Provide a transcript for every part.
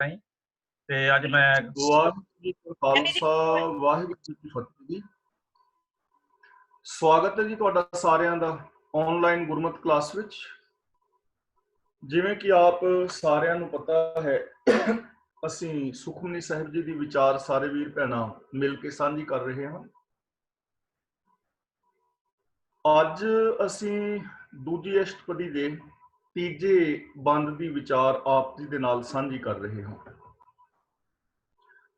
ਤਾਈਂ ਤੇ ਅੱਜ ਮੈਂ ਵਾਹਿਗੁਰੂ ਜੀ ਕਾ ਖਾਲਸਾ ਵਾਹਿਗੁਰੂ ਜੀ ਕੀ ਫਤਿਹ ਜੀ। ਸਵਾਗਤ ਹੈ ਜੀ ਤੁਹਾਡਾ ਸਾਰਿਆਂ ਦਾ ਆਨਲਾਈਨ ਗੁਰਮਤਿ ਕਲਾਸ ਵਿੱਚ। ਜਿਵੇਂ ਕਿ ਆਪ ਸਾਰਿਆਂ ਨੂੰ ਪਤਾ ਹੈ, ਅਸੀਂ ਸੁਖਮਨੀ ਸਾਹਿਬ ਜੀ ਦੀ ਵਿਚਾਰ ਸਾਰੇ ਵੀਰ ਭੈਣਾਂ ਮਿਲ ਕੇ ਸਾਂਝੀ ਕਰ ਰਹੇ ਹਾਂ। ਅੱਜ ਅਸੀਂ ਦੂਜੀ ਅਸ਼ਟਪਦੀ ਦੇ ਤੀਜੇ ਬੰਦ ਦੀ ਵਿਚਾਰ ਆਪ ਜੀ ਦੇ ਨਾਲ ਸਾਂਝੀ ਕਰ ਰਹੇ ਹਾਂ।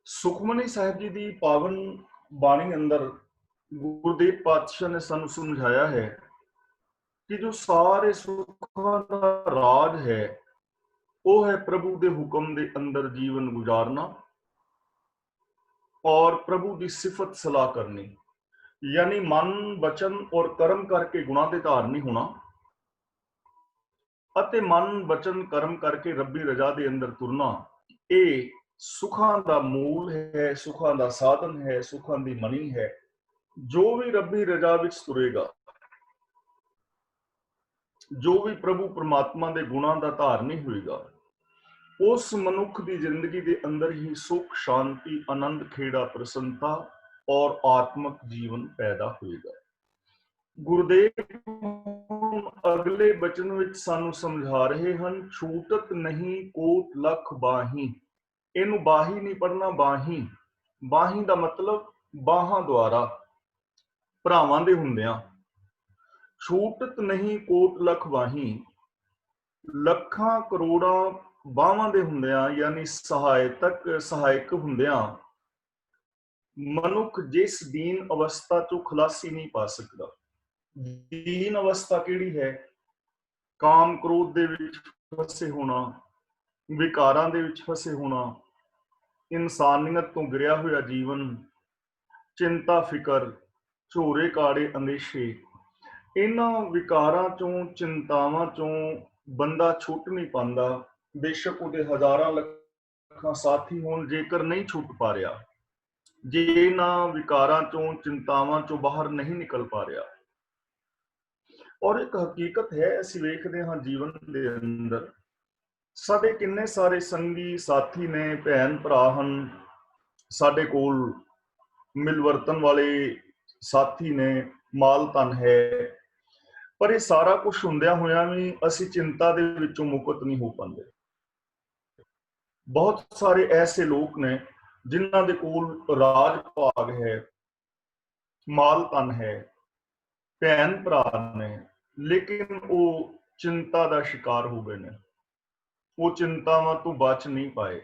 ਸੁਖਮਨੀ ਸਾਹਿਬ ਜੀ ਦੀ ਪਾਵਨ ਬਾਣੀ ਅੰਦਰ ਗੁਰਦੇਵ ਪਾਤਸ਼ਾਹ ਨੇ ਸਾਨੂੰ ਸਮਝਾਇਆ ਹੈ ਕਿ ਜੋ ਸਾਰੇ ਸੁੱਖਾਂ ਦਾ ਰਾਜ ਹੈ ਉਹ ਹੈ ਪ੍ਰਭੂ ਦੇ ਹੁਕਮ ਦੇ ਅੰਦਰ ਜੀਵਨ ਗੁਜ਼ਾਰਨਾ और प्रभु की सिफत सलाह करनी, यानी मन वचन और कर्म करके गुणा के धारनी होना ਅਤੇ मन वचन कर्म करके रब्बी रजा के अंदर तुरना। ये सुखां दा मूल है, सुखां दा साधन है, सुखां दी मनी है। जो भी रब्बी रजा विच तुरेगा, जो भी प्रभु परमात्मा के गुणों का धारनी होएगा, उस मनुख की जिंदगी के अंदर ही सुख शांति आनंद खेड़ा प्रसन्नता और आत्मक जीवन पैदा होएगा। गुरुदेव अगले बचन विच सानू समझा रहे हैं, छूटत नहीं कोट लख बाही। इनू बाही नहीं पढ़ना, बाही। बाही का मतलब बाहां द्वारा भरावां दे हुंदियां। छूटत नहीं कोट लख बाही, ਲੱਖਾਂ ਕਰੋੜਾਂ ਬਾਹਾਂ ਦੇ ਹੁੰਦਿਆਂ यानी सहायक ਹੁੰਦਿਆਂ ਮਨੁੱਖ ਜਿਸ ਦੀਨ ਅਵਸਥਾ ਤੋਂ ਖਲਾਸੀ ਨਹੀਂ ਪਾ ਸਕਦਾ। ਦੀਨ ਅਵਸਥਾ ਕਿਹੜੀ ਹੈ? ਕਾਮ ਕ੍ਰੋਧ ਦੇ ਵਿੱਚ ਫਸੇ ਹੋਣਾ, ਵਿਕਾਰਾਂ ਦੇ ਵਿੱਚ ਫਸੇ ਹੋਣਾ, ਇਨਸਾਨੀਅਤ ਤੋਂ ਗਿਰਿਆ ਹੋਇਆ ਜੀਵਨ, ਚਿੰਤਾ ਫਿਕਰ, ਝੋਰੇ ਕਾੜੇ ਅੰਦੇਸ਼ੇ, ਇਹਨਾਂ ਵਿਕਾਰਾਂ ਚੋਂ ਚਿੰਤਾਵਾਂ ਚੋਂ ਬੰਦਾ ਛੁੱਟ ਨਹੀਂ ਪਾਉਂਦਾ। ਬੇਸ਼ੱਕ ਉਹਦੇ ਹਜ਼ਾਰਾਂ ਲੱਖਾਂ ਸਾਥੀ ਹੋਣ, ਜੇਕਰ ਨਹੀਂ ਛੁੱਟ ਪਾ ਰਿਹਾ, ਜੇ ਇਹਨਾਂ ਵਿਕਾਰਾਂ ਚੋਂ ਚਿੰਤਾਵਾਂ ਚੋਂ ਬਾਹਰ ਨਹੀਂ ਨਿਕਲ ਪਾ ਰਿਹਾ। ਔਰ ਇੱਕ ਹਕੀਕਤ ਹੈ, ਅਸੀਂ ਵੇਖਦੇ ਹਾਂ ਜੀਵਨ ਦੇ ਅੰਦਰ ਸਾਡੇ ਕਿੰਨੇ ਸਾਰੇ ਸੰਗੀ ਸਾਥੀ ਨੇ, ਭੈਣ ਭਰਾ ਹਨ, ਸਾਡੇ ਕੋਲ ਮਿਲਵਰਤਨ ਵਾਲੇ ਸਾਥੀ ਨੇ, ਮਾਲ ਧਨ ਹੈ, ਪਰ ਇਹ ਸਾਰਾ ਕੁਝ ਹੁੰਦਿਆਂ ਹੋਇਆਂ ਵੀ ਅਸੀਂ ਚਿੰਤਾ ਦੇ ਵਿੱਚੋਂ ਮੁਕਤ ਨਹੀਂ ਹੋ ਪਾਉਂਦੇ। ਬਹੁਤ ਸਾਰੇ ਐਸੇ ਲੋਕ ਨੇ ਜਿਨ੍ਹਾਂ ਦੇ ਕੋਲ ਰਾਜ ਭਾਗ ਹੈ, ਮਾਲ ਧਨ ਹੈ, ਭੈਣ ਭਰਾ ਨੇ, ਲੇਕਿਨ ਉਹ ਚਿੰਤਾ ਦਾ ਸ਼ਿਕਾਰ ਹੋ ਗਏ ਨੇ, ਉਹ ਚਿੰਤਾਵਾਂ ਤੋਂ ਬਚ ਨਹੀਂ ਪਾਏ।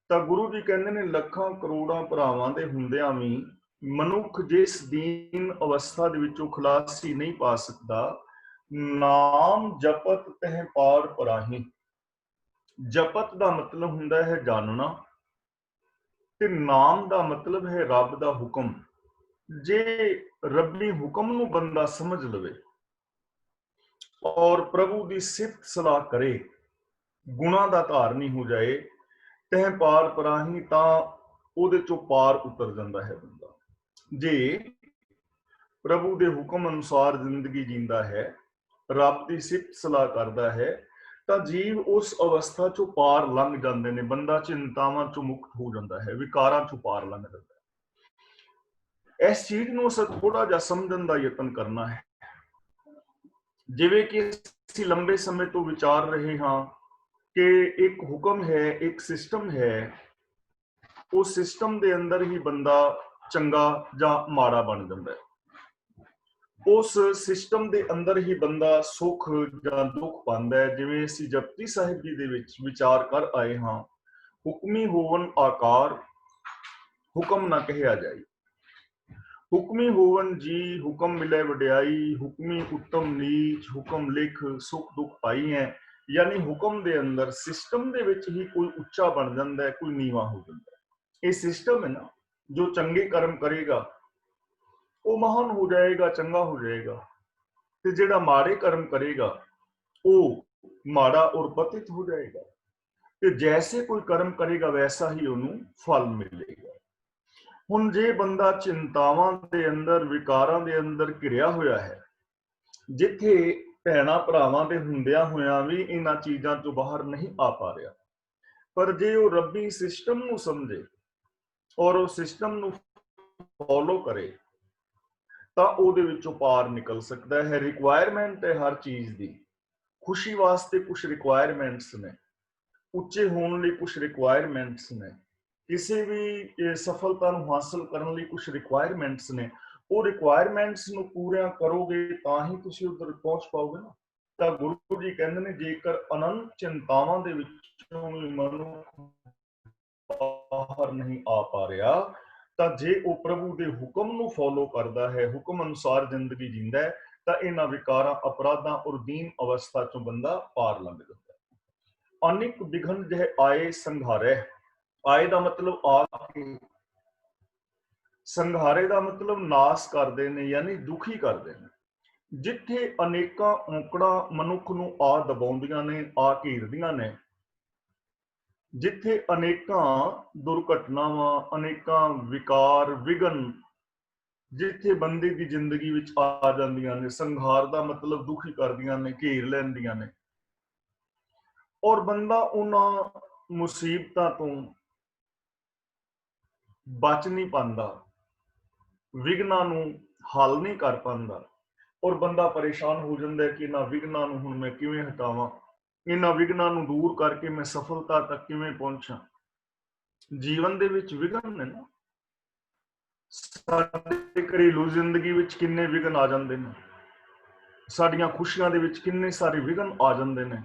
ਤਾਂ ਗੁਰੂ ਜੀ ਕਹਿੰਦੇ ਨੇ, ਲੱਖਾਂ ਕਰੋੜਾਂ ਭਰਾਵਾਂ ਦੇ ਹੁੰਦਿਆਂ ਵੀ ਮਨੁੱਖ ਜਿਸ ਦੀਨ ਅਵਸਥਾ ਦੇ ਵਿੱਚੋਂ ਖਲਾਸੀ ਨਹੀਂ ਪਾ ਸਕਦਾ, ਨਾਮ ਜਪਤ ਤਹਿ ਪਾਰ ਪਰਾਹੀ। ਜਪਤ ਦਾ ਮਤਲਬ ਹੁੰਦਾ ਹੈ ਜਾਣਨਾ, ਤੇ ਨਾਮ ਦਾ ਮਤਲਬ ਹੈ ਰੱਬ ਦਾ ਹੁਕਮ। ਜੇ ਰੱਬੀ ਹੁਕਮ ਨੂੰ ਬੰਦਾ ਸਮਝ ਲਵੇ ਔਰ ਪ੍ਰਭੂ ਦੀ ਸਿਫਤ ਸਲਾਹ ਕਰੇ, ਗੁਣਾਂ ਦਾ ਧਾਰਨੀ ਹੋ ਜਾਏ, ਤਹਿ ਪਾਰ ਪਰਾਹੀ, ਤਾਂ ਉਹਦੇ ਚੋਂ ਪਾਰ ਉਤਰ ਜਾਂਦਾ ਹੈ ਬੰਦਾ। ਜੇ ਪ੍ਰਭੂ ਦੇ ਹੁਕਮ ਅਨੁਸਾਰ ਜ਼ਿੰਦਗੀ ਜੀਂਦਾ ਹੈ, ਰੱਬ ਦੀ ਸਿਫਤ ਸਲਾਹ ਕਰਦਾ ਹੈ, ਤਾਂ ਜੀਵ ਉਸ ਅਵਸਥਾ ਚੋਂ ਪਾਰ ਲੰਘ ਜਾਂਦੇ ਨੇ। ਬੰਦਾ ਚਿੰਤਾਵਾਂ ਚੋਂ ਮੁਕਤ ਹੋ ਜਾਂਦਾ ਹੈ, ਵਿਕਾਰਾਂ ਚੋਂ ਪਾਰ ਲੰਘ ਜਾਂਦਾ ਹੈ। ਇਸ ਚੀਜ਼ ਨੂੰ ਅਸੀਂ ਥੋੜਾ ਜਿਹਾ ਸਮਝਣ ਦਾ ਯਤਨ ਕਰਨਾ ਹੈ। ਜਿਵੇਂ ਕਿ ਅਸੀਂ ਲੰਬੇ ਸਮੇਂ ਤੋਂ ਵਿਚਾਰ ਰਹੇ ਹਾਂ ਕਿ ਇੱਕ ਹੁਕਮ ਹੈ, ਇੱਕ ਸਿਸਟਮ ਹੈ, ਉਸ ਸਿਸਟਮ ਦੇ ਅੰਦਰ ਹੀ ਬੰਦਾ ਚੰਗਾ ਜਾਂ ਮਾੜਾ ਬਣ ਜਾਂਦਾ ਹੈ। ਉਸ ਸਿਸਟਮ ਦੇ ਅੰਦਰ ਹੀ ਬੰਦਾ ਸੁੱਖ ਜਾਂ ਦੁੱਖ ਪਾਉਂਦਾ ਹੈ। ਜਿਵੇਂ ਅਸੀਂ ਜਪਜੀ ਸਾਹਿਬ ਜੀ ਦੇ ਵਿੱਚ ਵਿਚਾਰ ਕਰ ਆਏ ਹਾਂ, ਹੁਕਮੀ ਹੋਵਨ ਆਕਾਰ, ਹੁਕਮ ਨਾ ਕਹਿਆ ਜਾਈ। ਹੁਕਮੀ ਹੋਵਨ ਜੀ, ਹੁਕਮ ਮਿਲੇ ਵਡਿਆਈ, ਹੁਕਮੀ ਉੱਤਮ ਨੀਚ, ਹੁਕਮ ਲਿਖ ਸੁਖ ਦੁੱਖ ਪਾਈ ਹੈ। यानी हुक्म दे अंदर सिस्टम दे विच ही कोई उच्चा बन जाता है, कोई नीवा हो जाता है। ये सिस्टम है ना, जो चंगे कर्म करेगा वो महान हो जाएगा, चंगा हो जाएगा, ते जिहड़ा माड़े कर्म करेगा वो माड़ा और पतित हो जाएगा। ते जैसे कोई कर्म करेगा वैसा ही उन्हें फल मिलेगा। हुण जे बंदा चिंतावां दे अंदर, विकारां दे अंदर घिरिया होया है, जिथे ਭੈਣਾਂ ਭਰਾਵਾਂ ਦੇ ਹੁੰਦਿਆਂ ਹੋਇਆਂ ਵੀ ਇਹਨਾਂ ਚੀਜ਼ਾਂ ਤੋਂ ਬਾਹਰ ਨਹੀਂ ਆ ਪਾ ਰਿਹਾ, ਪਰ ਜੇ ਉਹ ਰੱਬੀ ਸਿਸਟਮ ਨੂੰ ਸਮਝੇ ਔਰ ਉਹ ਸਿਸਟਮ ਨੂੰ ਫੋਲੋ ਕਰੇ ਤਾਂ ਉਹਦੇ ਵਿੱਚੋਂ ਪਾਰ ਨਿਕਲ ਸਕਦਾ ਹੈ। ਰਿਕੁਆਇਰਮੈਂਟ ਹੈ ਹਰ ਚੀਜ਼ ਦੀ। ਖੁਸ਼ੀ ਵਾਸਤੇ ਕੁਝ ਰਿਕੁਆਇਰਮੈਂਟਸ ਨੇ, ਉੱਚੇ ਹੋਣ ਲਈ ਕੁਝ ਰਿਕੁਆਇਰਮੈਂਟਸ ਨੇ, ਕਿਸੇ ਵੀ ਸਫਲਤਾ ਨੂੰ ਹਾਸਲ ਕਰਨ ਲਈ ਕੁਝ ਰਿਕੁਆਇਰਮੈਂਟਸ ਨੇ। ਉਹ ਰਿਕੁਆਇਰਮੈਂਟਸ ਨੂੰ ਪੂਰੀਆਂ ਕਰੋਗੇ ਤਾਂ ਹੀ ਤੁਸੀਂ ਉੱਧਰ ਪਹੁੰਚ ਪਾਓਗੇ ਨਾ। ਤਾਂ ਗੁਰੂ ਜੀ ਕਹਿੰਦੇ ਨੇ ਜੇਕਰ ਅਨੰਤ ਚਿੰਤਾਵਾਂ ਦੇ ਵਿੱਚੋਂ ਵੀ ਮਨੁੱਖ ਬਾਹਰ ਨਹੀਂ ਆ ਪਾ ਰਿਹਾ ਤਾਂ ਜੇ ਉਹ ਪ੍ਰਭੂ ਦੇ ਹੁਕਮ ਨੂੰ ਫੋਲੋ ਕਰਦਾ ਹੈ, ਹੁਕਮ ਅਨੁਸਾਰ ਜ਼ਿੰਦਗੀ ਜੀਂਦਾ ਹੈ, ਤਾਂ ਇਹਨਾਂ ਵਿਕਾਰਾਂ, ਅਪਰਾਧਾਂ ਔਰ ਦੀਨ ਅਵਸਥਾ ਚੋਂ ਬੰਦਾ ਪਾਰ ਲੰਘ ਜਾਂਦਾ ਹੈ। ਅਨੇਕ ਵਿਘਨ ਜਿਹੇ ਆਏ ਸੰਘਾਰੇ। ਆਏ ਦਾ ਮਤਲਬ ਆ ਕੇ, ਸੰਘਾਰੇ ਦਾ ਮਤਲਬ ਨਾਸ ਕਰਦੇ ਨੇ, ਯਾਨੀ ਦੁਖੀ ਕਰਦੇ ਨੇ। ਜਿੱਥੇ ਅਨੇਕਾਂ ਔਂਕੜਾਂ ਮਨੁੱਖ ਨੂੰ ਆ ਦਬਾਉਂਦੀਆਂ ਨੇ, ਆ ਘੇਰਦੀਆਂ ਨੇ, ਜਿੱਥੇ ਅਨੇਕਾਂ ਦੁਰਘਟਨਾਵਾਂ, ਅਨੇਕਾਂ ਵਿਕਾਰ, ਵਿਘਨ ਜਿੱਥੇ ਬੰਦੇ ਦੀ ਜ਼ਿੰਦਗੀ ਵਿੱਚ ਆ ਜਾਂਦੀਆਂ ਨੇ, ਸੰਘਾਰ ਦਾ ਮਤਲਬ ਦੁਖੀ ਕਰਦੀਆਂ ਨੇ, ਘੇਰ ਲੈਂਦੀਆਂ ਨੇ, ਔਰ ਬੰਦਾ ਉਹਨਾਂ ਮੁਸੀਬਤਾਂ ਤੋਂ ਬਚ ਨਹੀਂ ਪਾਉਂਦਾ, ਵਿਘਨਾਂ ਨੂੰ ਹੱਲ ਨਹੀਂ ਕਰ ਪਾਉਂਦਾ, ਔਰ ਬੰਦਾ ਪਰੇਸ਼ਾਨ ਹੋ ਜਾਂਦਾ ਕਿ ਇਹਨਾਂ ਵਿਘਨਾਂ ਨੂੰ ਹੁਣ ਮੈਂ ਕਿਵੇਂ ਹਟਾਵਾਂ, ਇਹਨਾਂ ਵਿਘਨਾਂ ਨੂੰ ਦੂਰ ਕਰਕੇ ਮੈਂ ਸਫਲਤਾ ਤੱਕ ਕਿਵੇਂ ਪਹੁੰਚਾਂ। ਜੀਵਨ ਦੇ ਵਿੱਚ ਵਿਘਨ ਨੇ ਨਾ, ਸਾਡੇ ਘਰੇਲੂ ਜ਼ਿੰਦਗੀ ਵਿੱਚ ਕਿੰਨੇ ਵਿਘਨ ਆ ਜਾਂਦੇ ਨੇ, ਸਾਡੀਆਂ ਖੁਸ਼ੀਆਂ ਦੇ ਵਿੱਚ ਕਿੰਨੇ ਸਾਰੇ ਵਿਘਨ ਆ ਜਾਂਦੇ ਨੇ,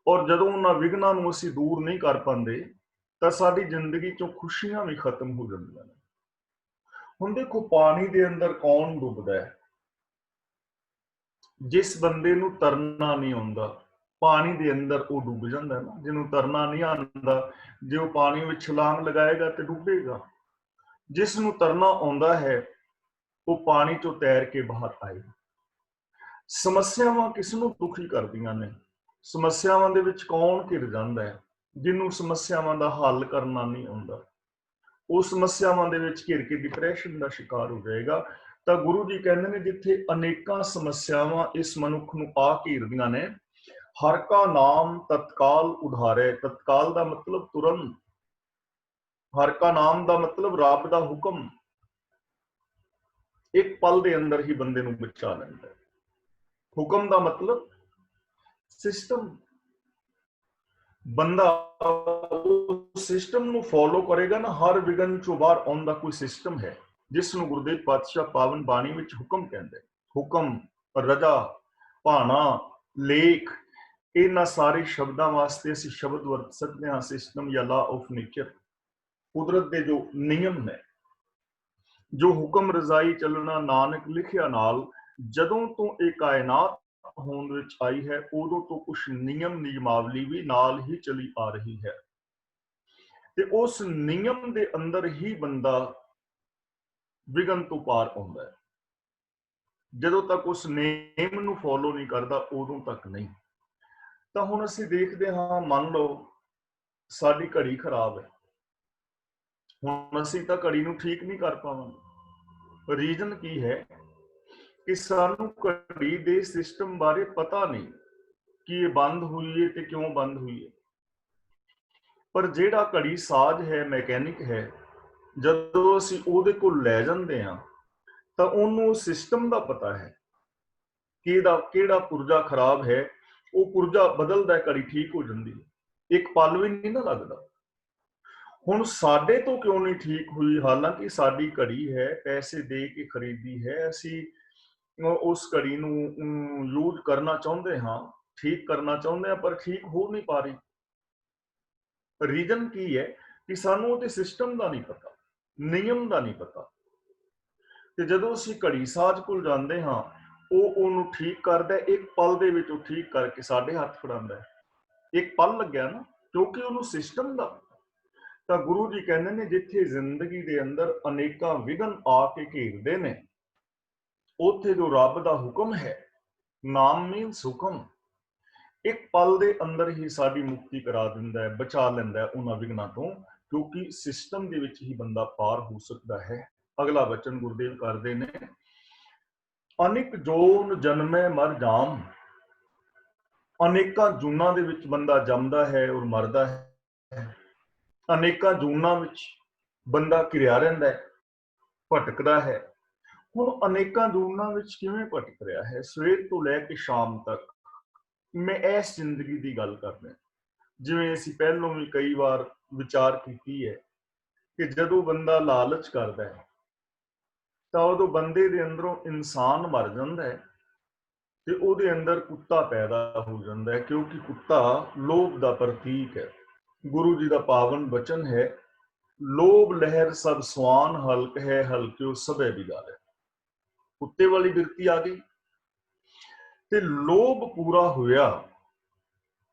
ਔਰ ਜਦੋਂ ਉਹਨਾਂ ਵਿਘਨਾਂ ਨੂੰ ਅਸੀਂ ਦੂਰ ਨਹੀਂ ਕਰ ਪਾਉਂਦੇ ਤਾਂ ਸਾਡੀ ਜ਼ਿੰਦਗੀ ਚੋਂ ਖੁਸ਼ੀਆਂ ਵੀ ਖਤਮ ਹੋ ਜਾਂਦੀਆਂ ਨੇ। ਹੁਣ ਦੇਖੋ, ਪਾਣੀ ਦੇ ਅੰਦਰ ਕੌਣ ਡੁੱਬਦਾ ਹੈ? ਜਿਸ ਬੰਦੇ ਨੂੰ ਤਰਨਾ ਨਹੀਂ ਆਉਂਦਾ, ਪਾਣੀ ਦੇ ਅੰਦਰ ਉਹ ਡੁੱਬ ਜਾਂਦਾ ਨਾ। ਜਿਹਨੂੰ ਤਰਨਾ ਨਹੀਂ ਆਉਂਦਾ, ਜੇ ਉਹ ਪਾਣੀ ਵਿੱਚ ਛਲਾਂਗ ਲਗਾਏਗਾ ਤੇ ਡੁੱਬੇਗਾ। ਜਿਸ ਨੂੰ ਤਰਨਾ ਆਉਂਦਾ ਹੈ ਉਹ ਪਾਣੀ ਚੋਂ ਤੈਰ ਕੇ ਬਾਹਰ ਆਏਗਾ। ਸਮੱਸਿਆਵਾਂ ਕਿਸ ਨੂੰ ਦੁਖੀ ਕਰਦੀਆਂ ਨੇ? ਸਮੱਸਿਆਵਾਂ ਦੇ ਵਿੱਚ ਕੌਣ ਘਿਰ ਜਾਂਦਾ ਹੈ? ਜਿਹਨੂੰ ਸਮੱਸਿਆਵਾਂ ਦਾ ਹੱਲ ਕਰਨਾ ਨਹੀਂ ਆਉਂਦਾ, ਉਹ ਸਮੱਸਿਆਵਾਂ ਦੇ ਵਿੱਚ ਘਿਰ ਕੇ ਡਿਪਰੈਸ਼ਨ ਦਾ ਸ਼ਿਕਾਰ ਹੋ ਜਾਏਗਾ। ਤਾਂ ਗੁਰੂ ਜੀ ਕਹਿੰਦੇ ਨੇ ਜਿੱਥੇ ਅਨੇਕਾਂ ਸਮੱਸਿਆਵਾਂ ਇਸ ਮਨੁੱਖ ਨੂੰ ਆ ਘੇਰਦੀਆਂ ਨੇ, ਹਰ ਕਾ ਨਾਮ ਤਤਕਾਲ ਉਧਾਰੇ। ਤਤਕਾਲ ਦਾ ਮਤਲਬ ਤੁਰੰਤ, ਹਰ ਕਾ ਨਾਮ ਦਾ ਮਤਲਬ ਰੱਬ ਦਾ ਹੁਕਮ ਇੱਕ ਪਲ ਦੇ ਅੰਦਰ ਹੀ ਬੰਦੇ ਨੂੰ ਬਚਾ ਲੈਂਦਾ ਹੈ। ਹੁਕਮ ਦਾ ਮਤਲਬ ਸਿਸਟਮ। ਬੰਦਾ ਉਸ ਸਿਸਟਮ ਨੂੰ ਫੋਲੋ ਕਰੇਗਾ ਨਾ, ਹਰ ਵਿਘਨ ਚੋਂ ਬਾਹਰ ਆਉਣ ਦਾ ਕੋਈ ਸਿਸਟਮ ਹੈ, ਜਿਸ ਨੂੰ ਗੁਰਦੇਵ ਪਾਤਸ਼ਾਹ ਪਾਵਨ ਬਾਣੀ ਵਿੱਚ ਹੁਕਮ ਕਹਿੰਦੇ। ਹੁਕਮ, ਰਜਾ, ਭਾਣਾ, ਲੇਖ, ਇਹਨਾਂ ਸਾਰੇ ਸ਼ਬਦਾਂ ਵਾਸਤੇ ਅਸੀਂ ਸ਼ਬਦ ਵਰਤ ਸਕਦੇ ਹਾਂ। ਸਿਸਟਮ ਜਾਂ ਲਾ ਆਫ ਨੇਚਰ, ਕੁਦਰਤ ਦੇ ਜੋ ਨਿਯਮ ਨੇ, ਜੋ ਹੁਕਮ ਰਜ਼ਾਈ ਚੱਲਣਾ ਨਾਨਕ ਲਿਖਿਆ ਨਾਲ। ਜਦੋਂ ਤੋਂ ਇਹ ਕਾਇਨਾਤ ਹੋਂਦ ਵਿੱਚ ਆਈ ਹੈ ਉਦੋਂ ਤੋਂ ਕੁਝ ਨਿਯਮ ਨਿਯਮਾਵਲੀ ਵੀ ਨਾਲ ਹੀ ਚਲੀ ਆ ਰਹੀ ਹੈ, ਤੇ ਉਸ ਨਿਯਮ ਦੇ ਅੰਦਰ ਹੀ ਬੰਦਾ ਵਿਘਨ ਤੋਂ ਪਾਰ ਆਉਂਦਾ ਹੈ। ਜਦੋਂ ਤੱਕ ਉਸ ਨੇਮ ਨੂੰ ਫੋਲੋ ਨਹੀਂ ਕਰਦਾ ਉਦੋਂ ਤੱਕ ਨਹੀਂ। ਤਾਂ ਹੁਣ ਅਸੀਂ ਦੇਖਦੇ ਹਾਂ, ਮੰਨ ਲਓ ਸਾਡੀ ਘੜੀ ਖਰਾਬ ਹੈ, ਹੁਣ ਅਸੀਂ ਤਾਂ ਘੜੀ ਨੂੰ ਠੀਕ ਨਹੀਂ ਕਰ ਪਾਵਾਂਗੇ। ਰੀਜ਼ਨ ਕੀ ਹੈ ਕਿ ਸਾਨੂੰ ਘੜੀ ਦੇ ਸਿਸਟਮ ਬਾਰੇ ਪਤਾ ਨਹੀਂ ਕਿ ਇਹ ਬੰਦ ਹੋਈ ਹੈ ਤੇ ਕਿਉਂ ਬੰਦ ਹੋਈ ਹੈ। ਪਰ ਜਿਹੜਾ ਘੜੀ ਸਾਜ਼ ਹੈ, ਮੈਕੈਨਿਕ ਹੈ, ਜਦੋਂ ਅਸੀਂ ਉਹਦੇ ਕੋਲ ਲੈ ਜਾਂਦੇ ਹਾਂ ਤਾਂ ਉਹਨੂੰ ਸਿਸਟਮ ਦਾ ਪਤਾ ਹੈ ਕਿ ਇਹਦਾ ਕਿਹੜਾ ਪੁਰਜਾ ਖਰਾਬ ਹੈ। ਉਹ ਪੁਰਜਾ ਬਦਲਦਾ, ਘੜੀ ਠੀਕ ਹੋ ਜਾਂਦੀ ਹੈ, ਇੱਕ ਪਲ ਵੀ ਨਹੀਂ ਨਾ ਲੱਗਦਾ। ਹੁਣ ਸਾਡੇ ਤੋਂ ਕਿਉਂ ਨਹੀਂ ਠੀਕ ਹੋਈ? ਹਾਲਾਂਕਿ ਸਾਡੀ ਘੜੀ ਹੈ, ਪੈਸੇ ਦੇ ਕੇ ਖਰੀਦੀ ਹੈ, ਅਸੀਂ ਉਸ ਘੜੀ ਨੂੰ ਯੂਜ਼ ਕਰਨਾ ਚਾਹੁੰਦੇ ਹਾਂ, ਠੀਕ ਕਰਨਾ ਚਾਹੁੰਦੇ ਹਾਂ, ਪਰ ਠੀਕ ਹੋ ਨਹੀਂ ਪਾ ਰਹੀ। ਰੀਜ਼ਨ ਕੀ ਹੈ ਕਿ ਸਾਨੂੰ ਉਹਦੇ ਸਿਸਟਮ ਦਾ ਨਹੀਂ ਪਤਾ, ਨਿਯਮ ਦਾ ਨਹੀਂ ਪਤਾ। ਤੇ ਜਦੋਂ ਅਸੀਂ ਘੜੀ ਸਾਜ਼ ਕੋਲ ਜਾਂਦੇ ਹਾਂ, ਉਹ ਉਹਨੂੰ ਠੀਕ ਕਰਦਾ, ਇੱਕ ਪਲ ਦੇ ਵਿੱਚ ਉਹ ਠੀਕ ਕਰਕੇ ਸਾਡੇ ਹੱਥ ਫੜਾਉਂਦਾ। ਇੱਕ ਪਲ ਲੱਗਿਆ ਨਾ, ਕਿਉਂਕਿ ਉਹਨੂੰ ਸਿਸਟਮ ਦਾ। ਤਾਂ ਗੁਰੂ ਜੀ ਕਹਿੰਦੇ ਨੇ ਜਿੱਥੇ ਜ਼ਿੰਦਗੀ ਦੇ ਅੰਦਰ ਅਨੇਕਾਂ ਵਿਘਨ ਆ ਕੇ ਘੇਰਦੇ ਨੇ, ਉੱਥੇ ਜੋ ਰੱਬ ਦਾ ਹੁਕਮ ਹੈ, ਨਾਮ ਮੀਨਸ ਹੁਕਮ, ਇੱਕ ਪਲ ਦੇ ਅੰਦਰ ਹੀ ਸਾਡੀ ਮੁਕਤੀ ਕਰਾ ਦਿੰਦਾ ਹੈ, ਬਚਾ ਲੈਂਦਾ ਹੈ ਉਹਨਾਂ ਵਿਘਨਾਂ ਤੋਂ, ਕਿਉਂਕਿ ਸਿਸਟਮ ਦੇ ਵਿੱਚ ਹੀ ਬੰਦਾ ਪਾਰ ਹੋ ਸਕਦਾ ਹੈ। ਅਗਲਾ ਵਚਨ ਗੁਰਦੇਵ ਕਰਦੇ ਨੇ, ਅਨੇਕ ਜੋਨ ਜਨਮੈ ਮਰ ਜਾਮ। ਅਨੇਕਾਂ ਜੂਨਾਂ ਦੇ ਵਿੱਚ ਬੰਦਾ ਜੰਮਦਾ ਹੈ ਔਰ ਮਰਦਾ ਹੈ। ਅਨੇਕਾਂ ਜੂਨਾਂ ਵਿੱਚ ਬੰਦਾ ਘਿਰਿਆ ਰਹਿੰਦਾ ਹੈ, ਭਟਕਦਾ ਹੈ। ਹੁਣ ਅਨੇਕਾਂ ਜੂਨਾਂ ਵਿੱਚ ਕਿਵੇਂ ਭਟਕ ਰਿਹਾ ਹੈ? ਸਵੇਰ ਤੋਂ ਲੈ ਕੇ ਸ਼ਾਮ ਤੱਕ ਮੈਂ ਇਸ ਜ਼ਿੰਦਗੀ ਦੀ ਗੱਲ ਕਰ ਰਿਹਾ। ਜਿਵੇਂ ਅਸੀਂ ਪਹਿਲਾਂ ਵੀ ਕਈ ਵਾਰ ਵਿਚਾਰ ਕੀਤੀ ਹੈ ਕਿ ਜਦੋਂ ਬੰਦਾ ਲਾਲਚ ਕਰਦਾ ਹੈ ਤਾਂ ਉਦੋਂ ਬੰਦੇ ਦੇ ਅੰਦਰੋਂ ਇਨਸਾਨ ਮਰ ਜਾਂਦਾ ਹੈ ਤੇ ਉਹਦੇ ਅੰਦਰ ਕੁੱਤਾ ਪੈਦਾ ਹੋ ਜਾਂਦਾ ਹੈ, ਕਿਉਂਕਿ ਕੁੱਤਾ ਲੋਭ ਦਾ ਪ੍ਰਤੀਕ ਹੈ। ਗੁਰੂ ਜੀ ਦਾ ਪਾਵਨ ਬਚਨ ਹੈ, ਲੋਭ ਲਹਿਰ ਸਭ ਸਵਾਨ ਹਲਕ ਹੈ, ਹਲਕਿਓ ਸਭੇ ਬਿਗਾੜੇ। ਕੁੱਤੇ ਵਾਲੀ ਬਿਰਤੀ ਆ ਗਈ ਤੇ ਲੋਭ ਪੂਰਾ ਹੋਇਆ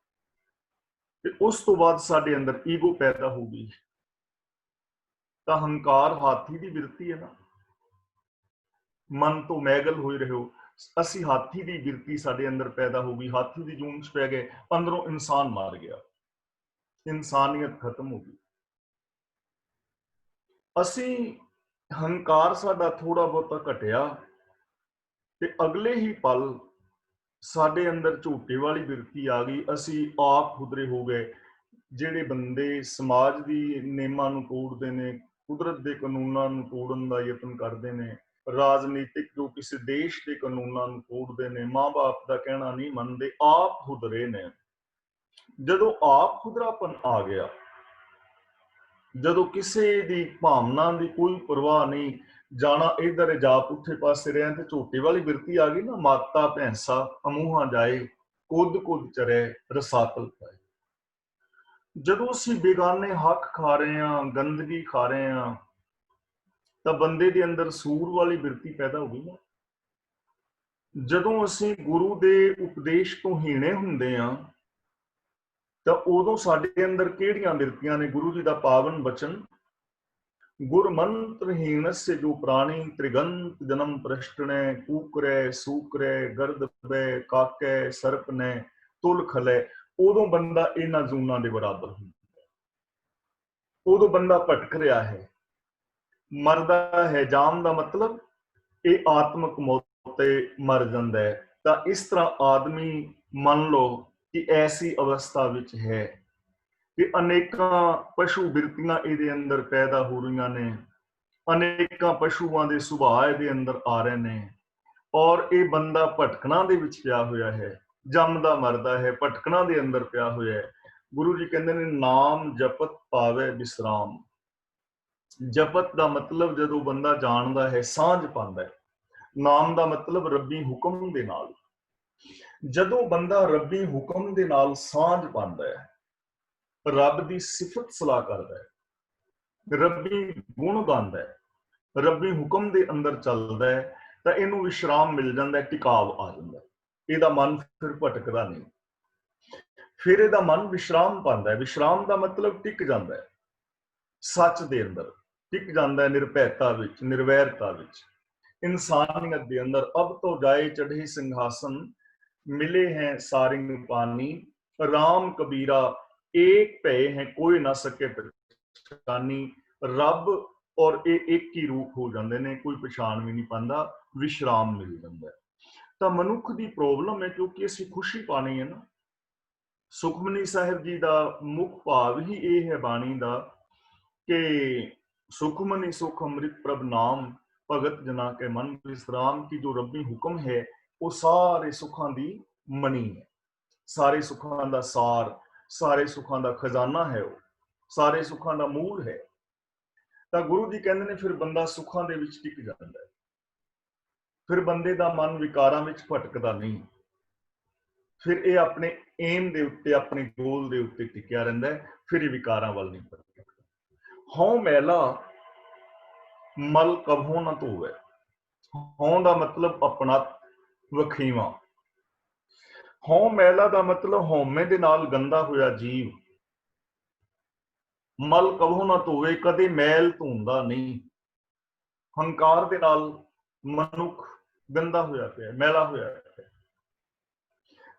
ਤੇ ਉਸ ਤੋਂ ਬਾਅਦ ਸਾਡੇ ਅੰਦਰ ਈਗੋ ਪੈਦਾ ਹੋ ਗਈ। ਤਾਂ ਹੰਕਾਰ ਹਾਥੀ ਦੀ ਬਿਰਤੀ ਹੈ ਨਾ, ਮਨ ਤੋਂ ਮੈਗਲ ਹੋਏ ਰਹੋ। ਅਸੀਂ ਹਾਥੀ ਦੀ ਬਿਰਤੀ ਸਾਡੇ ਅੰਦਰ ਪੈਦਾ ਹੋ ਗਈ, ਹਾਥੀ ਦੀ ਜੂਨ ਚ ਪੈ ਗਏ, ਅੰਦਰੋਂ ਇਨਸਾਨ ਮਾਰ ਗਿਆ, ਇਨਸਾਨੀਅਤ ਖਤਮ ਹੋ ਗਈ। ਅਸੀਂ ਹੰਕਾਰ ਸਾਡਾ ਥੋੜਾ ਬਹੁਤਾ ਘਟਿਆ ਤੇ ਅਗਲੇ ਹੀ ਪਲ ਸਾਡੇ ਅੰਦਰ ਝੂਠੇ ਵਾਲੀ ਬਿਰਤੀ ਆ ਗਈ। ਅਸੀਂ ਆਪ ਖੁਦਰੇ ਹੋ ਗਏ। ਜਿਹੜੇ ਬੰਦੇ ਸਮਾਜ ਦੀ ਨਿਯਮਾਂ ਨੂੰ ਤੋੜਦੇ ਨੇ, ਕੁਦਰਤ ਦੇ ਕਾਨੂੰਨਾਂ ਨੂੰ ਤੋੜਨ ਦਾ ਯਤਨ ਕਰਦੇ ਨੇ, ਰਾਜਨੀਤਿਕ ਜੋ ਕਿਸੇ ਦੇਸ਼ ਦੇ ਕਾਨੂੰਨਾਂ ਨੂੰ ਤੋੜਦੇ ਨੇ, ਮਾਂ-ਬਾਪ ਦਾ ਕਹਿਣਾ ਨਹੀਂ ਮੰਨਦੇ, ਆਪ ਖੁਦਰੇ ਨੇ। ਜਦੋਂ ਆਪ ਖੁਦਰਾਪਨ ਆ ਗਿਆ, ਜਦੋਂ ਕਿਸੇ ਦੀ ਭਾਵਨਾ ਦੀ ਕੋਈ ਪਰਵਾਹ ਨਹੀਂ, ਜਾਣਾ ਇਧਰ ਜਾ ਪੁੱਠੇ ਪਾਸੇ ਰਹਿਣ, ਤੇ ਝੋਟੇ ਵਾਲੀ ਬਿਰਤੀ ਆ ਗਈ ਨਾ, ਮਾਤਾ ਭੈਂਸਾ ਅਮੂਹਾਂ ਜਾਏ, ਕੁੱਦ ਕੁੱਦ ਚਰੇ ਰਸਾਤਲ ਪਾਏ। ਜਦੋਂ ਅਸੀਂ ਬੇਗਾਨੇ ਹੱਕ ਖਾ ਰਹੇ ਹਾਂ, ਗੰਦਗੀ ਖਾ ਰਹੇ ਹਾਂ, ਤਾਂ ਬੰਦੇ ਦੇ ਅੰਦਰ ਸੂਰ ਵਾਲੀ ਬਿਰਤੀ ਪੈਦਾ ਹੋ ਗਈ ਨਾ। ਜਦੋਂ ਅਸੀਂ ਗੁਰੂ ਦੇ ਉਪਦੇਸ਼ ਤੋਂ ਹੀਣੇ ਹੁੰਦੇ ਹਾਂ ਤਾਂ ਉਦੋਂ ਸਾਡੇ ਅੰਦਰ ਕਿਹੜੀਆਂ ਬਿਰਤੀਆਂ ਨੇ? ਗੁਰੂ ਜੀ ਦਾ ਪਾਵਨ ਬਚਨ, ਗੁਰਮੰਤਰਹੀਣस्य ਜੋ ਪ੍ਰਾਣੀ ਤ੍ਰਿਗੰਤ ਜਨਮ ਪ੍ਰਸ਼ਟਣੈ, ਕੂਕਰੈ ਸੂਕਰੈ ਗਰਦਬੈ ਕਾਕੈ ਸਰਪਨੈ ਤੁਲ ਖਲੈ। ਉਦੋਂ ਬੰਦਾ ਇਹਨਾਂ ਜ਼ੂਨਾਂ ਦੇ ਬਰਾਬਰ ਹੁੰਦਾ, ਉਦੋਂ ਬੰਦਾ ਭਟਕ ਰਿਹਾ ਹੈ, ਮਰਦਾ ਹੈ। ਜਾਮ ਦਾ ਮਤਲਬ ਇਹ ਆਤਮਕ ਮੌਤ ਤੇ ਮਰ ਜਾਂਦਾ ਹੈ। ਤਾਂ ਇਸ ਤਰ੍ਹਾਂ ਆਦਮੀ ਮੰਨ ਲਓ ਕਿ ਐਸੀ ਅਵਸਥਾ ਵਿੱਚ ਹੈ ਕਿ ਅਨੇਕਾਂ ਪਸ਼ੂ ਬਿਰਤੀਆਂ ਇਹਦੇ ਅੰਦਰ ਪੈਦਾ ਹੋ ਰਹੀਆਂ ਨੇ, ਅਨੇਕਾਂ ਪਸ਼ੂਆਂ ਦੇ ਸੁਭਾਅ ਇਹਦੇ ਅੰਦਰ ਆ ਰਹੇ ਨੇ, ਔਰ ਇਹ ਬੰਦਾ ਭਟਕਣਾ ਦੇ ਵਿੱਚ ਪਿਆ ਹੋਇਆ ਹੈ, ਜੰਮਦਾ ਮਰਦਾ ਹੈ, ਭਟਕਣਾ ਦੇ ਅੰਦਰ ਪਿਆ ਹੋਇਆ ਹੈ। ਗੁਰੂ ਜੀ ਕਹਿੰਦੇ ਨੇ, ਨਾਮ ਜਪਤ ਪਾਵੇ ਵਿਸਰਾਮ। ਜਪਤ ਦਾ ਮਤਲਬ ਜਦੋਂ ਬੰਦਾ ਜਾਣਦਾ ਹੈ, ਸਾਂਝ ਪਾਉਂਦਾ ਹੈ। ਨਾਮ ਦਾ ਮਤਲਬ ਰੱਬੀ ਹੁਕਮ ਦੇ ਨਾਲ। ਜਦੋਂ ਬੰਦਾ ਰੱਬੀ ਹੁਕਮ ਦੇ ਨਾਲ ਸਾਂਝ ਪਾਉਂਦਾ ਹੈ, ਰੱਬ ਦੀ ਸਿਫਤ ਸਲਾਹ ਕਰਦਾ ਹੈ, ਰੱਬੀ ਗੁਣ ਗਾਉਂਦਾ ਹੈ, ਰੱਬੀ ਹੁਕਮ ਦੇ ਅੰਦਰ ਚੱਲਦਾ ਹੈ, ਤਾਂ ਇਹਨੂੰ ਵਿਸ਼ਰਾਮ ਮਿਲ ਜਾਂਦਾ ਹੈ, ਟਿਕਾਵ ਆ ਜਾਂਦਾ ਹੈ। ਇਹਦਾ ਮਨ ਫਿਰ ਭਟਕਦਾ ਨਹੀਂ, ਫਿਰ ਇਹਦਾ ਮਨ ਵਿਸ਼ਰਾਮ ਪਾਉਂਦਾ ਹੈ। ਵਿਸ਼ਰਾਮ ਦਾ ਮਤਲਬ ਟਿਕ ਜਾਂਦਾ ਹੈ, ਸੱਚ ਦੇ ਅੰਦਰ ਟਿਕ ਜਾਂਦਾ ਹੈ, ਨਿਰਭੈਤਾ ਵਿੱਚ, ਨਿਰਵੈਰਤਾ ਵਿੱਚ, ਇਨਸਾਨੀਅਤ ਦੇ ਅੰਦਰ। ਅਬ ਤੋਂ ਜਾਏ ਚੜ੍ਹੇ ਸਿੰਘਾਸਨ, ਮਿਲੇ ਹੈ ਸਾਰਿੰਗ ਪਾਨੀ, ਰਾਮ ਕਬੀਰਾ ਏਕ ਭਏ ਹੈ, ਕੋਈ ਨਾ ਸਕੇ ਪਛਾਨੀ। ਰੱਬ ਔਰ ਇਹ ਇੱਕ ਹੀ ਰੂਪ ਹੋ ਜਾਂਦੇ ਨੇ, ਕੋਈ ਪਛਾਣ ਵੀ ਨਹੀਂ ਪਾਉਂਦਾ, ਵਿਸ਼ਰਾਮ ਮਿਲ ਜਾਂਦਾ। ਤਾਂ ਮਨੁੱਖ ਦੀ ਪ੍ਰੋਬਲਮ ਹੈ, ਕਿਉਂਕਿ ਅਸੀਂ ਖੁਸ਼ੀ ਪਾਣੀ ਹੈ ਨਾ। ਸੁਖਮਨੀ ਸਾਹਿਬ ਜੀ ਦਾ ਮੁੱਖ ਭਾਵ ਹੀ ਇਹ ਹੈ ਬਾਣੀ ਦਾ ਕਿ ਸੁਖਮਨੀ ਸੁਖ ਅੰਮ੍ਰਿਤ ਪ੍ਰਭ ਨਾਮ, ਭਗਤ ਜਨਾ ਕੇ ਮਨ ਵਿਸਰਾਮ। की जो रब्बी हुक्म है वो सारे सुखां दी मनी है, सारे सुखां दा सार, सारे सुखां दा खजाना है, वो सारे सुखां दा मूल है। ਤਾਂ ਗੁਰੂ ਜੀ ਕਹਿੰਦੇ ਨੇ ਫਿਰ ਬੰਦਾ ਸੁੱਖਾਂ ਦੇ ਵਿੱਚ ਟਿਕ ਜਾਂਦਾ ਹੈ, ਫਿਰ ਬੰਦੇ ਦਾ ਮਨ ਵਿਕਾਰਾਂ ਵਿੱਚ ਭਟਕਦਾ ਨਹੀਂ, ਫਿਰ ਇਹ ਆਪਣੇ ਏਮ ਦੇ ਉੱਤੇ, ਆਪਣੇ ਗੋਲ ਦੇ ਉੱਤੇ ਟਿਕਿਆ ਰਹਿੰਦਾ ਹੈ, ਫਿਰ ਇਹ ਵਿਕਾਰਾਂ ਵੱਲ ਨਹੀਂ ਭਟਕਦਾ। ਹਉ ਮੈਲਾ ਮਲ ਕਬਹੁ ਨਾ ਧੋਵੈ। ਹਉ ਦਾ ਮਤਲਬ ਆਪਣਾ ਵਖੀਵਾ, ਹਉ ਮੈਲਾ ਦਾ ਮਤਲਬ ਹਉਮੈ ਦੇ ਨਾਲ ਗੰਦਾ ਹੋਇਆ ਜੀਵ। ਮਲ ਕਬਹੁ ਨਾ ਧੋਵੇ, ਕਦੇ ਮੈਲ ਧੋਂਦਾ ਨਹੀਂ। ਹੰਕਾਰ ਦੇ ਨਾਲ ਮਨੁੱਖ ਗੰਦਾ ਹੋਇਆ ਪਿਆ, ਮੈਲਾ ਹੋਇਆ ਪਿਆ,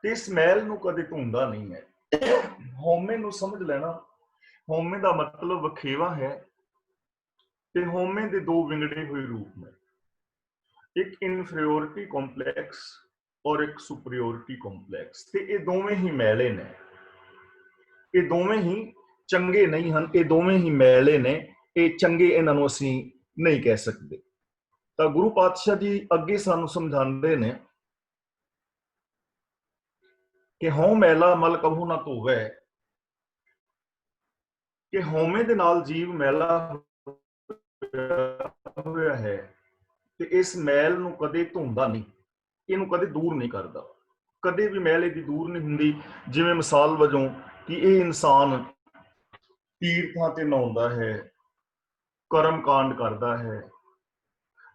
ਤੇ ਇਸ ਮੈਲ ਨੂੰ ਕਦੇ ਧੋਂਦਾ ਨਹੀਂ ਹੈ। ਹਉਮੈ ਨੂੰ ਸਮਝ ਲੈਣਾ, ਹਉਮੈ ਦਾ ਮਤਲਬ ਵਖੇਵਾ ਹੈ, ਤੇ ਹਉਮੈ ਦੇ ਦੋ ਵਿੰਗੜੇ ਹੋਏ ਰੂਪ ਨੇ, ਇੱਕ ਇਨਫੀਰੀਓਰਿਟੀ ਕੰਪਲੈਕਸ ਔਰ ਇੱਕ ਸੁਪਰੀਓਰਿਟੀ ਕੰਪਲੈਕਸ। ਤੇ ਇਹ ਦੋਵੇਂ ਹੀ ਮੈਲੇ ਨੇ, ਇਹ ਦੋਵੇਂ ਹੀ ਚੰਗੇ ਨਹੀਂ ਹਨ, ਇਹ ਦੋਵੇਂ ਹੀ ਮੈਲੇ ਨੇ, ਇਹ ਚੰਗੇ ਇਹਨਾਂ ਨੂੰ ਅਸੀਂ ਨਹੀਂ ਕਹਿ ਸਕਦੇ। ਤਾਂ ਗੁਰੂ ਪਾਤਸ਼ਾਹ ਜੀ ਅੱਗੇ ਸਾਨੂੰ ਸਮਝਾਉਂਦੇ ਨੇ ਕਿ ਹਉ ਮੈਲਾ ਮਲ ਕਹੂ ਨਾ ਧੋਵੈ, ਕਿ ਹਉਮੈ ਦੇ ਨਾਲ ਜੀਵ ਮੈਲਾ ਹੋਇਆ ਹੈ ਤੇ ਇਸ ਮੈਲ ਨੂੰ ਕਦੇ ਧੋਂਦਾ ਨਹੀਂ, ਇਹਨੂੰ ਕਦੇ ਦੂਰ ਨਹੀਂ ਕਰਦਾ, ਕਦੇ ਵੀ ਮੈਲ ਇਹਦੀ ਦੂਰ ਨਹੀਂ ਹੁੰਦੀ। ਜਿਵੇਂ ਮਿਸਾਲ ਵਜੋਂ ਕਿ ਇਹ ਇਨਸਾਨ ਤੀਰਥਾਂ ਤੇ ਨਹਾਉਂਦਾ ਹੈ, ਕਰਮ ਕਾਂਡ ਕਰਦਾ ਹੈ,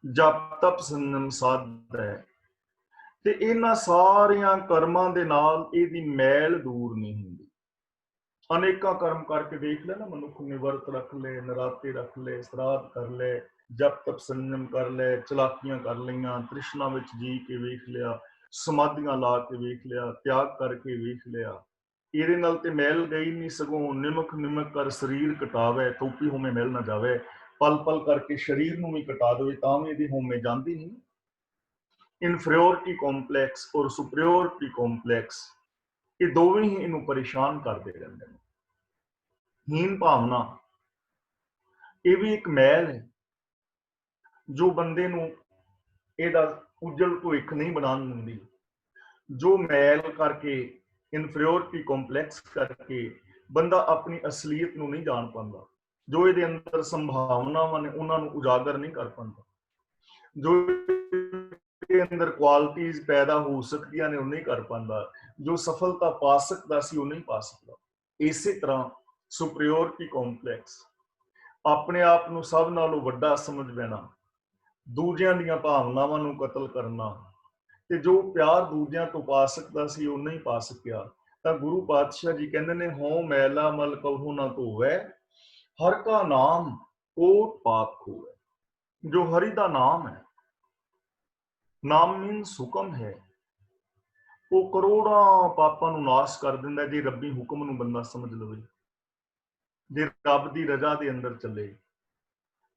ਜਪ ਤਪ ਸੰਜਮ ਸਾਧਦਾ ਹੈ, ਤੇ ਇਹਨਾਂ ਸਾਰਿਆਂ ਕਰਮਾਂ ਦੇ ਨਾਲ ਇਹਦੀ ਮੈਲ ਦੂਰ ਨਹੀਂ ਹੁੰਦੀ। ਅਨੇਕਾਂ ਕਰਮ ਕਰਕੇ ਦੇਖ ਲੈ ਨਾ ਮਨੁੱਖ ਨੇ, ਵਰਤ ਰੱਖ ਲਏ, ਨਰਾਤੇ ਰੱਖ ਲਏ, ਸਰਾਧ ਕਰ ਲਏ, ਜਪ ਤਪ ਸੰਜਮ ਕਰ ਲਏ, ਚਲਾਕੀਆਂ ਕਰ ਲਈਆਂ, ਤ੍ਰਿਸ਼ਨਾ ਵਿੱਚ ਜੀ ਕੇ ਵੇਖ ਲਿਆ, ਸਮਾਧੀਆਂ ਲਾ ਕੇ ਵੇਖ ਲਿਆ, ਤਿਆਗ ਕਰਕੇ ਵੇਖ ਲਿਆ, ਇਹਦੇ ਨਾਲ ਤੇ ਮੈਲ ਗਈ ਨਹੀਂ, ਸਗੋਂ ਨਿਮਕ ਨਿਮਕ ਕਰ ਸਰੀਰ ਕਟਾਵੇ, ਤੋਪੀ ਹੋਵੇਂ ਮਿਲ ਨਾ ਜਾਵੇ, ਪਲ ਪਲ ਕਰਕੇ ਸਰੀਰ ਨੂੰ ਵੀ ਕਟਾ ਦੇਵੇ ਤਾਂ ਵੀ ਇਹਦੀ ਹੋਮੇ ਜਾਂਦੀ ਨਹੀਂ। ਇਨਫੀਰੀਓਰਿਟੀ ਕੰਪਲੈਕਸ ਔਰ ਸੁਪਰੀਓਰਿਟੀ ਕੰਪਲੈਕਸ, ਇਹ ਦੋਵੇਂ ਹੀ ਇਹਨੂੰ ਪਰੇਸ਼ਾਨ ਕਰਦੇ ਰਹਿੰਦੇ ਨੇ। ਹੀਨ ਭਾਵਨਾ ਇਹ ਵੀ ਇੱਕ ਮੈਲ ਹੈ ਜੋ ਬੰਦੇ ਨੂੰ ਇਹਦਾ ਉਜਲ ਭਵਿੱਖ ਨਹੀਂ ਬਣਾਉਣ ਦਿੰਦੀ। ਜੋ ਮੈਲ ਕਰਕੇ, ਇਨਫੀਰੀਓਰਿਟੀ ਕੰਪਲੈਕਸ ਕਰਕੇ ਬੰਦਾ ਆਪਣੀ ਅਸਲੀਅਤ ਨੂੰ ਨਹੀਂ ਜਾਣ ਪਾਉਂਦਾ, ਜੋ ਇਹਦੇ ਅੰਦਰ ਸੰਭਾਵਨਾਵਾਂ ਨੇ ਉਹਨਾਂ ਨੂੰ ਉਜਾਗਰ ਨਹੀਂ ਕਰ ਪਾਉਂਦਾ, ਜੋ ਇਹਦੇ ਅੰਦਰ ਕੁਆਲਿਟੀਜ਼ ਪੈਦਾ ਹੋ ਸਕਦੀਆਂ ਨੇ ਉਹ ਨਹੀਂ ਕਰ ਪਾਉਂਦਾ, ਜੋ ਸਫਲਤਾ ਪਾ ਸਕਦਾ ਸੀ ਉਹ ਨਹੀਂ ਪਾ ਸਕਦਾ। ਇਸੇ ਤਰ੍ਹਾਂ ਸੁਪਰੀਓਰਿਟੀ ਕੰਪਲੈਕਸ, ਆਪਣੇ ਆਪ ਨੂੰ ਸਭ ਨਾਲੋਂ ਵੱਡਾ ਸਮਝ ਲੈਣਾ, ਦੂਜਿਆਂ ਦੀਆਂ ਭਾਵਨਾਵਾਂ ਨੂੰ ਕਤਲ ਕਰਨਾ, ਤੇ ਜੋ ਪਿਆਰ ਦੂਜਿਆਂ ਤੋਂ ਪਾ ਸਕਦਾ ਸੀ ਉਹ ਨਹੀਂ ਪਾ ਸਕਿਆ। ਤਾਂ ਗੁਰੂ ਪਾਤਸ਼ਾਹ ਜੀ ਕਹਿੰਦੇ ਨੇ ਹਉ ਮੈਲਾ ਮਲ ਕਹੂ ਨਾ ਧੋਵੈ, ਹਰ ਕਾ ਨਾਮ ਓਟ ਪਾਪ ਹੋਵੇ। ਜੋ ਹਰੀ ਦਾ ਨਾਮ ਹੈ, ਨਾਮ ਮੀਨਸ ਹੁਕਮ ਹੈ, ਉਹ ਕਰੋੜਾਂ ਪਾਪਾਂ ਨੂੰ ਨਾਸ਼ ਕਰ ਦਿੰਦਾ ਜੇ ਰੱਬੀ ਹੁਕਮ ਨੂੰ ਬੰਦਾ ਸਮਝ ਲਵੇ, ਜੇ ਰੱਬ ਦੀ ਰਜ਼ਾ ਦੇ ਅੰਦਰ ਚੱਲੇ,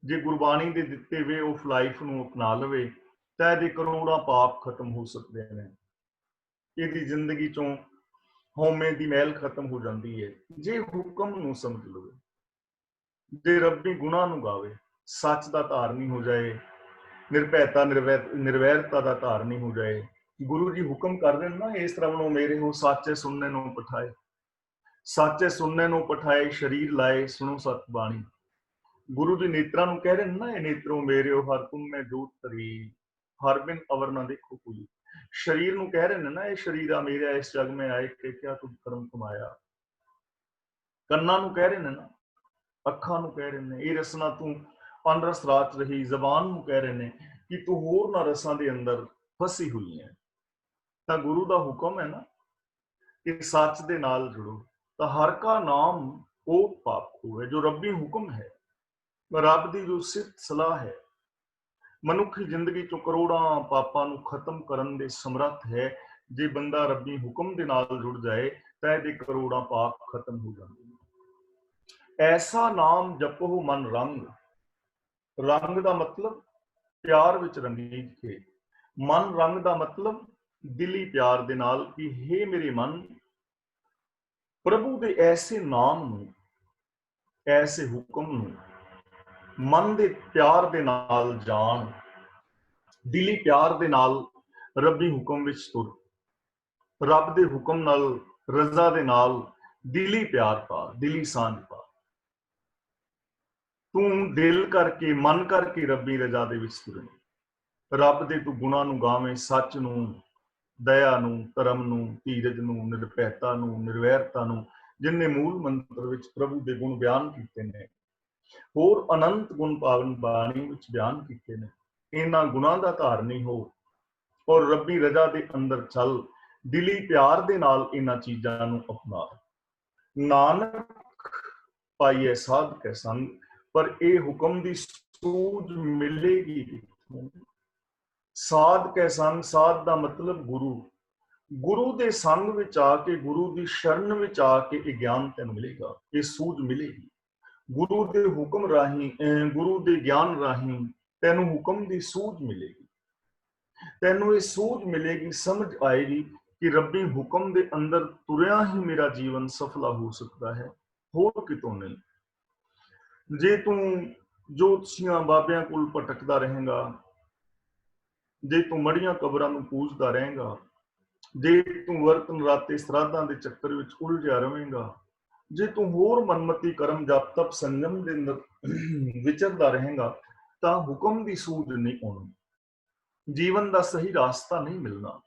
ਜੇ ਗੁਰਬਾਣੀ ਦੇ ਦਿੱਤੇ ਵੇ ਉਸ ਲਾਈਫ ਨੂੰ ਅਪਣਾ ਲਵੇ ਤਾਂ ਇਹਦੇ ਕਰੋੜਾਂ ਪਾਪ ਖਤਮ ਹੋ ਸਕਦੇ ਨੇ। ਇਹਦੀ ਜ਼ਿੰਦਗੀ ਚੋਂ ਹਉਮੈ ਦੀ ਮੈਲ ਖਤਮ ਹੋ ਜਾਂਦੀ ਹੈ ਜੇ ਹੁਕਮ ਨੂੰ ਸਮਝ ਲਵੇ, ਜੇ ਰੱਬੀ ਗੁਣਾਂ ਨੂੰ ਗਾਵੇ, ਸੱਚ ਦਾ ਧਾਰਨੀ ਹੋ ਜਾਏ, ਨਿਰਭੈਤਾ ਨਿਰਵੈਰਤਾ ਦਾ ਧਾਰਨੀ ਹੋ ਜਾਏ। ਗੁਰੂ ਜੀ ਹੁਕਮ ਕਰ ਰਹੇ ਨਾ, ਇਸ ਤਰ੍ਹਾਂ ਨੂੰ ਮੇਰੇ ਹੋ ਸਾਚੇ ਸੁਣਨੇ ਨੂੰ ਪਠਾਏ, ਸਾਚੇ ਸੁਣਨੇ ਨੂੰ ਪਠਾਏ, ਸਰੀਰ ਲਾਏ ਸੁਣੋ ਸਤ ਬਾਣੀ। ਗੁਰੂ ਜੀ ਨੇਤਰਾਂ ਨੂੰ ਕਹਿ ਰਹੇ ਨੇ ਨਾ, ਇਹ ਨੇਤਰੋਂ ਮੇਰਿਓ ਹਰ ਤੁਮ ਮੈਂ ਜੋਤ ਤਰੀ, ਹਰ ਬਿਨ ਅਵਰ ਨਾ ਦੇਖੋ ਕੋਈ। ਸਰੀਰ ਨੂੰ ਕਹਿ ਰਹੇ ਨੇ ਨਾ, ਇਹ ਸਰੀਰਾ ਮੇਰਾ ਇਸ ਜਗ ਮੈਂ ਆਏ ਕਿ ਕਿਆ ਤੁਮ ਕਰਮ ਕਮਾਇਆ। ਕੰਨਾਂ ਨੂੰ ਕਹਿ ਰਹੇ ਨੇ ਨਾ, ਅੱਖਾਂ ਨੂੰ ਕਹਿ ਰਹੇ ਨੇ ਇਹ ਰਸਨਾ ਤੂੰ ਅਨਰਸ ਰਾਤ ਰਹੀ। ਜ਼ਬਾਨ ਨੂੰ ਕਹਿ ਰਹੇ ਨੇ ਕਿ ਤੂੰ ਹੋਰ ਨਾ ਰਸਾਂ ਦੇ ਅੰਦਰ ਫਸੀ ਹੋਈ ਹੈ। ਤਾਂ ਗੁਰੂ ਦਾ ਹੁਕਮ ਹੈ ਨਾ ਕਿ ਸੱਚ ਦੇ ਨਾਲ ਜੁੜੋ, ਤਾਂ ਹਰ ਕਾ ਨਾਮ ਉਹ ਪਾਪ ਹੋਵੇ। ਜੋ ਰੱਬੀ ਹੁਕਮ ਹੈ, ਰੱਬ ਦੀ ਜੋ ਸਿਫਤ ਸਲਾਹ ਹੈ, ਮਨੁੱਖੀ ਜ਼ਿੰਦਗੀ ਚੋਂ ਕਰੋੜਾਂ ਪਾਪਾਂ ਨੂੰ ਖਤਮ ਕਰਨ ਦੇ ਸਮਰੱਥ ਹੈ। ਜੇ ਬੰਦਾ ਰੱਬੀ ਹੁਕਮ ਦੇ ਨਾਲ ਜੁੜ ਜਾਏ ਤਾਂ ਇਹਦੇ ਕਰੋੜਾਂ ਪਾਪ ਖਤਮ ਹੋ ਜਾਂਦੇ ਨੇ। ਐਸਾ ਨਾਮ ਜਪੋ ਮਨ ਰੰਗ, ਰੰਗ ਦਾ ਮਤਲਬ ਪਿਆਰ ਵਿੱਚ ਰੰਗੀ ਕੇ, ਮਨ ਰੰਗ ਦਾ ਮਤਲਬ ਦਿਲੀ ਪਿਆਰ ਦੇ ਨਾਲ ਕਿ ਹੇ ਮੇਰੇ ਮਨ, ਪ੍ਰਭੂ ਦੇ ਐਸੇ ਨਾਮ ਨੂੰ, ਐਸੇ ਹੁਕਮ ਨੂੰ ਮਨ ਦੇ ਪਿਆਰ ਦੇ ਨਾਲ ਜਾਣ, ਦਿਲੀ ਪਿਆਰ ਦੇ ਨਾਲ ਰੱਬੀ ਹੁਕਮ ਵਿੱਚ ਤੁਰ, ਰੱਬ ਦੇ ਹੁਕਮ ਨਾਲ, ਰਜ਼ਾ ਦੇ ਨਾਲ ਦਿਲੀ ਪਿਆਰ ਪਾ, ਦਿਲੀ ਸਾਂਝ ਪਾ। ਤੂੰ ਦਿਲ ਕਰਕੇ, ਮਨ ਕਰਕੇ ਰੱਬੀ ਰਜ਼ਾ ਦੇ ਵਿੱਚ ਤੁਰੇ, ਰੱਬ ਦੇ ਤੂੰ ਗੁਣਾਂ ਨੂੰ ਗਾਵੇਂ, ਸੱਚ ਨੂੰ, ਦਇਆ ਨੂੰ, ਧਰਮ ਨੂੰ, ਧੀਰਜ ਨੂੰ, ਨਿਰਭੈਤਾ ਨੂੰ, ਨਿਰਵੈਰਤਾ ਨੂੰ, ਜਿਨਨੇ ਮੂਲ ਮੰਤਰ ਵਿੱਚ ਪ੍ਰਭੂ ਦੇ ਗੁਣ ਬਿਆਨ ਕੀਤੇ ਨੇ, ਹੋਰ ਅਨੰਤ ਗੁਣ ਪਾਵਨ ਬਾਣੀ ਵਿੱਚ ਬਿਆਨ ਕੀਤੇ ਨੇ। ਇਹਨਾਂ ਗੁਣਾਂ ਦਾ ਧਾਰਨੀ ਹੋ ਔਰ ਰੱਬੀ ਰਜ਼ਾ ਦੇ ਅੰਦਰ ਚੱਲ, ਦਿਲੀ ਪਿਆਰ ਦੇ ਨਾਲ ਇਹਨਾਂ ਚੀਜ਼ਾਂ ਨੂੰ ਅਪਣਾ। ਨਾਨਕ ਪਾਈਏ ਸਾਧ ਕੇ ਸੰਗ, ਪਰ ਇਹ ਹੁਕਮ ਦੀ ਸੂਝ ਮਿਲੇਗੀ ਕਿੱਥੋਂ? ਸਾਧ ਕੇ ਸੰਗ, ਸਾਧ ਦਾ ਮਤਲਬ ਗੁਰੂ, ਗੁਰੂ ਦੇ ਸੰਗ ਵਿੱਚ ਆ ਕੇ, ਗੁਰੂ ਦੀ ਸ਼ਰਨ ਵਿੱਚ ਆ ਕੇ ਇਹ ਗਿਆਨ ਤੈਨੂੰ ਮਿਲੇਗਾ, ਇਹ ਸੂਝ ਮਿਲੇਗੀ। ਗੁਰੂ ਦੇ ਹੁਕਮ ਰਾਹੀਂ, ਗੁਰੂ ਦੇ ਗਿਆਨ ਰਾਹੀਂ ਤੈਨੂੰ ਹੁਕਮ ਦੀ ਸੂਝ ਮਿਲੇਗੀ, ਤੈਨੂੰ ਇਹ ਸੂਝ ਮਿਲੇਗੀ, ਸਮਝ ਆਏਗੀ ਕਿ ਰੱਬੀ ਹੁਕਮ ਦੇ ਅੰਦਰ ਤੁਰਿਆ ਹੀ ਮੇਰਾ ਜੀਵਨ ਸਫਲਾ ਹੋ ਸਕਦਾ ਹੈ। ਹੋਰ ਕਿਤੋਂ ਨਹੀਂ। ਜੇ ਤੂੰ ਜੋਤਸ਼ੀਆਂ ਬਾਬਿਆਂ ਕੋਲ ਭਟਕਦਾ ਰਹੇਗਾ, ਜੇ ਤੂੰ ਮੜੀਆਂ ਕਬਰਾਂ ਨੂੰ ਪੂਜਦਾ ਰਹੇਗਾ, ਜੇ ਤੂੰ ਵਰਤ ਨਰਾਤੇ ਸਰਾਧਾਂ ਦੇ ਚੱਕਰ ਵਿੱਚ ਉਲਝਿਆ ਰਵੇਂਗਾ, ਜੇ ਤੂੰ ਹੋਰ ਮਨਮਤੀ ਕਰਮ ਜਪ ਤਪ ਸੰਜਮ ਦੇ ਅੰਦਰ ਵਿਚਰਦਾ ਰਹੇਗਾ, ਤਾਂ ਹੁਕਮ ਦੀ ਸੂਝ ਨਹੀਂ ਆਉਣੀ, ਜੀਵਨ ਦਾ ਸਹੀ ਰਾਸਤਾ ਨਹੀਂ ਮਿਲਣਾ।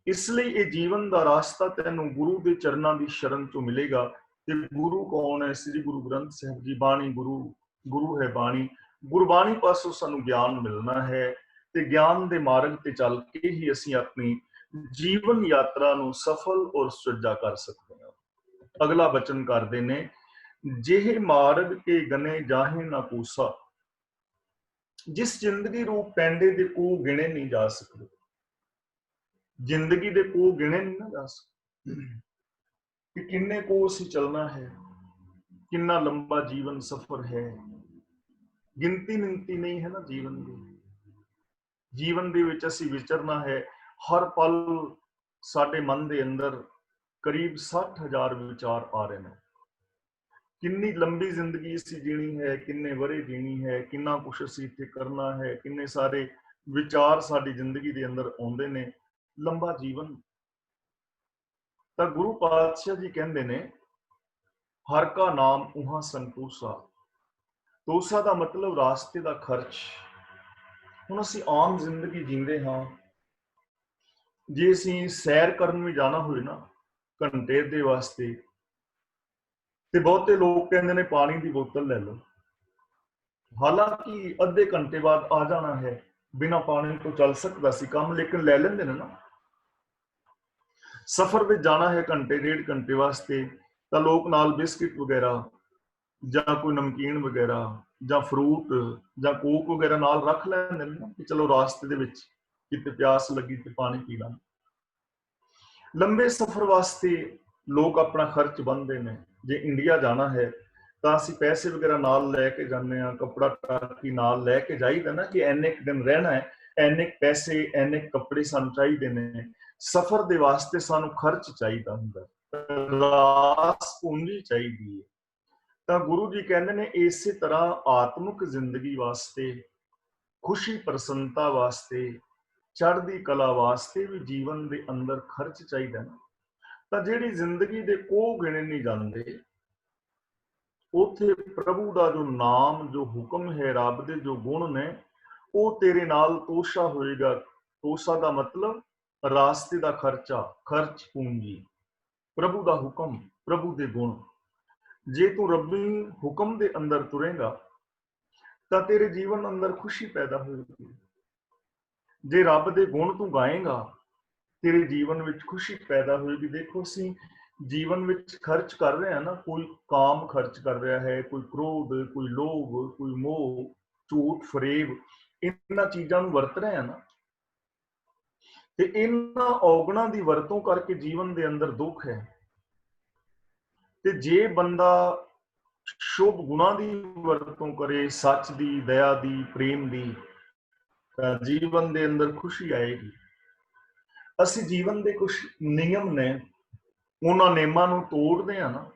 ਇਸ ਲਈ ਇਹ ਜੀਵਨ ਦਾ ਰਾਸਤਾ ਤੈਨੂੰ ਗੁਰੂ ਦੇ ਚਰਨਾਂ ਦੀ ਸ਼ਰਨ ਚੋਂ ਮਿਲੇਗਾ। ਤੇ ਗੁਰੂ ਕੌਣ ਹੈ? ਸ੍ਰੀ ਗੁਰੂ ਗ੍ਰੰਥ ਸਾਹਿਬ ਜੀ। ਬਾਣੀ ਗੁਰੂ, ਗੁਰੂ ਹੈ ਬਾਣੀ। ਗੁਰਬਾਣੀ ਪਾਸੋਂ ਸਾਨੂੰ ਗਿਆਨ ਮਿਲਣਾ ਹੈ, ਤੇ ਗਿਆਨ ਦੇ ਮਾਰਗ ਤੇ ਚੱਲ ਕੇ ਹੀ ਅਸੀਂ ਆਪਣੀ ਜੀਵਨ ਯਾਤਰਾ ਨੂੰ ਸਫਲ ਔਰ ਸੁਚੱਜਾ ਕਰ ਸਕਦੇ ਹਾਂ। ਅਗਲਾ ਬਚਨ ਕਰਦੇ ਨੇ, ਜਿਹੇ ਮਾਰਗ ਕੇ ਗਨੇ ਜਾਹੇ ਨਾ ਕੂਸਾ। ਜਿਸ ਜ਼ਿੰਦਗੀ ਰੂਪ ਪੈਂਡੇ ਦੇ ਕੋਹ ਗਿਣੇ ਨਹੀਂ ਜਾ ਸਕਦੇ, ਜ਼ਿੰਦਗੀ ਦੇ ਕੋਹ ਗਿਣੇ ਨਹੀਂ ਨਾ ਜਾ ਸਕਦੇ ਕਿ ਕਿੰਨੇ ਕੋਹ ਅਸੀਂ ਚੱਲਣਾ ਹੈ, ਕਿੰਨਾ ਲੰਬਾ ਜੀਵਨ ਸਫਰ ਹੈ। ਗਿਣਤੀ ਮਿਣਤੀ ਨਹੀਂ ਹੈ ਨਾ ਜੀਵਨ ਦੀ। ਜੀਵਨ ਦੇ ਵਿੱਚ ਅਸੀਂ ਵਿਚਰਨਾ ਹੈ। ਹਰ ਪਲ ਸਾਡੇ ਮਨ ਦੇ ਅੰਦਰ ਕਰੀਬ 60,000 ਵਿਚਾਰ ਆ ਰਹੇ ਨੇ। ਕਿੰਨੀ ਲੰਬੀ ਜ਼ਿੰਦਗੀ ਅਸੀਂ ਜੀਣੀ ਹੈ, ਕਿੰਨੇ ਵਰੇ ਜੀਣੀ ਹੈ, ਕਿੰਨਾ ਕੁਛ ਅਸੀਂ ਇੱਥੇ ਕਰਨਾ ਹੈ, ਕਿੰਨੇ ਸਾਰੇ ਵਿਚਾਰ ਸਾਡੀ ਜ਼ਿੰਦਗੀ ਦੇ ਅੰਦਰ ਆਉਂਦੇ ਨੇ। ਲੰਬਾ ਜੀਵਨ। ਤਾਂ ਗੁਰੂ ਪਾਤਸ਼ਾਹ ਜੀ ਕਹਿੰਦੇ ਨੇ, ਹਰ ਕਾ ਨਾਮ ਉਹਾਂ ਸੰਤੋਸਾ। ਤੋਸਾ ਦਾ ਮਤਲਬ ਰਾਸਤੇ ਦਾ ਖਰਚ। ਹੁਣ ਅਸੀਂ ਆਮ ਜ਼ਿੰਦਗੀ ਜੀਂਦੇ ਹਾਂ। ਜੇ ਅਸੀਂ ਸੈਰ ਕਰਨ ਵੀ ਜਾਣਾ ਹੋਵੇ ਨਾ ਘੰਟੇ ਦੇ ਵਾਸਤੇ, ਤੇ ਬਹੁਤੇ ਲੋਕ ਕਹਿੰਦੇ ਨੇ ਪਾਣੀ ਦੀ ਬੋਤਲ ਲੈ ਲਓ। ਹਾਲਾਂਕਿ ਅੱਧੇ ਘੰਟੇ ਬਾਅਦ ਆ ਜਾਣਾ ਹੈ, ਬਿਨਾਂ ਪਾਣੀ ਤੋਂ ਚੱਲ ਸਕਦਾ ਸੀ ਕੰਮ, ਲੇਕਿਨ ਲੈ ਲੈਂਦੇ ਨੇ ਨਾ। ਸਫ਼ਰ ਵਿੱਚ ਜਾਣਾ ਹੈ ਘੰਟੇ ਡੇਢ ਘੰਟੇ ਵਾਸਤੇ, ਤਾਂ ਲੋਕ ਨਾਲ ਬਿਸਕਿਟ ਵਗੈਰਾ ਜਾਂ ਕੋਈ ਨਮਕੀਨ ਵਗੈਰਾ ਜਾਂ ਫਰੂਟ ਜਾਂ ਕੋਕ ਵਗੈਰਾ ਨਾਲ ਰੱਖ ਲੈਂਦੇ ਨੇ ਨਾ, ਕਿ ਚਲੋ ਰਾਸਤੇ ਦੇ ਵਿੱਚ ਕਿਤੇ ਪਿਆਸ ਲੱਗੀ ਤੇ ਪਾਣੀ ਪੀ ਲਾਂ। ਲੰਬੇ ਸਫ਼ਰ ਵਾਸਤੇ ਲੋਕ ਆਪਣਾ ਖਰਚ ਬੰਨ੍ਹਦੇ ਨੇ। ਜੇ ਇੰਡੀਆ ਜਾਣਾ ਹੈ ਤਾਂ ਅਸੀਂ ਪੈਸੇ ਵਗੈਰਾ ਨਾਲ ਲੈ ਕੇ ਜਾਂਦੇ ਹਾਂ, ਕੱਪੜਾ ਟਾਕੀ ਨਾਲ ਲੈ ਕੇ ਜਾਈਦਾ ਨਾ, ਕਿ ਇੰਨੇ ਕੁ ਦਿਨ ਰਹਿਣਾ ਹੈ, ਇੰਨੇ ਪੈਸੇ ਇੰਨੇ ਕੱਪੜੇ ਸਾਨੂੰ ਚਾਹੀਦੇ ਨੇ। ਸਫ਼ਰ ਦੇ ਵਾਸਤੇ ਸਾਨੂੰ ਖਰਚ ਚਾਹੀਦਾ ਹੁੰਦਾ, ਰਾਸ ਪੂੰਜੀ ਚਾਹੀਦੀ ਹੈ। ਤਾਂ ਗੁਰੂ ਜੀ ਕਹਿੰਦੇ ਨੇ, ਇਸੇ ਤਰ੍ਹਾਂ ਆਤਮਿਕ ਜ਼ਿੰਦਗੀ ਵਾਸਤੇ, ਖੁਸ਼ੀ ਪ੍ਰਸੰਨਤਾ ਵਾਸਤੇ, ਚੜ੍ਹਦੀ ਕਲਾ ਵਾਸਤੇ ਵੀ ਜੀਵਨ ਦੇ ਅੰਦਰ ਖਰਚ ਚਾਹੀਦਾ ਨਾ। ਤਾਂ ਜਿਹੜੀ ਜ਼ਿੰਦਗੀ ਦੇ ਕੋਹ ਗਿਣੇ ਨਹੀਂ ਜਾਂਦੇ, ਉੱਥੇ ਪ੍ਰਭੂ ਦਾ ਜੋ ਨਾਮ, ਜੋ ਹੁਕਮ ਹੈ, ਰੱਬ ਦੇ ਜੋ ਗੁਣ ਨੇ, ਉਹ ਤੇਰੇ ਨਾਲ ਤੋਸ਼ਾ ਹੋਏਗਾ। ਤੋਸ਼ਾ ਦਾ ਮਤਲਬ ਰਾਸਤੇ ਦਾ ਖਰਚਾ, ਖਰਚ ਪੂੰਜੀ, ਪ੍ਰਭੂ ਦਾ ਹੁਕਮ, ਪ੍ਰਭੂ ਦੇ ਗੁਣ। ਜੇ ਤੂੰ ਰੱਬੀ ਹੁਕਮ ਦੇ ਅੰਦਰ ਤੁਰੇਗਾ ਤਾਂ ਤੇਰੇ ਜੀਵਨ ਅੰਦਰ ਖੁਸ਼ੀ ਪੈਦਾ ਹੋਏਗੀ। ਜੇ ਰੱਬ ਦੇ ਗੁਣ ਤੂੰ ਗਾਏਗਾ, ਤੇਰੇ ਜੀਵਨ ਵਿੱਚ ਖੁਸ਼ੀ ਪੈਦਾ ਹੋਏਗੀ। ਦੇਖੋ, ਅਸੀਂ ਜੀਵਨ ਵਿੱਚ ਖਰਚ ਕਰ ਰਹੇ ਹਾਂ ਨਾ, ਕੋਈ ਕਾਮ ਖਰਚ ਕਰ ਰਿਹਾ ਹੈ, ਕੋਈ ਕ੍ਰੋਧ, ਕੋਈ ਲੋਭ, ਕੋਈ ਮੋਹ, ਝੂਠ ਫਰੇਬ, ਇਹਨਾਂ ਚੀਜ਼ਾਂ ਨੂੰ ਵਰਤ ਰਹੇ ਹਾਂ ਨਾ, ਤੇ ਇਹਨਾਂ ਔਗਣਾਂ ਦੀ ਵਰਤੋਂ ਕਰਕੇ ਜੀਵਨ ਦੇ ਅੰਦਰ ਦੁੱਖ ਹੈ। ਤੇ ਜੇ ਬੰਦਾ ਸ਼ੁਭ ਗੁਣਾਂ ਦੀ ਵਰਤੋਂ ਕਰੇ, ਸੱਚ ਦੀ, ਦਇਆ ਦੀ, ਪ੍ਰੇਮ ਦੀ, ਤਾਂ ਜੀਵਨ ਦੇ ਅੰਦਰ ਖੁਸ਼ੀ ਆਏਗੀ। ਅਸੀਂ ਜੀਵਨ ਦੇ ਕੁਝ ਨਿਯਮ ਨੇ, ਉਹਨਾਂ ਨਿਯਮਾਂ ਨੂੰ ਤੋੜਦੇ ਆ ਨਾ,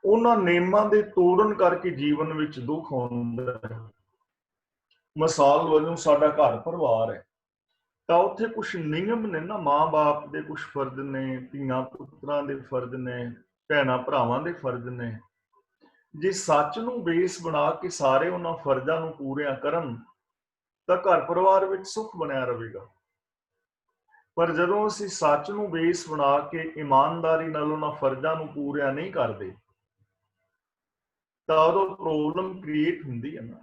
ਉਹਨਾਂ ਨਿਯਮਾਂ ਦੇ ਤੋੜਨ ਕਰਕੇ ਜੀਵਨ ਵਿੱਚ ਦੁੱਖ ਆਉਂਦਾ ਹੈ। ਮਿਸਾਲ ਵਜੋਂ ਸਾਡਾ ਘਰ ਪਰਿਵਾਰ ਹੈ, ਤਾਂ ਉੱਥੇ ਕੁਝ ਨਿਯਮ ਨੇ ਨਾ, ਮਾਂ-ਬਾਪ ਦੇ ਕੁਝ ਫਰਜ਼ ਨੇ, ਧੀਆਂ ਪੁੱਤਰਾਂ ਦੇ ਫਰਜ਼ ਨੇ, ਭੈਣਾਂ ਭਰਾਵਾਂ ਦੇ ਫਰਜ਼ ਨੇ। ਜੇ ਸੱਚ ਨੂੰ ਬੇਸ ਬਣਾ ਕੇ ਸਾਰੇ ਉਹਨਾਂ ਫਰਜ਼ਾਂ ਨੂੰ ਪੂਰੀਆਂ ਕਰਨ ਤਾਂ ਘਰ ਪਰਿਵਾਰ ਵਿੱਚ ਸੁੱਖ ਬਣਿਆ ਰਹੇਗਾ। ਪਰ ਜਦੋਂ ਅਸੀਂ ਸੱਚ ਨੂੰ ਬੇਸ ਬਣਾ ਕੇ ਇਮਾਨਦਾਰੀ ਨਾਲ ਉਹਨਾਂ ਫਰਜ਼ਾਂ ਨੂੰ ਪੂਰੀਆਂ ਨਹੀਂ ਕਰਦੇ, ਤਾਂ ਉਦੋਂ ਪ੍ਰੋਬਲਮ ਕ੍ਰੀਏਟ ਹੁੰਦੀ ਹੈ ਨਾ।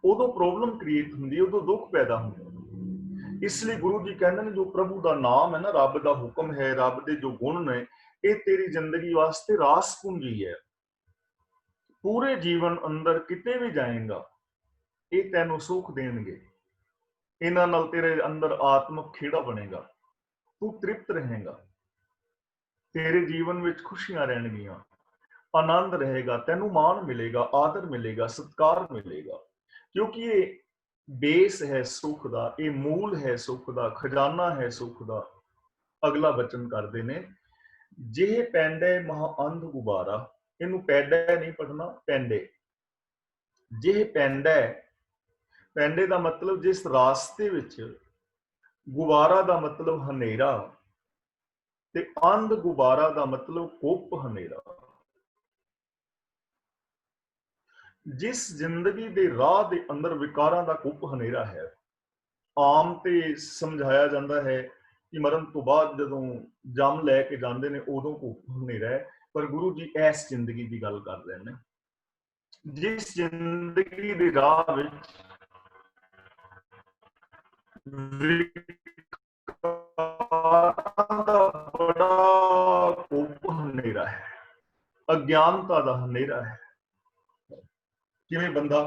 ਉਦੋਂ ਪ੍ਰੋਬਲਮ ਕ੍ਰੀਏਟ ਹੁੰਦੀ ਹੈ, ਉਦੋਂ ਦੁੱਖ ਪੈਦਾ ਹੁੰਦਾ। ਇਸ ਲਈ ਗੁਰੂ ਜੀ ਕਹਿੰਦੇ ਨੇ, ਜੋ ਪ੍ਰਭੂ ਦਾ ਨਾਮ ਹੈ ਨਾ, ਰੱਬ ਦਾ ਹੁਕਮ ਹੈ, ਰੱਬ ਦੇ ਜੋ ਗੁਣ ਨੇ, ਇਹ ਤੇਰੀ ਜ਼ਿੰਦਗੀ ਵਾਸਤੇ ਰਾਸ ਪੂੰਜੀ ਹੈ। ਪੂਰੇ ਜੀਵਨ ਅੰਦਰ ਕਿਤੇ ਵੀ ਜਾਏਗਾ, ਇਹ ਤੈਨੂੰ ਸੁੱਖ ਦੇਣਗੇ। ਇਹਨਾਂ ਨਾਲ ਤੇਰੇ ਅੰਦਰ ਆਤਮਿਕ ਖੇੜਾ ਬਣੇਗਾ, ਤੂੰ ਤ੍ਰਿਪਤ ਰਹੇਗਾ, ਤੇਰੇ ਜੀਵਨ ਵਿੱਚ ਖੁਸ਼ੀਆਂ ਰਹਿਣਗੀਆਂ, ਆਨੰਦ ਰਹੇਗਾ, ਤੈਨੂੰ ਮਾਣ ਮਿਲੇਗਾ, ਆਦਰ ਮਿਲੇਗਾ, ਸਤਿਕਾਰ ਮਿਲੇਗਾ। ਕਿਉਂਕਿ ਇਹ ਬੇਸ ਹੈ ਸੁੱਖ ਦਾ, ਇਹ ਮੂਲ ਹੈ ਸੁੱਖ ਦਾ, ਖਜ਼ਾਨਾ ਹੈ ਸੁੱਖ ਦਾ। ਅਗਲਾ ਬਚਨ ਕਰਦੇ ਨੇ, ਜਿਹੇ ਪੈਂਡੇ ਮਹਾ ਅੰਧ ਗੁਬਾਰਾ, ਇਹਨੂੰ ਪੈਂਡਾ ਨਹੀਂ ਪੜਨਾ, ਪੈਂਡੇ। ਜਿਹੇ ਪੈਂਡਾ, ਪੈਂਡੇ ਦਾ ਮਤਲਬ ਜਿਸ ਰਾਸਤੇ ਵਿੱਚ, ਗੁਬਾਰਾ ਦਾ ਮਤਲਬ ਹਨੇਰਾ, ਤੇ ਅੰਧ ਗੁਬਾਰਾ ਦਾ ਮਤਲਬ ਕੁੱਪ ਹਨੇਰਾ। ਜਿਸ ਜ਼ਿੰਦਗੀ ਦੇ ਰਾਹ ਦੇ ਅੰਦਰ ਵਿਕਾਰਾਂ ਦਾ ਕੁੱਪ ਹਨੇਰਾ ਹੈ। ਆਮ ਤੇ ਸਮਝਾਇਆ ਜਾਂਦਾ ਹੈ ਕਿ ਮਰਨ ਤੋਂ ਬਾਅਦ ਜਦੋਂ ਜੰਮ ਲੈ ਕੇ ਜਾਂਦੇ ਨੇ ਉਦੋਂ ਕੁੱਪ ਹਨੇਰਾ ਹੈ, ਪਰ ਗੁਰੂ ਜੀ ਇਸ ਜ਼ਿੰਦਗੀ ਦੀ ਗੱਲ ਕਰ ਰਹੇ ਨੇ, ਜਿਸ ਜ਼ਿੰਦਗੀ ਦੇ ਰਾਹ ਵਿੱਚ ਵਿਕਾਰਾਂ ਦਾ ਬੜਾ ਕੁੱਪ ਹਨੇਰਾ ਹੈ, ਅਗਿਆਨਤਾ ਦਾ ਹਨੇਰਾ ਹੈ। ਕਿਵੇਂ ਬੰਦਾ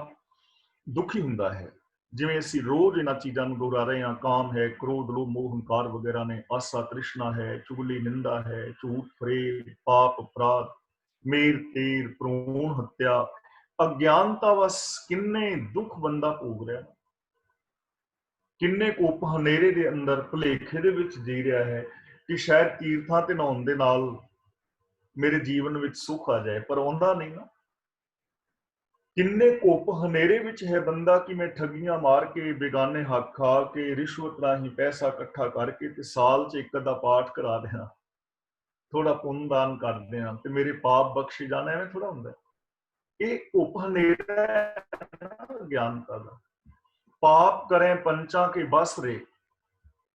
ਦੁਖੀ ਹੁੰਦਾ ਹੈ, ਜਿਵੇਂ ਅਸੀਂ ਰੋਜ਼ ਇਹਨਾਂ ਚੀਜ਼ਾਂ ਨੂੰ ਦੁਹਰਾ ਰਹੇ ਹਾਂ, ਕਾਮ ਹੈ, ਕ੍ਰੋਧ, ਲੋਭ, ਮੋਹ, ਹੰਕਾਰ ਵਗੈਰਾ ਨੇ, ਆਸਾ, ਤ੍ਰਿਸ਼ਨਾ ਹੈ, ਚੁਗਲੀ, ਨਿੰਦਾ ਹੈ, ਝੂਠ, ਫਰੇਬ, ਪਾਪ, ਅਪਰਾਧ, ਮੇਰ, ਤੇਰ, ਭਰੂਣ ਹੱਤਿਆ, ਅਗਿਆਨਤਾ ਵਸ ਕਿੰਨੇ ਦੁੱਖ ਬੰਦਾ ਭੋਗ ਰਿਹਾ, ਕਿੰਨੇ ਕੁੱਪ ਹਨੇਰੇ ਦੇ ਅੰਦਰ ਭੁਲੇਖੇ ਦੇ ਵਿੱਚ ਜੀ ਰਿਹਾ ਹੈ ਕਿ ਸ਼ਾਇਦ ਤੀਰਥਾਂ ਤੇ ਨਹਾਉਣ ਦੇ ਨਾਲ ਮੇਰੇ ਜੀਵਨ ਵਿੱਚ ਸੁੱਖ ਆ ਜਾਏ, ਪਰ ਆਉਂਦਾ ਨਹੀਂ ਨਾ। ਕਿੰਨੇ ਕੁੱਪ ਹਨੇਰੇ ਵਿੱਚ ਹੈ ਬੰਦਾ ਕਿ ਮੈਂ ਠੱਗੀਆਂ ਮਾਰ ਕੇ, ਬੇਗਾਨੇ ਹੱਕ ਖਾ ਕੇ, ਰਿਸ਼ਵਤ ਰਾਹੀਂ ਪੈਸਾ ਇਕੱਠਾ ਕਰਕੇ ਤੇ ਸਾਲ 'ਚ ਇੱਕ ਅੱਧਾ ਪਾਠ ਕਰਾ ਦੇਣਾ, ਥੋੜਾ ਪੁੰਨ ਦਾਨ ਕਰਦੇ ਹਾਂ ਤੇ ਮੇਰੇ ਪਾਪ ਬਖਸ਼ੇ ਜਾਣਾ, ਐਵੇਂ ਥੋੜਾ ਹੁੰਦਾ। ਇਹ ਕੁੱਪ ਹਨੇਰਾ ਹੈ ਗਿਆਨਤਾ ਦਾ। ਪਾਪ ਕਰੇ ਪੰਚਾਂ ਕੇ ਬਸ ਰੇ,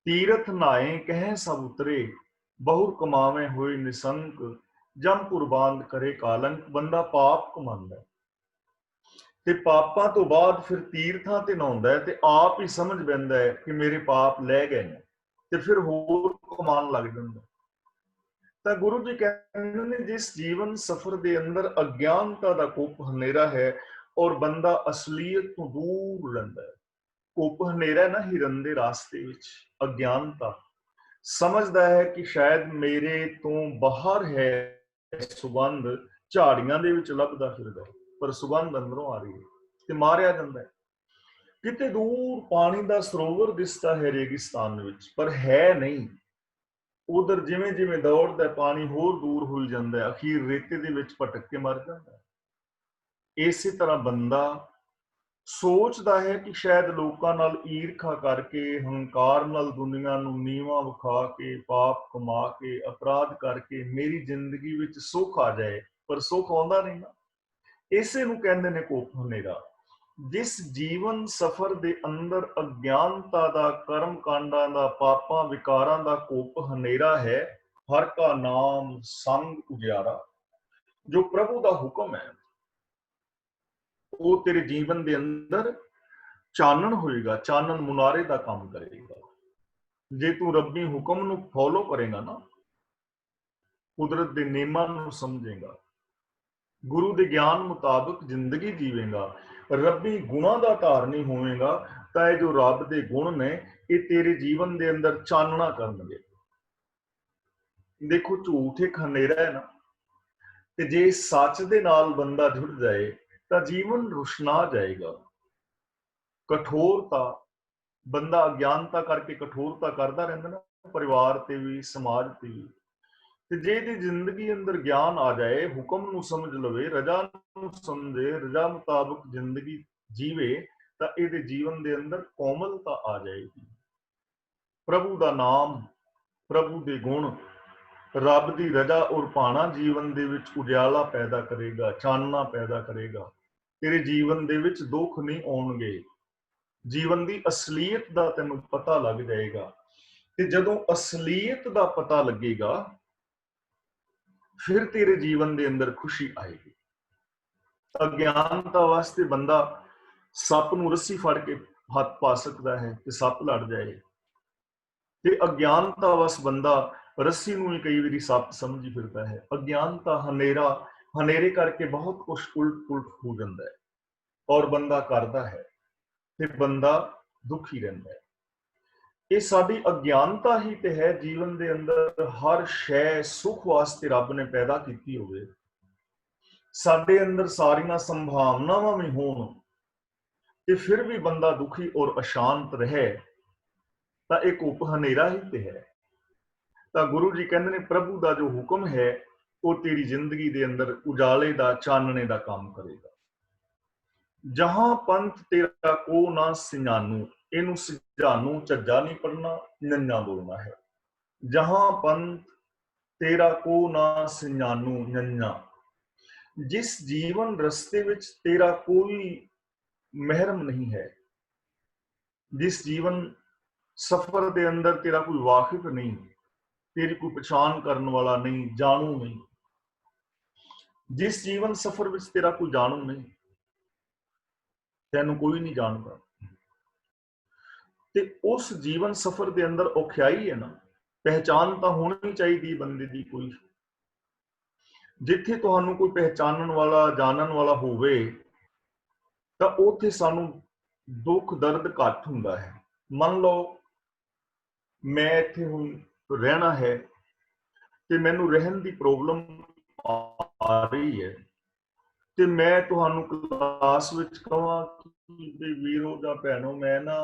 ਤੀਰਥ ਨਾਏ ਕਹਿ ਸਭ ਉਤਰੇ, ਬਹੁਰ ਕਮਾਵੇਂ ਹੋਏ ਨਿਸੰਕ, ਜਮ ਕੁਰਬਾਨ ਕਰੇ ਕਾਲੰਕ। ਬੰਦਾ ਪਾਪ ਕਮਾਉਂਦਾ ਤੇ ਪਾਪਾਂ ਤੋਂ ਬਾਅਦ ਫਿਰ ਤੀਰਥਾਂ ਤੇ ਨਹਾਉਂਦਾ ਹੈ ਤੇ ਆਪ ਹੀ ਸਮਝ ਪੈਂਦਾ ਹੈ ਕਿ ਮੇਰੇ ਪਾਪ ਲੈ ਗਏ ਨੇ, ਤੇ ਫਿਰ ਹੋਰ ਕਮਾਉਣ ਲੱਗ ਜਾਂਦਾ। ਤਾਂ ਗੁਰੂ ਜੀ ਕਹਿੰਦੇ ਨੇ ਜਿਸ ਜੀਵਨ ਸਫਰ ਦੇ ਅੰਦਰ ਅਗਿਆਨਤਾ ਦਾ ਕੁੱਪ ਹਨੇਰਾ ਹੈ ਔਰ ਬੰਦਾ ਅਸਲੀਅਤ ਤੋਂ ਦੂਰ ਰਹਿੰਦਾ ਹੈ। ਕੁੱਪ ਹਨੇਰਾ ਨਾ ਹਿਰਨ ਦੇ ਰਾਸਤੇ ਵਿੱਚ, ਅਗਿਆਨਤਾ ਸਮਝਦਾ ਹੈ ਕਿ ਸ਼ਾਇਦ ਮੇਰੇ ਤੋਂ ਬਾਹਰ ਹੈ ਸੁਗੰਧ, ਝਾੜੀਆਂ ਦੇ ਵਿੱਚ ਲੱਭਦਾ ਫਿਰਦਾ, ਪਰ ਸੁਗੰਧ ਅੰਦਰੋਂ ਆ ਰਹੀ ਹੈ ਤੇ ਮਾਰਿਆ ਜਾਂਦਾ ਹੈ। ਕਿਤੇ ਦੂਰ ਪਾਣੀ ਦਾ ਸਰੋਵਰ ਦਿਸਦਾ ਹੈ ਰੇਗਿਸਤਾਨ ਵਿੱਚ, ਪਰ ਹੈ ਨਹੀਂ। ਉਧਰ ਜਿਵੇਂ ਜਿਵੇਂ ਦੌੜਦਾ ਪਾਣੀ ਹੋਰ ਦੂਰ ਹੋ ਜਾਂਦਾ ਹੈ, ਅਖੀਰ ਰੇਤੇ ਦੇ ਵਿੱਚ ਭਟਕ ਕੇ ਮਰ ਜਾਂਦਾ ਹੈ। ਇਸੇ ਤਰ੍ਹਾਂ ਬੰਦਾ ਸੋਚਦਾ ਹੈ ਕਿ ਸ਼ਾਇਦ ਲੋਕਾਂ ਨਾਲ ਈਰਖਾ ਕਰਕੇ, ਹੰਕਾਰ ਨਾਲ ਦੁਨੀਆ ਨੂੰ ਨੀਵਾਂ ਵਿਖਾ ਕੇ, ਪਾਪ ਕਮਾ ਕੇ, ਅਪਰਾਧ ਕਰਕੇ ਮੇਰੀ ਜ਼ਿੰਦਗੀ ਵਿੱਚ ਸੁੱਖ ਆ ਜਾਏ, ਪਰ ਸੁੱਖ ਆਉਂਦਾ ਨਹੀਂ ਨਾ। ਇਸੇ ਨੂੰ ਕਹਿੰਦੇ ਨੇ ਕੁੱਪ ਹਨੇਰਾ। ਜਿਸ ਜੀਵਨ ਸਫਰ ਦੇ ਅੰਦਰ ਅਗਿਆਨਤਾ ਦਾ, ਕਰਮ ਕਾਂਡਾਂ ਦਾ, ਪਾਪਾਂ ਵਿਕਾਰਾਂ ਦਾ ਕੁੱਪ ਹਨੇਰਾ ਹੈ, ਹਰ ਕਾ ਨਾਮ ਸੰਗ ਉਜਿਆਰਾ, ਜੋ ਪ੍ਰਭੂ ਦਾ ਹੁਕਮ ਹੈ ਉਹ ਤੇਰੇ ਜੀਵਨ ਦੇ ਅੰਦਰ ਚਾਨਣ ਹੋਏਗਾ, ਚਾਨਣ ਮੁਨਾਰੇ ਦਾ ਕੰਮ ਕਰੇਗਾ। ਜੇ ਤੂੰ ਰੱਬੀ ਹੁਕਮ ਨੂੰ ਫੋਲੋ ਕਰੇਗਾ ਨਾ, ਕੁਦਰਤ ਦੇ ਨਿਯਮਾਂ ਨੂੰ ਸਮਝੇਗਾ, ਗੁਰੂ ਦੇ ਗਿਆਨ ਮੁਤਾਬਕ ਜ਼ਿੰਦਗੀ ਜੀਵੇਗਾ, ਰੱਬੀ ਗੁਣਾਂ ਦਾ ਧਾਰਨੀ ਹੋਵੇਗਾ, ਤਾਂ ਇਹ ਜੋ ਰੱਬ ਦੇ ਗੁਣ ਨੇ ਇਹ ਤੇਰੇ ਜੀਵਨ ਦੇ ਅੰਦਰ ਚਾਨਣਾ ਕਰਨਗੇ। ਦੇਖੋ ਝੂਠ ਇੱਕ ਹਨੇਰਾ ਹੈ ਨਾ, ਤੇ ਜੇ ਸੱਚ ਦੇ ਨਾਲ ਬੰਦਾ ਜੁੜ ਜਾਏ ਤਾਂ ਜੀਵਨ ਰੁਸ਼ਨਾ ਜਾਏਗਾ। ਕਠੋਰਤਾ, ਬੰਦਾ ਅਗਿਆਨਤਾ ਕਰਕੇ ਕਠੋਰਤਾ ਕਰਦਾ ਰਹਿੰਦਾ ਨਾ, ਪਰਿਵਾਰ ਤੇ ਵੀ, ਸਮਾਜ ਤੇ ਵੀ। ਤੇ ਜੇ ਇਹਦੀ ਜ਼ਿੰਦਗੀ ਅੰਦਰ ਗਿਆਨ ਆ ਜਾਏ, ਹੁਕਮ ਨੂੰ ਸਮਝ ਲਵੇ, ਰਜਾ ਨੂੰ ਸਮਝੇ, ਰਜਾ ਮੁਤਾਬਕ ਜ਼ਿੰਦਗੀ ਜੀਵੇ, ਤਾਂ ਇਹਦੇ ਜੀਵਨ ਦੇ ਅੰਦਰ ਕੋਮਲਤਾ ਆ ਜਾਏਗੀ। ਪ੍ਰਭੂ ਦਾ ਨਾਮ, ਪ੍ਰਭੂ ਦੇ ਗੁਣ, ਰੱਬ ਦੀ ਰਜਾ ਔਰ ਭਾਣਾ ਜੀਵਨ ਦੇ ਵਿੱਚ ਉਜਿਆਲਾ ਪੈਦਾ ਕਰੇਗਾ, ਚਾਨਣਾ ਪੈਦਾ ਕਰੇਗਾ। ਤੇਰੇ ਜੀਵਨ ਦੇ ਵਿੱਚ ਦੁੱਖ ਨਹੀਂ ਆਉਣਗੇ, ਜੀਵਨ ਦੀ ਅਸਲੀਅਤ ਦਾ ਤੈਨੂੰ ਪਤਾ ਲੱਗ ਜਾਏਗਾ। ਤੇ ਜਦੋਂ ਅਸਲੀਅਤ ਦਾ ਪਤਾ ਲੱਗੇਗਾ ਫਿਰ ਤੇਰੇ ਜੀਵਨ ਦੇ ਅੰਦਰ ਖੁਸ਼ੀ ਆਏਗੀ। ਅਗਿਆਨਤਾ ਵਾਸਤੇ ਬੰਦਾ ਸੱਪ ਨੂੰ ਰੱਸੀ ਫੜ ਕੇ ਹੱਥ ਪਾ ਸਕਦਾ ਹੈ ਤੇ ਸੱਪ ਲੜ ਜਾਏ, ਤੇ ਅਗਿਆਨਤਾ ਵਸ ਬੰਦਾ ਰੱਸੀ ਨੂੰ ਹੀ ਕਈ ਵਾਰੀ ਸੱਪ ਸਮਝੀ ਫਿਰਦਾ ਹੈ। ਅਗਿਆਨਤਾ ਹਨੇਰਾ, ਹਨੇਰੇ ਕਰਕੇ ਬਹੁਤ ਕੁਝ ਉਲਟ ਪੁਲਟ ਹੋ ਜਾਂਦਾ ਹੈ ਔਰ ਬੰਦਾ ਕਰਦਾ ਹੈ ਤੇ ਬੰਦਾ ਦੁਖੀ ਰਹਿੰਦਾ ਹੈ। ਇਹ ਸਾਡੀ ਅਗਿਆਨਤਾ ਹੀ ਤੇ ਹੈ ਜੀਵਨ ਦੇ ਅੰਦਰ ਹਰ ਸ਼ੈ ਸੁਖ ਵਾਸਤੇ ਰੱਬ ਨੇ ਪੈਦਾ ਕੀਤੀ ਹੋਵੇ, ਸਾਡੇ ਅੰਦਰ ਸਾਰੀਆਂ ਸੰਭਾਵਨਾਵਾਂ ਵੀ ਹੋਣ ਤੇ ਫਿਰ ਵੀ ਬੰਦਾ ਦੁਖੀ ਔਰ ਅਸ਼ਾਂਤ ਰਹੇ, ਤਾਂ ਇਹ ਕੁੱਪ ਹਨੇਰਾ ਹੀ ਤੇ ਹੈ। ਤਾਂ ਗੁਰੂ ਜੀ ਕਹਿੰਦੇ ਨੇ ਪ੍ਰਭੂ ਦਾ ਜੋ ਹੁਕਮ ਹੈ ਉਹ ਤੇਰੀ ਜ਼ਿੰਦਗੀ ਦੇ ਅੰਦਰ ਉਜਾਲੇ ਦਾ ਚਾਨਣੇ ਦਾ ਕੰਮ ਕਰੇਗਾ। ਜਹਾਂ ਪੰਥ ਤੇਰਾ ਕੋ ਨਾ ਸਿਆਨੂ, ਇਹਨੂੰ ਸਿਆਨੂ ਝੱਜਾ ਨਹੀਂ ਪੜਨਾ, ਨੰਨਾ ਬੋਲਣਾ ਹੈ। ਜਹਾਂ ਪੰਥ ਤੇਰਾ ਕੋ ਨਾ ਸਿਆਨੂ ਨੰਨਾ, ਜਿਸ ਜੀਵਨ ਰਸਤੇ ਵਿੱਚ ਤੇਰਾ ਕੋਈ ਮਹਿਰਮ ਨਹੀਂ ਹੈ, ਜਿਸ ਜੀਵਨ ਸਫਰ ਦੇ ਅੰਦਰ ਤੇਰਾ ਕੋਈ ਵਾਕਿਫ ਨਹੀਂ, ਤੇਰੀ ਕੋਈ ਪਛਾਣ ਕਰਨ ਵਾਲਾ ਨਹੀਂ, ਜਾਣੂ ਨਹੀਂ, ਜਿਸ ਜੀਵਨ ਸਫਰ ਵਿੱਚ ਤੇਰਾ ਕੋਈ ਜਾਣੂ ਨਹੀਂ, ਤੈਨੂੰ ਕੋਈ ਨਹੀਂ ਜਾਣਦਾ, ਤੇ ਉਸ ਜੀਵਨ ਸਫਰ ਦੇ ਅੰਦਰ ਔਖਿਆਈ ਹੈ ਨਾ, ਪਹਿਚਾਨ ਤਾਂ ਹੋਣੀ ਚਾਹੀਦੀ ਬੰਦੇ ਦੀ ਕੋਈ। ਜਿੱਥੇ ਤੁਹਾਨੂੰ ਕੋਈ ਪਹਿਚਾਨਣ ਵਾਲਾ ਜਾਣਨ ਵਾਲਾ ਹੋਵੇ ਤਾਂ ਉੱਥੇ ਸਾਨੂੰ ਦੁੱਖ ਦਰਦ ਘੱਟ ਹੁੰਦਾ ਹੈ। ਮੰਨ ਲਓ ਮੈਂ ਇੱਥੇ ਹੁਣ ਰਹਿਣਾ ਹੈ ਤੇ ਮੈਨੂੰ ਰਹਿਣ ਦੀ ਪ੍ਰੋਬਲਮ ਆ ਰਹੀ ਹੈ, ਤੇ ਮੈਂ ਤੁਹਾਨੂੰ ਕਲਾਸ ਵਿੱਚ ਕਹਾਂ ਕਿ ਵੀਰੋ ਜਾਂ ਭੈਣੋ ਮੈਂ ਨਾ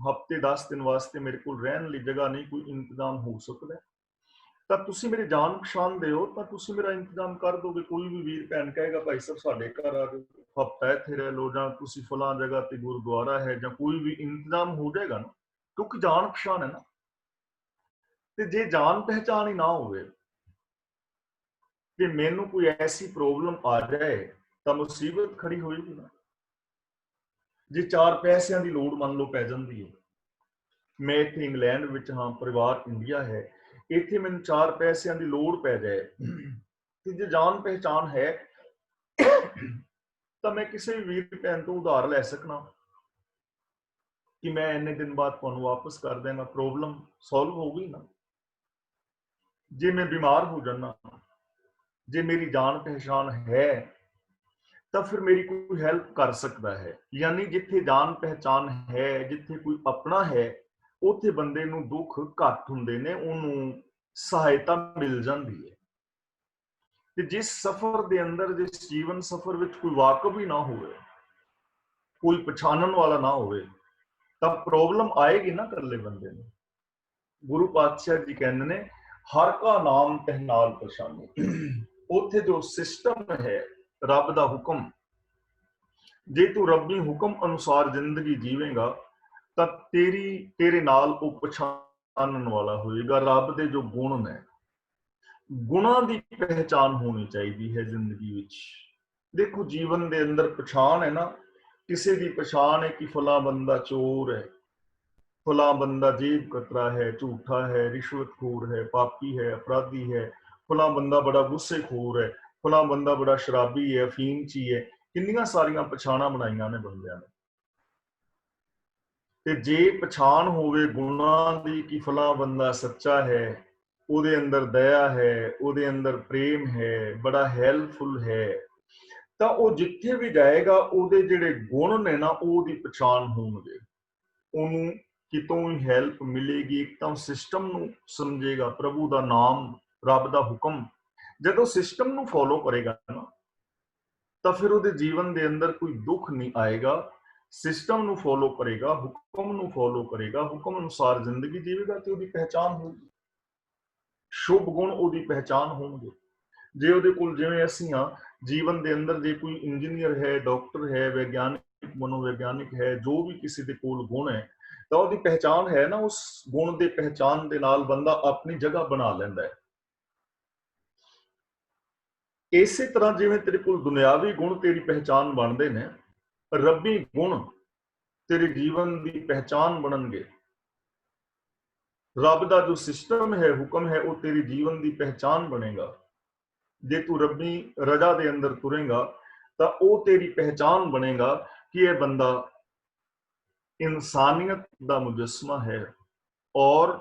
ਹਫ਼ਤੇ 10 ਦਿਨ ਵਾਸਤੇ ਮੇਰੇ ਕੋਲ ਰਹਿਣ ਲਈ ਜਗ੍ਹਾ ਨਹੀਂ, ਕੋਈ ਇੰਤਜ਼ਾਮ ਹੋ ਸਕਦਾ, ਤਾਂ ਤੁਸੀਂ ਮੇਰੇ ਜਾਣ ਪਛਾਣ ਦੇ ਹੋ ਤਾਂ ਤੁਸੀਂ ਮੇਰਾ ਇੰਤਜ਼ਾਮ ਕਰ ਦੋਗੇ। ਕੋਈ ਵੀ ਵੀਰ ਭੈਣ ਕਹੇਗਾ ਭਾਈ ਸਾਹਿਬ ਸਾਡੇ ਘਰ ਆ ਜਾਓ, ਹਫ਼ਤਾ ਇੱਥੇ ਰਹਿ ਲਓ, ਜਾਂ ਤੁਸੀਂ ਫਲਾਂ ਜਗ੍ਹਾ ਤੇ ਗੁਰਦੁਆਰਾ ਹੈ, ਜਾਂ ਕੋਈ ਵੀ ਇੰਤਜ਼ਾਮ ਹੋ ਜਾਏਗਾ ਨਾ, ਕਿਉਂਕਿ ਜਾਣ ਪਛਾਣ ਹੈ ਨਾ। ਤੇ ਜੇ ਜਾਣ ਪਹਿਚਾਣ ਹੀ ਨਾ ਹੋਵੇ ਤੇ ਮੈਨੂੰ ਕੋਈ ਐਸੀ ਪ੍ਰੋਬਲਮ ਆ ਜਾਏ ਤਾਂ ਮੁਸੀਬਤ ਖੜੀ ਹੋਏਗੀ ਨਾ। ਜੇ 4 ਪੈਸਿਆਂ ਦੀ ਲੋੜ ਮੰਨ ਲਓ ਪੈ ਜਾਂਦੀ ਹੈ, ਮੈਂ ਇੱਥੇ ਇੰਗਲੈਂਡ ਵਿੱਚ ਹਾਂ, ਪਰਿਵਾਰ ਇੰਡੀਆ ਹੈ, ਇੱਥੇ ਮੈਨੂੰ 4 ਪੈਸਿਆਂ ਦੀ ਲੋੜ ਪੈ ਜਾਏ ਤੇ ਜੇ ਜਾਣ ਪਹਿਚਾਣ ਹੈ ਤਾਂ ਮੈਂ ਕਿਸੇ ਵੀ ਵੀਰ ਭੈਣ ਤੋਂ ਉਧਾਰ ਲੈ ਸਕਣਾ ਕਿ ਮੈਂ ਇੰਨੇ ਦਿਨ ਬਾਅਦ ਤੁਹਾਨੂੰ ਵਾਪਸ ਕਰ ਦੇਣਾ, ਪ੍ਰੋਬਲਮ ਸੋਲਵ ਹੋ ਗਈ ਨਾ। ਜੇ ਮੈਂ ਬਿਮਾਰ ਹੋ ਜਾਣਾ, ਜੇ ਮੇਰੀ ਜਾਣ ਪਹਿਚਾਣ ਹੈ ਤਾਂ ਫਿਰ ਮੇਰੀ ਕੋਈ ਹੈਲਪ ਕਰ ਸਕਦਾ ਹੈ। ਯਾਨੀ ਜਿੱਥੇ ਜਾਣ ਪਹਿਚਾਣ ਹੈ, ਜਿੱਥੇ ਕੋਈ ਆਪਣਾ ਹੈ, ਉੱਥੇ ਬੰਦੇ ਨੂੰ ਦੁੱਖ ਘੱਟ ਹੁੰਦੇ ਨੇ, ਉਹਨੂੰ ਸਹਾਇਤਾ ਮਿਲ ਜਾਂਦੀ ਹੈ। ਤੇ ਜਿਸ ਸਫ਼ਰ ਦੇ ਅੰਦਰ, ਜਿਸ ਜੀਵਨ ਸਫ਼ਰ ਵਿੱਚ ਕੋਈ ਵਾਕਫ ਹੀ ਨਾ ਹੋਵੇ, ਕੋਈ ਪਛਾਣਨ ਵਾਲਾ ਨਾ ਹੋਵੇ, ਤਾਂ ਪ੍ਰੋਬਲਮ ਆਏਗੀ ਨਾ ਇਕੱਲੇ ਬੰਦੇ ਨੂੰ। ਗੁਰੂ ਪਾਤਸ਼ਾਹ ਜੀ ਕਹਿੰਦੇ ਨੇ ਹਰ ਕਾ ਨਾਮ ਤਹਿ ਨਾਲ ਪਛਾਨੋ। ਉੱਥੇ ਜੋ ਸਿਸਟਮ ਹੈ ਰੱਬ ਦਾ ਹੁਕਮ, ਜੇ ਤੂੰ ਰੱਬੀ ਹੁਕਮ ਅਨੁਸਾਰ ਜ਼ਿੰਦਗੀ ਜੀਵੇਂਗਾ ਤਾਂ ਤੇਰੇ ਨਾਲ ਉਹ ਪਛਾਣਨ ਵਾਲਾ ਹੋਏਗਾ। ਰੱਬ ਦੇ ਜੋ ਗੁਣ ਨੇ, ਗੁਣਾਂ ਦੀ ਪਹਿਚਾਨ ਹੋਣੀ ਚਾਹੀਦੀ ਹੈ ਜ਼ਿੰਦਗੀ ਵਿੱਚ। ਦੇਖੋ ਜੀਵਨ ਦੇ ਅੰਦਰ ਪਛਾਣ ਹੈ ਨਾ, ਕਿਸੇ ਦੀ ਪਛਾਣ ਹੈ ਕਿ ਫਲਾ ਬੰਦਾ ਚੋਰ ਹੈ, ਫਲਾ ਬੰਦਾ ਜੇਬ ਕਤਰਾ ਹੈ, ਝੂਠਾ ਹੈ, ਰਿਸ਼ਵਤਖੋਰ ਹੈ, ਪਾਪੀ ਹੈ, ਅਪਰਾਧੀ ਹੈ, ਫਲਾ ਬੰਦਾ ਬੜਾ ਗੁੱਸੇਖੋਰ ਹੈ, ਫਲਾ ਬੰਦਾ ਬੜਾ ਸ਼ਰਾਬੀ ਹੈ, ਅਫੀਮਚੀ ਹੈ। ਕਿੰਨੀਆਂ ਸਾਰੀਆਂ ਪਛਾਣਾਂ ਬਣਾਈਆਂ ਨੇ ਬੰਦਿਆਂ ਨੇ। ਤੇ ਜੇ ਪਛਾਣ ਹੋਵੇ ਗੁਣਾਂ ਦੀ ਕਿ ਫਲਾ ਬੰਦਾ ਸੱਚਾ ਹੈ, ਉਹਦੇ ਅੰਦਰ ਦਇਆ ਹੈ, ਉਹਦੇ ਅੰਦਰ ਪ੍ਰੇਮ ਹੈ, ਬੜਾ ਹੈਲਪਫੁਲ ਹੈ, ਤਾਂ ਉਹ ਜਿੱਥੇ ਵੀ ਜਾਏਗਾ ਉਹਦੇ ਜਿਹੜੇ ਗੁਣ ਨੇ ਨਾ ਉਹਦੀ ਪਛਾਣ ਹੋਣਗੇ। ਉਹਨੂੰ ਕਿਤੋਂ ਹੀ ਹੈਲਪ ਮਿਲੇਗੀ। ਇੱਕ ਤਾਂ ਸਿਸਟਮ ਨੂੰ ਸਮਝੇਗਾ, ਪ੍ਰਭੂ ਦਾ ਨਾਮ, ਰੱਬ ਦਾ ਹੁਕਮ। ਜਦੋਂ ਸਿਸਟਮ ਨੂੰ ਫੋਲੋ ਕਰੇਗਾ ਨਾ ਤਾਂ ਫਿਰ ਉਹਦੇ ਜੀਵਨ ਦੇ ਅੰਦਰ ਕੋਈ ਦੁੱਖ ਨਹੀਂ ਆਏਗਾ। ਸਿਸਟਮ ਨੂੰ ਫੋਲੋ ਕਰੇਗਾ, ਹੁਕਮ ਨੂੰ ਫੋਲੋ ਕਰੇਗਾ, ਹੁਕਮ ਅਨੁਸਾਰ ਜ਼ਿੰਦਗੀ ਜੀਵੇਗਾ ਤੇ ਉਹਦੀ ਪਹਿਚਾਨ ਹੋਊਗੀ, ਸ਼ੁਭ ਗੁਣ ਉਹਦੀ ਪਹਿਚਾਨ ਹੋਣਗੇ। ਜੇ ਉਹਦੇ ਕੋਲ, ਜਿਵੇਂ ਅਸੀਂ ਹਾਂ ਜੀਵਨ ਦੇ ਅੰਦਰ, ਜੇ ਕੋਈ ਇੰਜੀਨੀਅਰ ਹੈ, ਡਾਕਟਰ ਹੈ, ਵਿਗਿਆਨਿਕ, ਮਨੋਵਿਗਿਆਨਿਕ ਹੈ, ਜੋ ਵੀ ਕਿਸੇ ਦੇ ਕੋਲ ਗੁਣ ਹੈ ਤਾਂ ਉਹਦੀ ਪਹਿਚਾਨ ਹੈ ਨਾ, ਉਸ ਗੁਣ ਦੇ ਪਹਿਚਾਨ ਦੇ ਨਾਲ ਬੰਦਾ ਆਪਣੀ ਜਗ੍ਹਾ ਬਣਾ ਲੈਂਦਾ ਹੈ। ਇਸੇ ਤਰ੍ਹਾਂ ਜਿਵੇਂ ਤੇਰੇ ਕੋਲ ਦੁਨਿਆਵੀ ਗੁਣ ਤੇਰੀ ਪਹਿਚਾਨ ਬਣਦੇ ਨੇ, ਰੱਬੀ ਗੁਣ ਤੇਰੇ ਜੀਵਨ ਦੀ ਪਹਿਚਾਨ ਬਣਨਗੇ। ਰੱਬ ਦਾ ਜੋ ਸਿਸਟਮ ਹੈ, ਹੁਕਮ ਹੈ, ਉਹ ਤੇਰੀ ਜੀਵਨ ਦੀ ਪਹਿਚਾਨ ਬਣੇਗਾ। ਜੇ ਤੂੰ ਰੱਬੀ ਰਜ਼ਾ ਦੇ ਅੰਦਰ ਤੁਰੇਗਾ ਤਾਂ ਉਹ ਤੇਰੀ ਪਹਿਚਾਨ ਬਣੇਗਾ ਕਿ ਇਹ ਬੰਦਾ ਇਨਸਾਨੀਅਤ ਦਾ ਮੁਜੱਸਮਾ ਹੈ, ਔਰ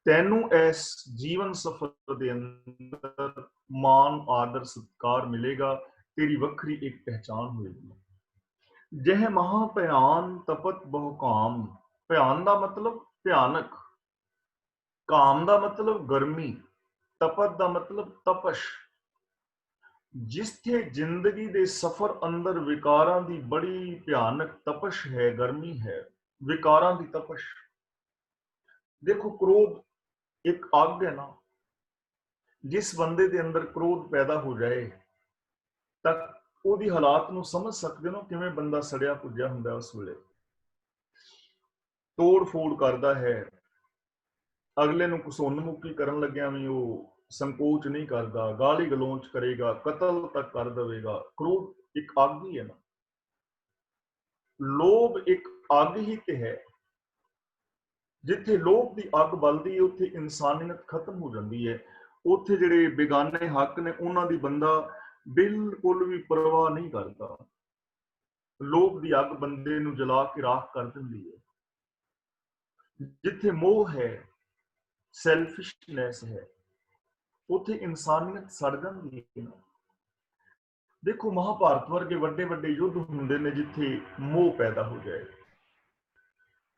ਤੈਨੂੰ ਇਸ ਜੀਵਨ ਸਫਰ ਦੇ ਅੰਦਰ ਮਾਨ, ਆਦਰ, ਸਤਿਕਾਰ ਮਿਲੇਗਾ। ਤੇਰੀ ਵੱਖਰੀ ਇੱਕ ਪਹਿਚਾਨ ਹੋਏਗੀ। ਜਹ ਮਹਾ ਭਿਆਨ ਤਪਤ ਬਹੁ ਕਾਮ। ਭਿਆਨ ਦਾ ਮਤਲਬ ਭਿਆਨਕ, ਕਾਮ ਦਾ ਮਤਲਬ ਗਰਮੀ, ਤਪਤ ਦਾ ਮਤਲਬ ਤਪਸ਼। ਜਿੱਥੇ ਜ਼ਿੰਦਗੀ ਦੇ ਸਫ਼ਰ ਅੰਦਰ ਵਿਕਾਰਾਂ ਦੀ ਬੜੀ ਭਿਆਨਕ ਤਪਸ਼ ਹੈ, ਗਰਮੀ ਹੈ, ਵਿਕਾਰਾਂ ਦੀ ਤਪਸ਼। ਦੇਖੋ ਕ੍ਰੋਧ ਇੱਕ ਅੱਗ ਹੈ ਨਾ, ਜਿਸ ਬੰਦੇ ਦੇ ਅੰਦਰ ਕ੍ਰੋਧ ਪੈਦਾ ਹੋ ਜਾਏ ਤਾਂ ਉਹਦੀ ਹਾਲਾਤ ਨੂੰ ਸਮਝ ਸਕਦੇ ਹੋ ਕਿਵੇਂ ਬੰਦਾ ਸੜਿਆ ਪੁੱਜਿਆ ਹੁੰਦਾ ਉਸ ਵੇਲੇ। ਤੋੜ ਫੋੜ ਕਰਦਾ ਹੈ, ਅਗਲੇ ਨੂੰ ਕੁਸੋਨਮੁਖੀ ਕਰਨ ਲੱਗਿਆ ਵੀ ਉਹ ਸੰਕੋਚ ਨਹੀਂ ਕਰਦਾ, ਗਾਲੀ ਗਲੋਚ ਕਰੇਗਾ, ਕਤਲ ਤੱਕ ਕਰ ਦੇਵੇਗਾ। ਕ੍ਰੋਧ ਇੱਕ ਅੱਗ ਹੀ ਹੈ ਨਾ। ਲੋਭ ਇੱਕ ਅੱਗ ਹੀ ਤੇ ਹੈ। ਜਿੱਥੇ ਲੋਭ ਦੀ ਅੱਗ ਬਲਦੀ ਹੈ ਉੱਥੇ ਇਨਸਾਨੀਅਤ ਖਤਮ ਹੋ ਜਾਂਦੀ ਹੈ। ਉੱਥੇ ਜਿਹੜੇ ਬੇਗਾਨੇ ਹੱਕ ਨੇ ਉਹਨਾਂ ਦੀ ਬੰਦਾ ਬਿਲਕੁਲ ਵੀ ਪਰਵਾਹ ਨਹੀਂ ਕਰਦਾ। ਲੋਭ ਦੀ ਅੱਗ ਬੰਦੇ ਨੂੰ ਜਲਾ ਕੇ ਰਾਖ ਕਰ ਦਿੰਦੀ ਹੈ। ਜਿੱਥੇ ਮੋਹ ਹੈ, ਸੈਲਫਿਸ਼ਨੈਸ ਹੈ, ਉੱਥੇ ਇਨਸਾਨੀਅਤ ਸੜ ਜਾਂਦੀ ਹੈ। ਦੇਖੋ, ਮਹਾਭਾਰਤ ਵਰਗੇ ਵੱਡੇ ਵੱਡੇ ਯੁੱਧ ਹੁੰਦੇ ਨੇ ਜਿੱਥੇ ਮੋਹ ਪੈਦਾ ਹੋ ਜਾਏ,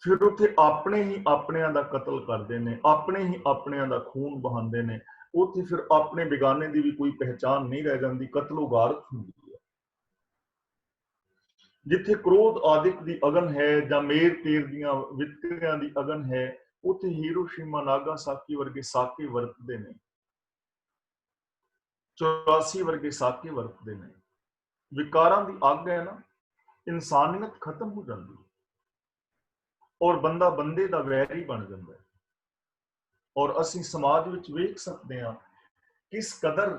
ਫਿਰ ਉੱਥੇ ਆਪਣੇ ਹੀ ਆਪਣਿਆਂ ਦਾ ਕਤਲ ਕਰਦੇ ਨੇ, ਆਪਣੇ ਹੀ ਆਪਣਿਆਂ ਦਾ ਖੂਨ ਬਹਾਉਂਦੇ ਨੇ। ਉੱਥੇ ਫਿਰ ਆਪਣੇ ਬੇਗਾਨੇ ਦੀ ਵੀ ਕੋਈ ਪਹਿਚਾਨ ਨਹੀਂ ਰਹਿ ਜਾਂਦੀ, ਕਤਲੋ ਗਾਰਤ ਹੁੰਦੀ ਹੈ। ਜਿੱਥੇ ਕ੍ਰੋਧ ਆਦਿਕ ਦੀ ਅਗਨ ਹੈ ਜਾਂ ਮੇਰ ਤੇਰ ਦੀਆਂ ਵਿਤਕਰਿਆਂ ਦੀ ਅਗਨ ਹੈ, ਉੱਥੇ ਹੀਰੋਸ਼ੀਮਾ ਨਾਗਾਸਾਕੀ ਵਰਗੇ ਸਾਕੇ ਵਰਤਦੇ ਨੇ, 84 ਵਰਗੇ ਸਾਕੇ ਵਰਤਦੇ ਨੇ। ਵਿਕਾਰਾਂ ਦੀ ਅੱਗ ਹੈ ਨਾ, ਇਨਸਾਨੀਅਤ ਖਤਮ ਹੋ ਜਾਂਦੀ ਹੈ ਔਰ ਬੰਦਾ ਬੰਦੇ ਦਾ ਵੈਰੀ ਬਣ ਜਾਂਦਾ ਹੈ। ਔਰ ਅਸੀਂ ਸਮਾਜ ਵਿੱਚ ਵੇਖ ਸਕਦੇ ਹਾਂ ਕਿਸ ਕਦਰ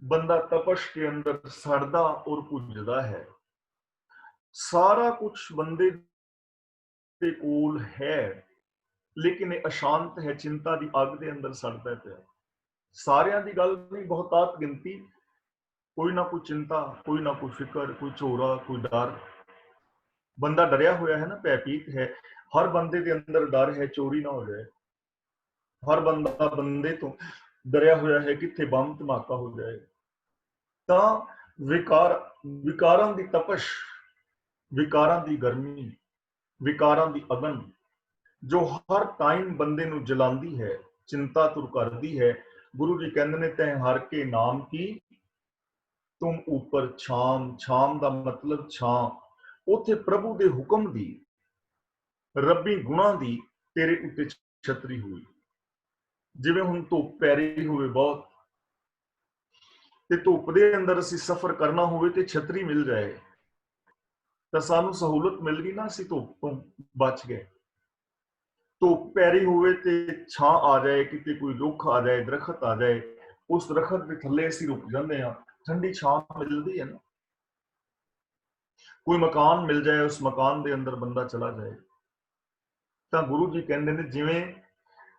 ਬੰਦਾ ਤਪਸ਼ ਕੇ ਅੰਦਰ ਸੜਦਾ ਔਰ ਪੁੱਜਦਾ ਹੈ। ਸਾਰਾ ਕੁਝ ਬੰਦੇ ਦੇ ਕੋਲ ਹੈ, ਲੇਕਿਨ ਇਹ ਅਸ਼ਾਂਤ ਹੈ, ਚਿੰਤਾ ਦੀ ਅੱਗ ਦੇ ਅੰਦਰ ਸੜਦਾ ਪਿਆ। ਸਾਰਿਆਂ ਦੀ ਗੱਲ ਨਹੀਂ, ਬਹੁਤਾਤ ਗਿਣਤੀ, ਕੋਈ ਨਾ ਕੋਈ ਚਿੰਤਾ, ਕੋਈ ਨਾ ਕੋਈ ਫਿਕਰ, ਕੋਈ ਝੋਰਾ, ਕੋਈ ਡਰ। ਬੰਦਾ ਡਰਿਆ ਹੋਇਆ ਹੈ ਨਾ, ਭੈਭੀਤ ਹੈ। ਹਰ ਬੰਦੇ ਦੇ ਅੰਦਰ ਡਰ ਹੈ ਚੋਰੀ ਨਾ ਹੋ ਜਾਏ। ਹਰ ਬੰਦਾ ਬੰਦੇ ਤੋਂ ਡਰਿਆ ਹੋਇਆ ਹੈ ਕਿੱਥੇ ਬੰਬ ਧਮਾਕਾ ਹੋ ਜਾਏ। ਤਾਂ ਵਿਕਾਰਾਂ ਦੀ ਤਪਸ਼, ਵਿਕਾਰਾਂ ਦੀ ਗਰਮੀ, ਵਿਕਾਰਾਂ ਦੀ ਅਗਨ ਜੋ ਹਰ ਟਾਈਮ ਬੰਦੇ ਨੂੰ ਜਲਾਉਂਦੀ ਹੈ, ਚਿੰਤਾ ਤੁਰ ਕਰਦੀ ਹੈ। ਗੁਰੂ ਜੀ ਕਹਿੰਦੇ ਨੇ, ਤੈਂ ਹਰ ਕੇ ਨਾਮ ਕੀ ਤੁਮ ਉੱਪਰ ਛਾਮ। ਛਾਮ ਦਾ ਮਤਲਬ ਛਾਂ। ਉੱਥੇ ਪ੍ਰਭੂ ਦੇ ਹੁਕਮ ਦੀ, ਰੱਬੀ ਗੁਣਾਂ ਦੀ ਤੇਰੇ ਉੱਤੇ ਛਤਰੀ ਹੋਈ। ਜਿਵੇਂ ਹੁਣ ਧੁੱਪ ਪੈ ਰਹੀ ਹੋਵੇ ਬਹੁਤ, ਤੇ ਧੁੱਪ ਦੇ ਅੰਦਰ ਅਸੀਂ ਸਫ਼ਰ ਕਰਨਾ ਹੋਵੇ ਤੇ ਛਤਰੀ ਮਿਲ ਜਾਏ ਤਾਂ ਸਾਨੂੰ ਸਹੂਲਤ ਮਿਲ ਗਈ ਨਾ, ਅਸੀਂ ਧੁੱਪ ਤੋਂ ਬਚ ਗਏ। ਧੁੱਪ ਪੈ ਰਹੀ ਹੋਵੇ ਤੇ ਛਾਂ ਆ ਜਾਏ, ਕਿਤੇ ਕੋਈ ਰੁੱਖ ਆ ਜਾਏ, ਦਰਖਤ ਆ ਜਾਏ, ਉਸ ਦਰਖਤ ਦੇ ਥੱਲੇ ਅਸੀਂ ਰੁਕ ਜਾਂਦੇ ਹਾਂ, ਠੰਡੀ ਛਾਂ ਮਿਲਦੀ ਹੈ ਨਾ। ਕੋਈ ਮਕਾਨ ਮਿਲ ਜਾਏ, ਉਸ ਮਕਾਨ ਦੇ ਅੰਦਰ ਬੰਦਾ ਚਲਾ ਜਾਏ। ਤਾਂ ਗੁਰੂ ਜੀ ਕਹਿੰਦੇ ਨੇ, ਜਿਵੇਂ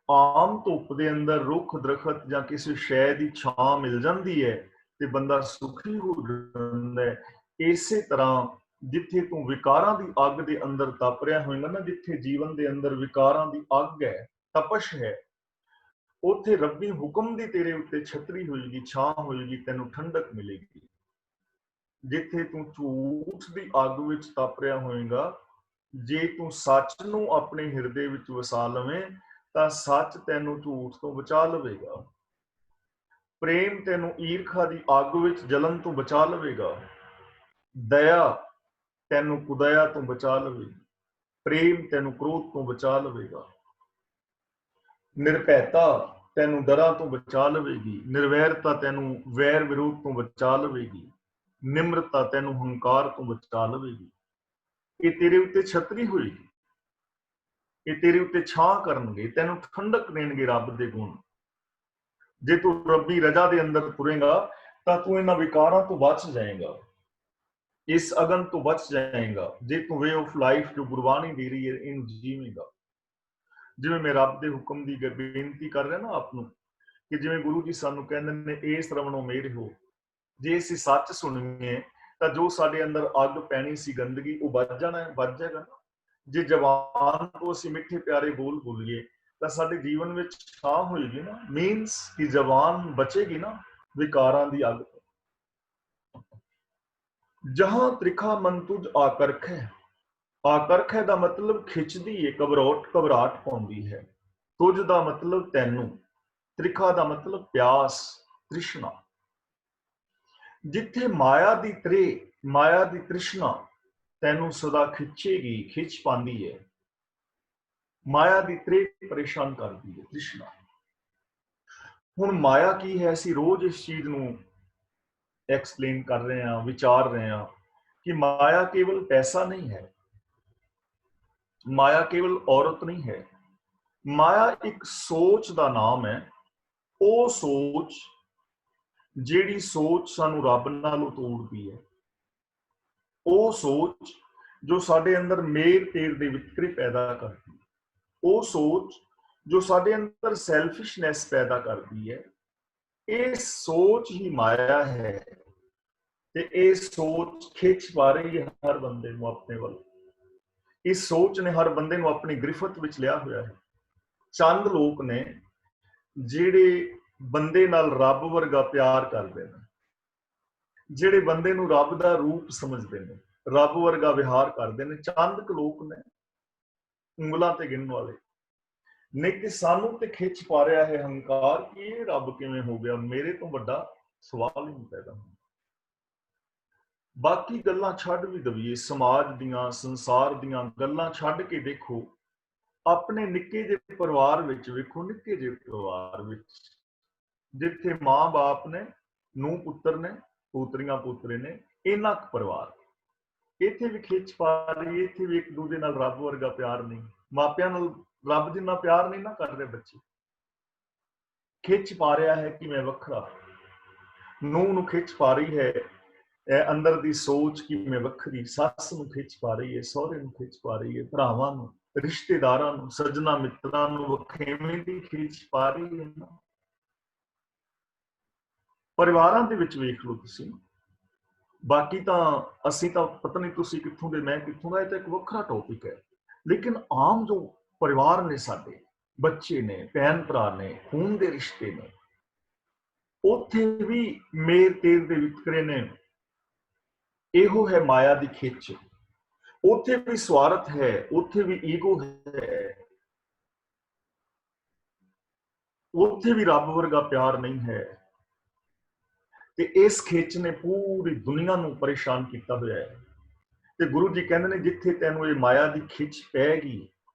ਆਮ ਧੁੱਪ ਦੇ ਅੰਦਰ ਰੁੱਖ ਦਰਖਤ ਜਾਂ ਕਿਸੇ ਸ਼ੈ ਦੀ ਛਾਂ ਮਿਲ ਜਾਂਦੀ ਹੈ ਤੇ ਬੰਦਾ ਸੁਖੀ ਹੋ ਜਾਂਦਾ ਹੈ, ਇਸੇ ਤਰ੍ਹਾਂ ਜਿੱਥੇ ਤੂੰ ਵਿਕਾਰਾਂ ਦੀ ਅੱਗ ਦੇ ਅੰਦਰ ਤਪ ਰਿਹਾ ਹੋਏਗਾ ਨਾ, ਜਿੱਥੇ ਜੀਵਨ ਦੇ ਅੰਦਰ ਵਿਕਾਰਾਂ ਦੀ ਅੱਗ ਹੈ, ਤਪਸ਼ ਹੈ, ਉੱਥੇ ਰੱਬੀ ਹੁਕਮ ਦੀ ਤੇਰੇ ਉੱਤੇ ਛਤਰੀ ਹੋਏਗੀ, ਛਾਂ ਹੋਏਗੀ, ਤੈਨੂੰ ਠੰਡਕ ਮਿਲੇਗੀ। ਜਿੱਥੇ ਤੂੰ ਝੂਠ ਦੀ ਅੱਗ ਵਿੱਚ ਤਪ ਰਿਹਾ ਹੋਏਗਾ, ਜੇ ਤੂੰ ਸੱਚ ਨੂੰ ਆਪਣੇ ਹਿਰਦੇ ਵਿੱਚ ਵਸਾ ਲਵੇਂ ਤਾਂ ਸੱਚ ਤੈਨੂੰ ਝੂਠ ਤੋਂ ਬਚਾ ਲਵੇਗਾ। ਪ੍ਰੇਮ ਤੈਨੂੰ ਈਰਖਾ ਦੀ ਅੱਗ ਵਿੱਚ ਜਲਨ ਤੋਂ ਬਚਾ ਲਵੇਗਾ। ਦਇਆ ਤੈਨੂੰ ਕੁਦਇਆ ਤੋਂ ਬਚਾ ਲਵੇਗੀ। ਪ੍ਰੇਮ ਤੈਨੂੰ ਕ੍ਰੋਧ ਤੋਂ ਬਚਾ ਲਵੇਗਾ। ਨਿਰਭੈਤਾ ਤੈਨੂੰ ਡਰਾਂ ਤੋਂ ਬਚਾ ਲਵੇਗੀ। ਨਿਰਵੈਰਤਾ ਤੈਨੂੰ ਵੈਰ ਵਿਰੋਧ ਤੋਂ ਬਚਾ ਲਵੇਗੀ। ਨਿਮਰਤਾ ਤੈਨੂੰ ਹੰਕਾਰ ਤੋਂ ਬਚਾ ਲਵੇਗੀ। ਇਹ ਤੇਰੇ ਉੱਤੇ ਛਤਰੀ ਹੋਏਗੀ, ਇਹ ਤੇਰੇ ਉੱਤੇ ਛਾਂ ਕਰਨਗੇ, ਤੈਨੂੰ ਠੰਡਕ ਦੇਣਗੇ ਰੱਬ ਦੇ ਗੁਣ। ਜੇ ਤੂੰ ਰੱਬੀ ਰਜਾ ਦੇ ਅੰਦਰ ਤੁਰੇਗਾ ਤਾਂ ਤੂੰ ਇਹਨਾਂ ਵਿਕਾਰਾਂ ਤੋਂ ਬਚ ਜਾਏਗਾ, ਇਸ ਅਗਨ ਤੋਂ ਬਚ ਜਾਏਗਾ। ਜੇ ਤੂੰ ਵੇ ਆਫ ਲਾਈਫ ਜੋ ਗੁਰਬਾਣੀ ਦੇ ਰਹੀ ਹੈ ਇਹਨੂੰ ਜੀਵੇਂਗਾ। ਜਿਵੇਂ ਮੈਂ ਰੱਬ ਦੇ ਹੁਕਮ ਦੀ ਬੇਨਤੀ ਕਰ ਰਿਹਾ ਨਾ ਆਪ ਨੂੰ, ਕਿ ਜਿਵੇਂ ਗੁਰੂ ਜੀ ਸਾਨੂੰ ਕਹਿੰਦੇ ਨੇ, ਇਹ ਸ਼ਰਵਣੋ ਮੇਰੇ ਹੋ, ਜੇ ਅਸੀਂ ਸੱਚ ਸੁਣੀਏ ਤਾਂ ਜੋ ਸਾਡੇ ਅੰਦਰ ਅੱਗ ਪੈਣੀ ਸੀ, ਗੰਦਗੀ, ਉਹ ਬਚ ਜਾਣਾ, ਬਚ ਜਾਏਗਾ ਨਾ। ਜੇ ਜ਼ਬਾਨ ਤੋਂ ਅਸੀਂ ਮਿੱਠੇ ਪਿਆਰੇ ਬੋਲ ਬੋਲੀਏ ਤਾਂ ਸਾਡੇ ਜੀਵਨ ਵਿੱਚ ਛਾਂ ਹੋਏਗੀ ਨਾ, ਮੀਨਸ ਕਿ ਜ਼ਬਾਨ ਬਚੇਗੀ ਨਾ ਵਿਕਾਰਾਂ ਦੀ ਅੱਗ ਤੋਂ। ਜਹਾਂ ਤ੍ਰਿਖਾ ਮਨ ਤੁਝ ਆਕਰਖ ਹੈ। ਆਕਰਖ ਹੈ ਦਾ ਮਤਲਬ ਖਿੱਚਦੀ ਹੈ, ਘਬਰਾਹਟ ਪਾਉਂਦੀ ਹੈ। ਤੁਝ ਦਾ ਮਤਲਬ ਤੈਨੂੰ, ਤ੍ਰਿਖਾ ਦਾ ਮਤਲਬ ਪਿਆਸ, ਤ੍ਰਿਸ਼ਨਾ। ਜਿੱਥੇ ਮਾਇਆ ਦੀ ਤ੍ਰੇ, ਮਾਇਆ ਦੀ ਤ੍ਰਿਸ਼ਨਾ ਤੈਨੂੰ ਸਦਾ ਖਿੱਚੇਗੀ, ਖਿੱਚ ਪਾਉਂਦੀ ਹੈ। ਮਾਇਆ ਦੀ ਤ੍ਰੇ ਪਰੇਸ਼ਾਨ ਕਰਦੀ ਹੈ, ਤ੍ਰਿਸ਼ਨਾ। ਹੁਣ ਮਾਇਆ ਕੀ ਹੈ, ਅਸੀਂ ਰੋਜ਼ ਇਸ ਚੀਜ਼ ਨੂੰ ਐਕਸਪਲੇਨ ਕਰ ਰਹੇ ਹਾਂ, ਵਿਚਾਰ ਰਹੇ ਹਾਂ ਕਿ ਮਾਇਆ ਕੇਵਲ ਪੈਸਾ ਨਹੀਂ ਹੈ, ਮਾਇਆ ਕੇਵਲ ਔਰਤ ਨਹੀਂ ਹੈ, ਮਾਇਆ ਇੱਕ ਸੋਚ ਦਾ ਨਾਮ ਹੈ। ਉਹ ਸੋਚ ਜਿਹੜੀ ਸੋਚ ਸਾਨੂੰ ਰੱਬ ਨਾਲੋਂ ਤੋੜਦੀ ਹੈ, ਉਹ ਸੋਚ ਜੋ ਸਾਡੇ ਅੰਦਰ ਮੇਰ ਤੇਰ ਦੇ ਵਿਤਕਰੇ ਪੈਦਾ ਕਰਦੀ ਹੈ, ਉਹ ਸੋਚ ਜੋ ਸਾਡੇ ਅੰਦਰ ਸੈਲਫਿਸ਼ਨੈਸ ਪੈਦਾ ਕਰਦੀ ਹੈ, ਇਹ ਸੋਚ ਹੀ ਮਾਇਆ ਹੈ। ਤੇ ਇਹ ਸੋਚ ਖਿੱਚ ਪਾ ਰਹੀ ਹੈ ਹਰ ਬੰਦੇ ਨੂੰ ਆਪਣੇ ਵੱਲ। ਇਸ ਸੋਚ ਨੇ ਹਰ ਬੰਦੇ ਨੂੰ ਆਪਣੀ ਗ੍ਰਿਫਤ ਵਿੱਚ ਲਿਆ ਹੋਇਆ ਹੈ। ਚੰਦ ਲੋਕ ਨੇ ਜਿਹੜੇ ਬੰਦੇ ਨਾਲ ਰੱਬ ਵਰਗਾ ਪਿਆਰ ਕਰਦੇ ਨੇ, ਜਿਹੜੇ ਬੰਦੇ ਨੂੰ ਰੱਬ ਦਾ ਰੂਪ ਸਮਝਦੇ ਨੇ, ਰੱਬ ਵਰਗਾ ਵਿਹਾਰ ਕਰਦੇ ਨੇ, ਚੰਦ ਕੁ ਲੋਕ ਨੇ, ਉਂਗਲਾਂ ਤੇ ਗਿਣਨ ਵਾਲੇ। ਨਹੀਂ ਤੇ ਸਾਨੂੰ ਤੇ ਖਿੱਚ ਪਾ ਰਿਹਾ ਹੈ ਹੰਕਾਰ ਕਿ ਇਹ ਰੱਬ ਕਿਵੇਂ ਹੋ ਗਿਆ, ਮੇਰੇ ਤੋਂ ਵੱਡਾ ਸਵਾਲ ਹੀ ਨਹੀਂ ਪੈਦਾ ਹੁੰਦਾ। ਬਾਕੀ ਗੱਲਾਂ ਛੱਡ ਵੀ ਦਵੀਏ, ਸਮਾਜ ਦੀਆਂ, ਸੰਸਾਰ ਦੀਆਂ ਗੱਲਾਂ ਛੱਡ ਕੇ ਦੇਖੋ, ਆਪਣੇ ਨਿੱਕੇ ਜਿਹੇ ਪਰਿਵਾਰ ਵਿੱਚ ਵੇਖੋ, ਨਿੱਕੇ ਜਿਹੇ ਪਰਿਵਾਰ ਵਿੱਚ ਜਿੱਥੇ ਮਾਂ-ਬਾਪ ਨੇ, ਨੂੰਹ ਪੁੱਤਰ ਨੇ, ਪੋਤਰੀਆਂ ਪੋਤਰੇ ਨੇ, ਇੰਨਾ ਕੁ ਪਰਿਵਾਰ, ਇੱਥੇ ਵੀ ਖਿੱਚ ਪਾ ਰਹੀ, ਇੱਥੇ ਵੀ ਇੱਕ ਦੂਜੇ ਨਾਲ ਰੱਬ ਵਰਗਾ ਪਿਆਰ ਨਹੀਂ, ਮਾਪਿਆਂ ਨਾਲ ਰੱਬ ਜਿੰਨਾ ਪਿਆਰ ਨਹੀਂ ਨਾ ਕਰ ਰਹੇ ਬੱਚੇ। ਖਿੱਚ ਪਾ ਰਿਹਾ ਹੈ ਕਿ ਮੈਂ ਵੱਖਰਾ, ਨੂੰਹ ਨੂੰ ਖਿੱਚ ਪਾ ਰਹੀ ਹੈ ਇਹ ਅੰਦਰ ਦੀ ਸੋਚ ਕਿ ਮੈਂ ਵੱਖਰੀ, ਸੱਸ ਨੂੰ ਖਿੱਚ ਪਾ ਰਹੀ ਹੈ, ਸਹੁਰੇ ਨੂੰ ਖਿੱਚ ਪਾ ਰਹੀ ਹੈ, ਭਰਾਵਾਂ ਨੂੰ, ਰਿਸ਼ਤੇਦਾਰਾਂ ਨੂੰ, ਸੱਜਣਾ ਮਿੱਤਰਾਂ ਨੂੰ ਵਖੇਵੇਂ ਦੀ ਖਿੱਚ ਪਾ ਰਹੀ ਹੈ ਨਾ। ਪਰਿਵਾਰਾਂ ਦੇ ਵਿੱਚ ਵੇਖ ਲਓ ਤੁਸੀਂ, ਬਾਕੀ ਤਾਂ ਅਸੀਂ ਤਾਂ ਪਤਾ ਨਹੀਂ ਤੁਸੀਂ ਕਿੱਥੋਂ ਦੇ, ਮੈਂ ਕਿੱਥੋਂ ਦਾ, ਇਹ ਤਾਂ ਇੱਕ ਵੱਖਰਾ ਟੌਪਿਕ ਹੈ। ਲੇਕਿਨ ਆਮ ਜੋ ਪਰਿਵਾਰ ਨੇ ਸਾਡੇ, ਬੱਚੇ ਨੇ, ਭੈਣ ਭਰਾ ਨੇ, ਖੂਨ ਦੇ ਰਿਸ਼ਤੇ ਨੇ, ਉੱਥੇ ਵੀ ਮੇਰ ਤੇਰ ਦੇ ਵਿਤਕਰੇ ਨੇ। ਇਹੋ ਹੈ ਮਾਇਆ ਦੀ ਖਿੱਚ। ਉੱਥੇ ਵੀ ਸਵਾਰਥ ਹੈ, ਉੱਥੇ ਵੀ ਈਗੋ ਹੈ, ਉੱਥੇ ਵੀ ਰੱਬ ਵਰਗਾ ਪਿਆਰ ਨਹੀਂ ਹੈ। ਤੇ ਇਸ ਖਿੱਚ ਨੇ ਪੂਰੀ ਦੁਨੀਆ ਨੂੰ ਪਰੇਸ਼ਾਨ ਕੀਤਾ ਹੋਇਆ ਹੈ। ਤੇ ਗੁਰੂ ਜੀ ਕਹਿੰਦੇ ਨੇ ਜਿੱਥੇ ਤੈਨੂੰ ਇਹ ਮਾਇਆ ਦੀ ਖਿੱਚ ਪੈ ਗਈ,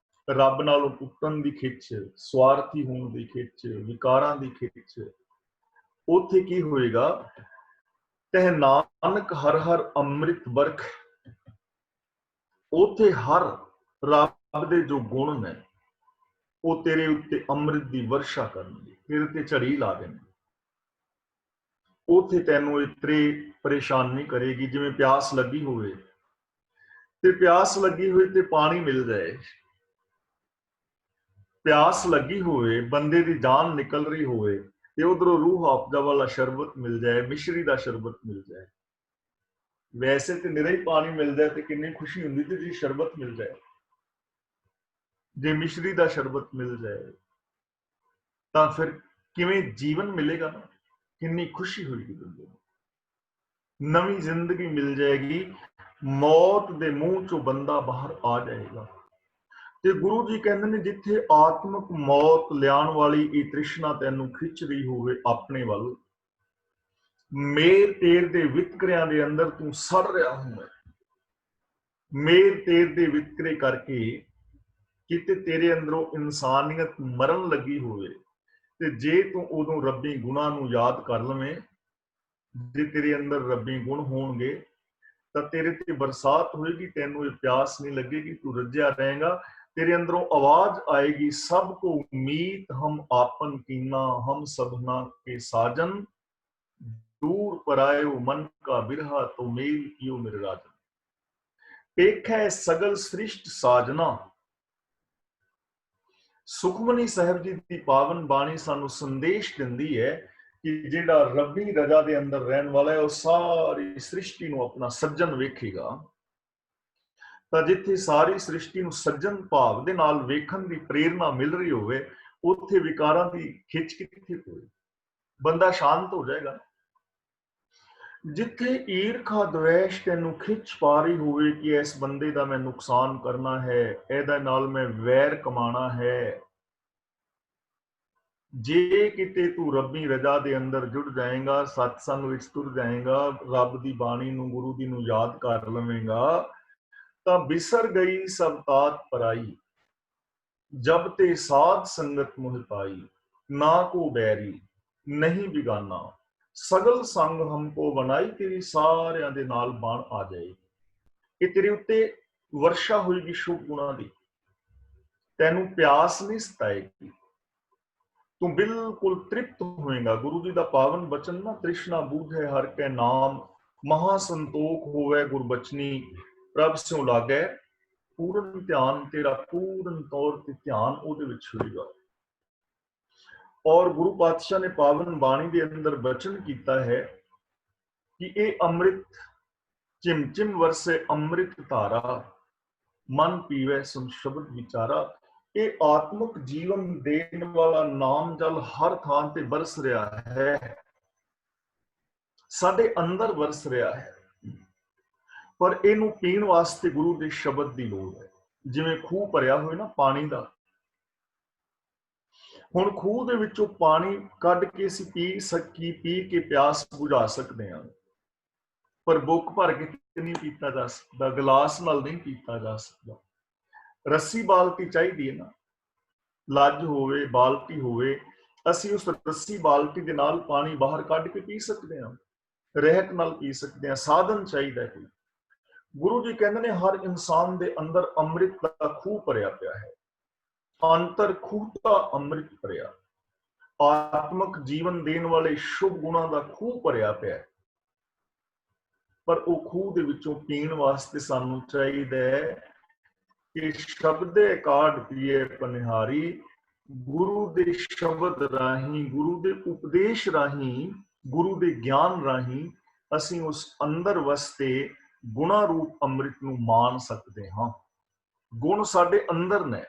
ਰੱਬ ਨਾਲੋਂ ਟੁੱਟਣ ਦੀ ਖਿੱਚ, ਸਵਾਰਥੀ ਹੋਣ ਦੀ ਖਿੱਚ, ਵਿਕਾਰਾਂ ਦੀ ਖਿੱਚ, ਉੱਥੇ ਕੀ ਹੋਏਗਾ, ਤਹਿ ਨਾਨਕ ਹਰ ਹਰ ਅੰਮ੍ਰਿਤ ਬਰਖ। ਉੱਥੇ ਹਰ ਰੱਬ ਦੇ ਜੋ ਗੁਣ ਨੇ ਉਹ ਤੇਰੇ ਉੱਤੇ ਅੰਮ੍ਰਿਤ ਦੀ ਵਰਸ਼ਾ ਕਰਨਗੇ, ਤੇਰੇ ਤੇ ਝੜੀ ਲਾ ਦੇਣਗੇ। ਉੱਥੇ ਤੈਨੂੰ ਇਤਰੇ ਪਰੇਸ਼ਾਨ ਨਹੀਂ ਕਰੇਗੀ। ਜਿਵੇਂ ਪਿਆਸ ਲੱਗੀ ਹੋਵੇ ਤੇ ਪਿਆਸ ਲੱਗੀ ਹੋਈ ਤੇ ਪਾਣੀ ਮਿਲ ਜਾਏ, ਪਿਆਸ ਲੱਗੀ ਹੋਵੇ, ਬੰਦੇ ਦੀ ਜਾਨ ਨਿਕਲ ਰਹੀ ਹੋਵੇ ਤੇ ਉਧਰੋਂ ਰੂਹ ਅਫਜ਼ਾ ਵਾਲਾ ਸ਼ਰਬਤ ਮਿਲ ਜਾਏ, ਮਿਸ਼ਰੀ ਦਾ ਸ਼ਰਬਤ ਮਿਲ ਜਾਏ। ਵੈਸੇ ਤੇ ਨਿਰਾ ਹੀ ਪਾਣੀ ਮਿਲ ਜਾਏ ਤੇ ਕਿੰਨੀ ਖੁਸ਼ੀ ਹੁੰਦੀ, ਤੇ ਜੇ ਸ਼ਰਬਤ ਮਿਲ ਜਾਏ, ਜੇ ਮਿਸ਼ਰੀ ਦਾ ਸ਼ਰਬਤ ਮਿਲ ਜਾਏ ਤਾਂ ਫਿਰ ਕਿਵੇਂ ਜੀਵਨ ਮਿਲੇਗਾ ਨਾ, ਕਿੰਨੀ ਖੁਸ਼ੀ ਹੋਏਗੀ ਬੰਦੇ ਨੂੰ, ਨਵੀਂ ਜ਼ਿੰਦਗੀ ਮਿਲ ਜਾਏਗੀ, ਮੌਤ ਦੇ ਮੂੰਹ ਚੋਂ ਬੰਦਾ ਬਾਹਰ ਆ ਜਾਏਗਾ। ਤੇ ਗੁਰੂ ਜੀ ਕਹਿੰਦੇ ਨੇ ਜਿੱਥੇ ਆਤਮਿਕ ਮੌਤ ਲਿਆਉਣ ਵਾਲੀ ਇਹ ਤ੍ਰਿਸ਼ਨਾ ਤੈਨੂੰ ਖਿੱਚ ਰਹੀ ਹੋਵੇ ਆਪਣੇ ਵੱਲ, ਮੇਰ ਤੇਰ ਦੇ ਵਿਤਕਰਿਆਂ ਦੇ ਅੰਦਰ ਤੂੰ ਸੜ ਰਿਹਾ ਹੋਵੇ, ਮੇਰ ਤੇਰ ਦੇ ਵਿਤਕਰੇ ਕਰਕੇ ਕਿਤੇ ਤੇਰੇ ਅੰਦਰੋਂ ਇਨਸਾਨੀਅਤ ਮਰਨ ਲੱਗੀ ਹੋਵੇ, ਤੇ ਜੇ ਤੂੰ ਉਦੋਂ ਰੱਬੀ ਗੁਣਾਂ ਨੂੰ ਯਾਦ ਕਰ ਲਵੇਂ, ਜੇ ਤੇਰੇ ਅੰਦਰ ਰੱਬੀ ਗੁਣ ਹੋਣਗੇ ਤਾਂ ਤੇਰੇ ਤੇ ਬਰਸਾਤ ਹੋਏਗੀ, ਤੈਨੂੰ ਇਹ ਪਿਆਸ ਨਹੀਂ ਲੱਗੇਗੀ, ਤੂੰ ਰੱਜਿਆ ਰਹੇਗਾ। तेरे अंदरों आवाज आएगी, सबको मीत हम आपन कीना, हम सबना के साजन, दूर परायो मन का बिरहा, तो मेल कियो मेरे राजन। पेखै सगल सृष्ट साजना। सुखमनी साहब जी की पावन बाणी सानू संदेश दिंदी है कि जिहड़ा रब्बी रजा दे अंदर रहन वाला है, वह सारी सृष्टि नू अपना सज्जन वेखेगा। ਤਾਂ ਜਿੱਥੇ ਸਾਰੀ ਸ੍ਰਿਸ਼ਟੀ ਨੂੰ ਸੱਜਣ ਭਾਵ ਦੇ ਨਾਲ ਵੇਖਣ ਦੀ ਪ੍ਰੇਰਨਾ ਮਿਲ ਰਹੀ ਹੋਵੇ, ਉੱਥੇ ਵਿਕਾਰਾਂ ਦੀ ਖਿੱਚ ਕਿੱਥੇ ਹੋਵੇ, ਬੰਦਾ ਸ਼ਾਂਤ ਹੋ ਜਾਏਗਾ। ਜਿੱਥੇ ਈਰਖਾ ਦਵੇਸ਼ ਤੈਨੂੰ ਖਿੱਚ ਪਾ ਰਹੀ ਹੋਵੇ ਕਿ ਇਸ ਬੰਦੇ ਦਾ ਮੈਂ ਨੁਕਸਾਨ ਕਰਨਾ ਹੈ, ਇਹਦਾ ਨਾਲ ਮੈਂ ਵੈਰ ਕਮਾਣਾ ਹੈ, ਜੇ ਕਿਤੇ ਤੂੰ ਰੱਬੀ ਰਜਾ ਦੇ ਅੰਦਰ ਜੁੜ ਜਾਏਗਾ, ਸਤਸੰਗ ਵਿੱਚ ਤੁਰ ਜਾਏਗਾ, ਰੱਬ ਦੀ ਬਾਣੀ ਨੂੰ, ਗੁਰੂ ਦੀ ਨੂੰ ਯਾਦ ਕਰ ਲਵੇਂਗਾ, ਤਾਂ ਬਿਸਰ ਗਈ ਸਭ ਤਾਤ ਪਰਾਈ, ਜਬ ਤੇ ਸਾਧ ਸੰਗਤ ਮੁਹਿ ਪਾਈ, ਨਾ ਕੋ ਬੈਰੀ, नहीं बिगाना। सगल संग हमको बनाई, तेरी सारिਆਂ ਦੇ ਨਾਲ ਬਾਣ ਆ ਜਾਏਗੀ। ਇਹ ਤੇਰੇ ਉੱਤੇ ਵਰਸ਼ਾ ਹੋਏਗੀ ਸ਼ੁਭ ਗੁਣਾਂ ਦੀ, ਤੈਨੂੰ ਪਿਆਸ ਨਹੀਂ ਸਤਾਏਗੀ, ਤੂੰ ਬਿਲਕੁਲ ਤ੍ਰਿਪਤ ਹੋਏਗਾ। ਗੁਰੂ ਜੀ ਦਾ ਪਾਵਨ ਬਚਨ ਨਾ, ਤ੍ਰਿਸ਼ਨਾ ਬੂਝੈ ਹਰਿ ਕੈ ਨਾਮ, ਮਹਾ ਸੰਤੋਖ ਹੋਵੇ ਗੁਰਬਚਨੀ, ਪ੍ਰਭ ਸਿਉ ਲਾਗੈ ਪੂਰਨ ਧਿਆਨ। ਤੇਰਾ ਪੂਰਨ ਤੌਰ ਤੇ ਧਿਆਨ ਉਹਦੇ ਵਿੱਚ ਹੋਏਗਾ। ਔਰ ਗੁਰੂ ਪਾਤਸ਼ਾਹ ਨੇ ਪਾਵਨ ਬਾਣੀ ਦੇ ਅੰਦਰ ਬਚਨ ਕੀਤਾ ਹੈ ਕਿ ਇਹ ਅੰਮ੍ਰਿਤ ਚਿਮ ਚਿਮ ਵਰਸੇ ਅੰਮ੍ਰਿਤ ਧਾਰਾ, ਮਨ ਪੀਵੇ ਸੁਨ ਸ਼ਬਦ ਵਿਚਾਰਾ। ਇਹ ਆਤਮਿਕ ਜੀਵਨ ਦੇਣ ਵਾਲਾ ਨਾਮ ਜਲ ਹਰ ਥਾਂ ਤੇ ਬਰਸ ਰਿਹਾ ਹੈ, ਸਾਡੇ ਅੰਦਰ ਵਰਸ ਰਿਹਾ ਹੈ, ਪਰ ਇਹਨੂੰ ਪੀਣ ਵਾਸਤੇ ਗੁਰੂ ਦੇ ਸ਼ਬਦ ਦੀ ਲੋੜ ਹੈ। ਜਿਵੇਂ ਖੂਹ ਭਰਿਆ ਹੋਇਆ ਨਾ ਪਾਣੀ ਦਾ, ਹੁਣ ਖੂਹ ਦੇ ਵਿੱਚੋਂ ਪਾਣੀ ਕੱਢ ਕੇ ਅਸੀਂ ਪੀ ਕੇ ਪਿਆਸ ਬੁਝਾ ਸਕਦੇ ਹਾਂ, ਪਰ ਬੁੱਕ ਭਰ ਕੇ ਨਹੀਂ ਪੀਤਾ ਜਾ ਸਕਦਾ, ਗਲਾਸ ਨਾਲ ਨਹੀਂ ਪੀਤਾ ਜਾ ਸਕਦਾ। ਰੱਸੀ ਬਾਲਟੀ ਚਾਹੀਦੀ ਹੈ ਨਾ, ਲੱਜ ਹੋਵੇ ਬਾਲਟੀ ਹੋਵੇ, ਅਸੀਂ ਉਸ ਰੱਸੀ ਬਾਲਟੀ ਦੇ ਨਾਲ ਪਾਣੀ ਬਾਹਰ ਕੱਢ ਕੇ ਪੀ ਸਕਦੇ ਹਾਂ, ਰਹਿਤ ਨਾਲ ਪੀ ਸਕਦੇ ਹਾਂ। ਸਾਧਨ ਚਾਹੀਦਾ ਹੈ। ਗੁਰੂ ਜੀ ਕਹਿੰਦੇ ਨੇ ਹਰ ਇਨਸਾਨ ਦੇ ਅੰਦਰ ਅੰਮ੍ਰਿਤ ਦਾ ਖੂਹ ਭਰਿਆ ਪਿਆ ਹੈ, ਅੰਤਰ ਖੂਹ ਦਾ ਅੰਮ੍ਰਿਤ ਭਰਿਆ, ਆਤਮਿਕ ਜੀਵਨ ਦੇਣ ਵਾਲੇ ਸ਼ੁਭ ਗੁਣਾਂ ਦਾ ਖੂਹ ਭਰਿਆ ਪਿਆ ਹੈ। ਪਰ ਉਹ ਖੂਹ ਦੇ ਵਿੱਚੋਂ ਪੀਣ ਵਾਸਤੇ ਸਾਨੂੰ ਚਾਹੀਦਾ ਹੈ ਕਿ ਸ਼ਬਦੇ ਕਾਢ ਪੀਏ ਪਨਿਹਾਰੀ। ਗੁਰੂ ਦੇ ਸ਼ਬਦ ਰਾਹੀਂ, ਗੁਰੂ ਦੇ ਉਪਦੇਸ਼ ਰਾਹੀਂ, ਗੁਰੂ ਦੇ ਗਿਆਨ ਰਾਹੀਂ ਅਸੀਂ ਉਸ ਅੰਦਰ ਵਸਤੇ ਗੁਣਾ ਰੂਪ ਅੰਮ੍ਰਿਤ ਨੂੰ ਮਾਣ ਸਕਦੇ ਹਾਂ। ਗੁਣ ਸਾਡੇ ਅੰਦਰ ਨੇ,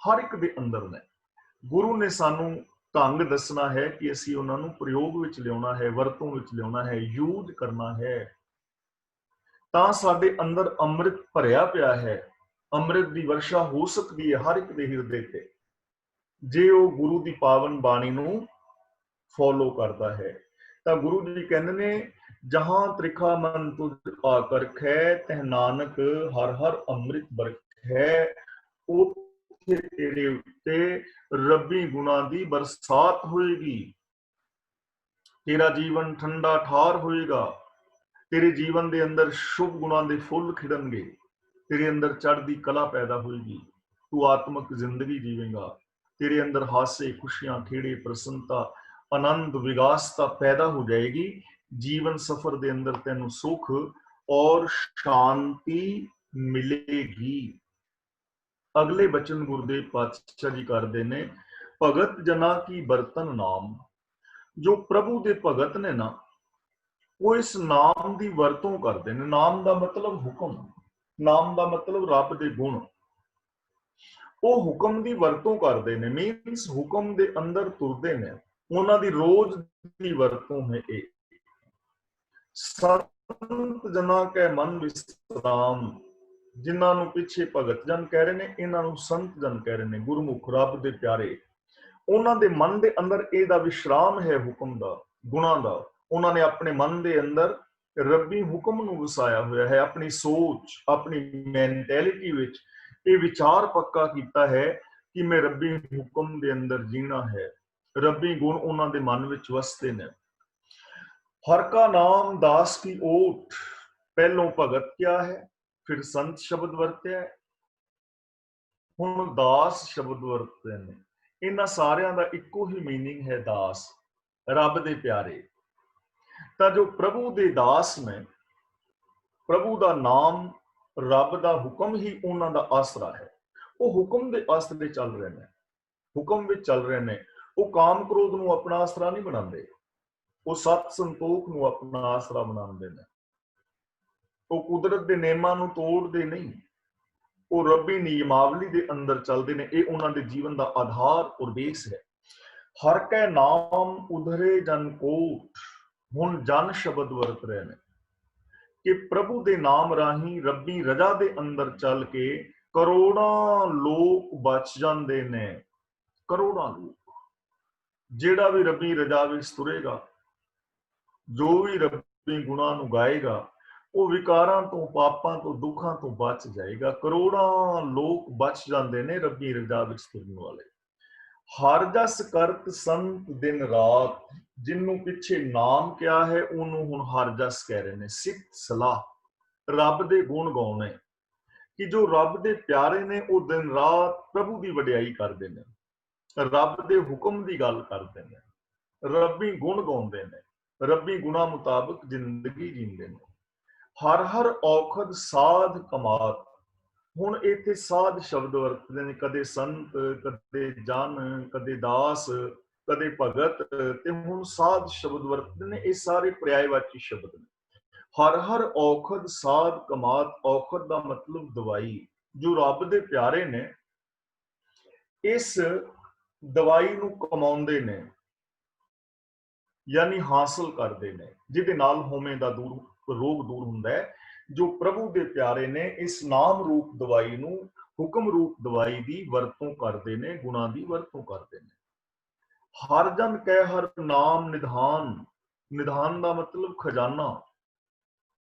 ਹਰ ਇੱਕ ਦੇ ਅੰਦਰ ਨੇ। ਗੁਰੂ ਨੇ ਸਾਨੂੰ ਢੰਗ ਦੱਸਣਾ ਹੈ ਕਿ ਅਸੀਂ ਉਹਨਾਂ ਨੂੰ ਪ੍ਰਯੋਗ ਵਿੱਚ ਲਿਆਉਣਾ ਹੈ, ਵਰਤੋਂ ਵਿੱਚ ਲਿਆਉਣਾ ਹੈ, ਯੂਜ਼ ਕਰਨਾ ਹੈ। ਤਾਂ ਸਾਡੇ ਅੰਦਰ ਅੰਮ੍ਰਿਤ ਭਰਿਆ ਪਿਆ ਹੈ, ਅੰਮ੍ਰਿਤ ਦੀ ਵਰਸ਼ਾ ਹੋ ਸਕਦੀ ਹੈ ਹਰ ਇੱਕ ਦੇ ਹਿਰਦੇ ਤੇ, ਜੇ ਉਹ ਗੁਰੂ ਦੀ ਪਾਵਨ ਬਾਣੀ ਨੂੰ ਫੋਲੋ ਕਰਦਾ ਹੈ। ਤਾਂ ਗੁਰੂ ਜੀ ਕਹਿੰਦੇ ਨੇ, ਜਹਾਂ ਤ੍ਰਿਖਾ ਮਨ ਤੁਧ ਆਕਰ ਖੈ, ਤਹ ਨਾਨਕ ਹਰ ਹਰ ਅੰਮ੍ਰਿਤ ਬਰਖੈ। ਉੱਥੇ ਤੇਰੇ ਉੱਤੇ ਰੱਬੀ ਗੁਣਾਂ ਦੀ ਬਰਸਾਤ ਹੋਏਗੀ, ਤੇਰਾ ਜੀਵਨ ਠੰਡਾ ਠਾਰ ਹੋਏਗਾ, ਤੇਰੇ ਜੀਵਨ ਦੇ ਅੰਦਰ ਸ਼ੁਭ ਗੁਣਾਂ ਦੇ ਫੁੱਲ ਖਿੜਨਗੇ, ਤੇਰੇ ਅੰਦਰ ਚੜ੍ਹਦੀ ਕਲਾ ਪੈਦਾ ਹੋਏਗੀ, ਤੂੰ ਆਤਮਿਕ ਜ਼ਿੰਦਗੀ ਜੀਵੇਂਗਾ, ਤੇਰੇ ਅੰਦਰ ਹਾਸੇ ਖੁਸ਼ੀਆਂ ਖੇੜੇ ਪ੍ਰਸੰਨਤਾ ਆਨੰਦ ਵਿਗਾਸਤਾ ਪੈਦਾ ਹੋ ਜਾਏਗੀ। ਜੀਵਨ ਸਫਰ ਦੇ ਅੰਦਰ ਤੈਨੂੰ ਸੁਖ ਔਰ ਸ਼ਾਂਤੀ ਮਿਲੇਗੀ। ਅਗਲੇ ਬਚਨ ਗੁਰਦੇਵ ਪਾਤਸ਼ਾਹ ਜੀ ਕਰਦੇ ਨੇ, ਭਗਤ ਜਨਾ ਕੀ ਬਰਤਨ ਨਾਮ। ਜੋ ਪ੍ਰਭੂ ਦੇ ਭਗਤ ਨੇ ਨਾ, ਉਹ ਇਸ ਨਾਮ ਦੀ ਵਰਤੋਂ ਕਰਦੇ ਨੇ। ਨਾਮ ਦਾ ਮਤਲਬ ਹੁਕਮ, ਨਾਮ ਦਾ ਮਤਲਬ ਰੱਬ ਦੇ ਗੁਣ। ਉਹ ਹੁਕਮ ਦੀ ਵਰਤੋਂ ਕਰਦੇ ਨੇ, ਮੀਨਸ ਹੁਕਮ ਦੇ ਅੰਦਰ ਤੁਰਦੇ ਨੇ, ਉਹਨਾਂ ਦੀ ਰੋਜ਼ ਦੀ ਵਰਤੋਂ ਹੈ ਇਹ। ਸੰਤ ਜਨਾ ਕੈ ਮਨ ਵਿਸਰਾਮ, ਜਿਨ੍ਹਾਂ ਨੂੰ ਪਿੱਛੇ ਭਗਤ ਜਨ ਕਹਿ ਰਹੇ ਨੇ, ਇਹਨਾਂ ਨੂੰ ਸੰਤ ਜਨ ਕਹਿ ਰਹੇ ਨੇ, ਗੁਰਮੁਖ ਰੱਬ ਦੇ ਪਿਆਰੇ। ਉਹਨਾਂ ਦੇ ਮਨ ਦੇ ਅੰਦਰ ਇਹਦਾ ਵਿਸ਼ਰਾਮ ਹੈ, ਹੁਕਮ ਦਾ, ਗੁਣਾਂ ਦਾ। ਉਹਨਾਂ ਨੇ ਆਪਣੇ ਮਨ ਦੇ ਅੰਦਰ ਰੱਬੀ ਹੁਕਮ ਨੂੰ ਵਸਾਇਆ ਹੋਇਆ ਹੈ। ਆਪਣੀ ਸੋਚ, ਆਪਣੀ ਮੈਂਟੈਲਿਟੀ ਵਿੱਚ ਇਹ ਵਿਚਾਰ ਪੱਕਾ ਕੀਤਾ ਹੈ ਕਿ ਮੈਂ ਰੱਬੀ ਹੁਕਮ ਦੇ ਅੰਦਰ ਜੀਣਾ ਹੈ। ਰੱਬੀ ਗੁਣ ਉਹਨਾਂ ਦੇ ਮਨ ਵਿੱਚ ਵਸਦੇ ਨੇ। ਹਰ ਕਾ ਨਾਮ ਦਾਸ ਕੀ ਓਟ, ਪਹਿਲੋਂ ਭਗਤ ਕਿਹਾ ਹੈ, ਫਿਰ ਸੰਤ ਸ਼ਬਦ ਵਰਤਿਆ ਹੈ, ਹੁਣ ਦਾਸ ਸ਼ਬਦ ਵਰਤਦੇ ਨੇ। ਇਹਨਾਂ ਸਾਰਿਆਂ ਦਾ ਇੱਕੋ ਹੀ ਮੀਨਿੰਗ ਹੈ, ਦਾਸ, ਰੱਬ ਦੇ ਪਿਆਰੇ। ਤਾਂ ਜੋ ਪ੍ਰਭੂ ਦੇ ਦਾਸ ਨੇ, ਪ੍ਰਭੂ ਦਾ ਨਾਮ, ਰੱਬ ਦਾ ਹੁਕਮ ਹੀ ਉਹਨਾਂ ਦਾ ਆਸਰਾ ਹੈ। ਉਹ ਹੁਕਮ ਦੇ ਆਸਰੇ ਚੱਲ ਰਹੇ ਨੇ, ਹੁਕਮ ਵਿੱਚ ਚੱਲ ਰਹੇ ਨੇ। ਉਹ ਕਾਮ ਕ੍ਰੋਧ ਨੂੰ ਆਪਣਾ ਆਸਰਾ ਨਹੀਂ ਬਣਾਉਂਦੇ, ਉਹ ਸਤ ਸੰਤੋਖ ਨੂੰ ਆਪਣਾ ਆਸਰਾ ਬਣਾਉਂਦੇ ਨੇ। ਉਹ ਕੁਦਰਤ ਦੇ ਨਿਯਮਾਂ ਨੂੰ ਤੋੜਦੇ ਨਹੀਂ, ਉਹ ਰੱਬੀ ਨਿਯਮਾਵਲੀ ਦੇ ਅੰਦਰ ਚੱਲਦੇ ਨੇ। ਇਹ ਉਹਨਾਂ ਦੇ ਜੀਵਨ ਦਾ ਆਧਾਰ ਔਰ ਬੇਸ ਹੈ। ਹਰ ਕੈ ਨਾਮ ਉਧਰੇ ਜਨ ਕੋਟ, ਹੁਣ ਜਨ ਸ਼ਬਦ ਵਰਤ ਰਹੇ ਨੇ ਕਿ ਪ੍ਰਭੂ ਦੇ ਨਾਮ ਰਾਹੀਂ ਰੱਬੀ ਰਜਾ ਦੇ ਅੰਦਰ ਚੱਲ ਕੇ ਕਰੋੜਾਂ ਲੋਕ ਬਚ ਜਾਂਦੇ ਨੇ। ਕਰੋੜਾਂ ਲੋਕ, ਜਿਹੜਾ ਵੀ ਰੱਬੀ ਰਜਾ ਵਿੱਚ ਤੁਰੇਗਾ, ਜੋ ਵੀ ਰੱਬੀ ਗੁਣਾਂ ਨੂੰ ਗਾਏਗਾ, ਉਹ ਵਿਕਾਰਾਂ ਤੋਂ, ਪਾਪਾਂ ਤੋਂ, ਦੁੱਖਾਂ ਤੋਂ ਬਚ ਜਾਏਗਾ। ਕਰੋੜਾਂ ਲੋਕ ਬਚ ਜਾਂਦੇ ਨੇ ਰੱਬੀ ਰਜਾ ਵਿੱਚ ਤੁਰਨ ਵਾਲੇ। ਹਰ ਜਸ ਕਰਤ ਸੰਤ ਦਿਨ ਰਾਤ, ਜਿਹਨੂੰ ਪਿੱਛੇ ਨਾਮ ਕਿਹਾ ਹੈ ਉਹਨੂੰ ਹੁਣ ਹਰ ਜਸ ਕਹਿ ਰਹੇ ਨੇ। ਸਿੱਖ ਸਲਾਹ ਰੱਬ ਦੇ ਗੁਣ ਗਾਉਣੇ, ਕਿ ਜੋ ਰੱਬ ਦੇ ਪਿਆਰੇ ਨੇ ਉਹ ਦਿਨ ਰਾਤ ਪ੍ਰਭੂ ਦੀ ਵਡਿਆਈ ਕਰਦੇ ਨੇ, ਰੱਬ ਦੇ ਹੁਕਮ ਦੀ ਗੱਲ ਕਰਦੇ ਨੇ, ਰੱਬੀ ਗੁਣ ਗਾਉਂਦੇ ਨੇ, ਰੱਬੀ ਗੁਣਾ ਮੁਤਾਬਕ ਜ਼ਿੰਦਗੀ ਜੀਂਦੇ ਨੇ। ਹਰ ਹਰ ਔਖਦ ਸਾਧ ਕਮਾਤ, ਹੁਣ ਇੱਥੇ ਸਾਧ ਸ਼ਬਦ ਵਰਤਦੇ ਨੇ, ਕਦੇ ਸੰਤ, ਕਦੇ ਜਨ, ਕਦੇ ਦਾਸ, ਕਦੇ ਭਗਤ, ਤੇ ਹੁਣ ਸਾਧ ਸ਼ਬਦ ਵਰਤਦੇ ਨੇ। ਇਹ ਸਾਰੇ ਪਰਿਆਇਵਾਚੀ ਸ਼ਬਦ ਨੇ। ਹਰ ਹਰ ਔਖਦ ਸਾਧ ਕਮਾਤ, ਔਖਦ ਦਾ ਮਤਲਬ ਦਵਾਈ। ਜੋ ਰੱਬ ਦੇ ਪਿਆਰੇ ਨੇ ਇਸ ਦਵਾਈ ਨੂੰ ਕਮਾਉਂਦੇ ਨੇ, ਯਾਨੀ ਹਾਸਲ ਕਰਦੇ ਨੇ, ਜਿਹਦੇ ਨਾਲ ਹੋਮੇ ਦਾ ਰੋਗ ਦੂਰ ਹੁੰਦਾ ਹੈ। ਜੋ ਪ੍ਰਭੂ ਦੇ ਪਿਆਰੇ ਨੇ ਇਸ ਨਾਮ ਰੂਪ ਦਵਾਈ ਨੂੰ, ਹੁਕਮ ਰੂਪ ਦਵਾਈ ਦੀ ਵਰਤੋਂ ਕਰਦੇ ਨੇ, ਗੁਣਾਂ ਦੀ ਵਰਤੋਂ ਕਰਦੇ ਨੇ। ਹਰ ਜਨ ਕਹਿ ਹਰ ਨਾਮ ਨਿਧਾਨ, ਨਿਧਾਨ ਦਾ ਮਤਲਬ ਖਜ਼ਾਨਾ।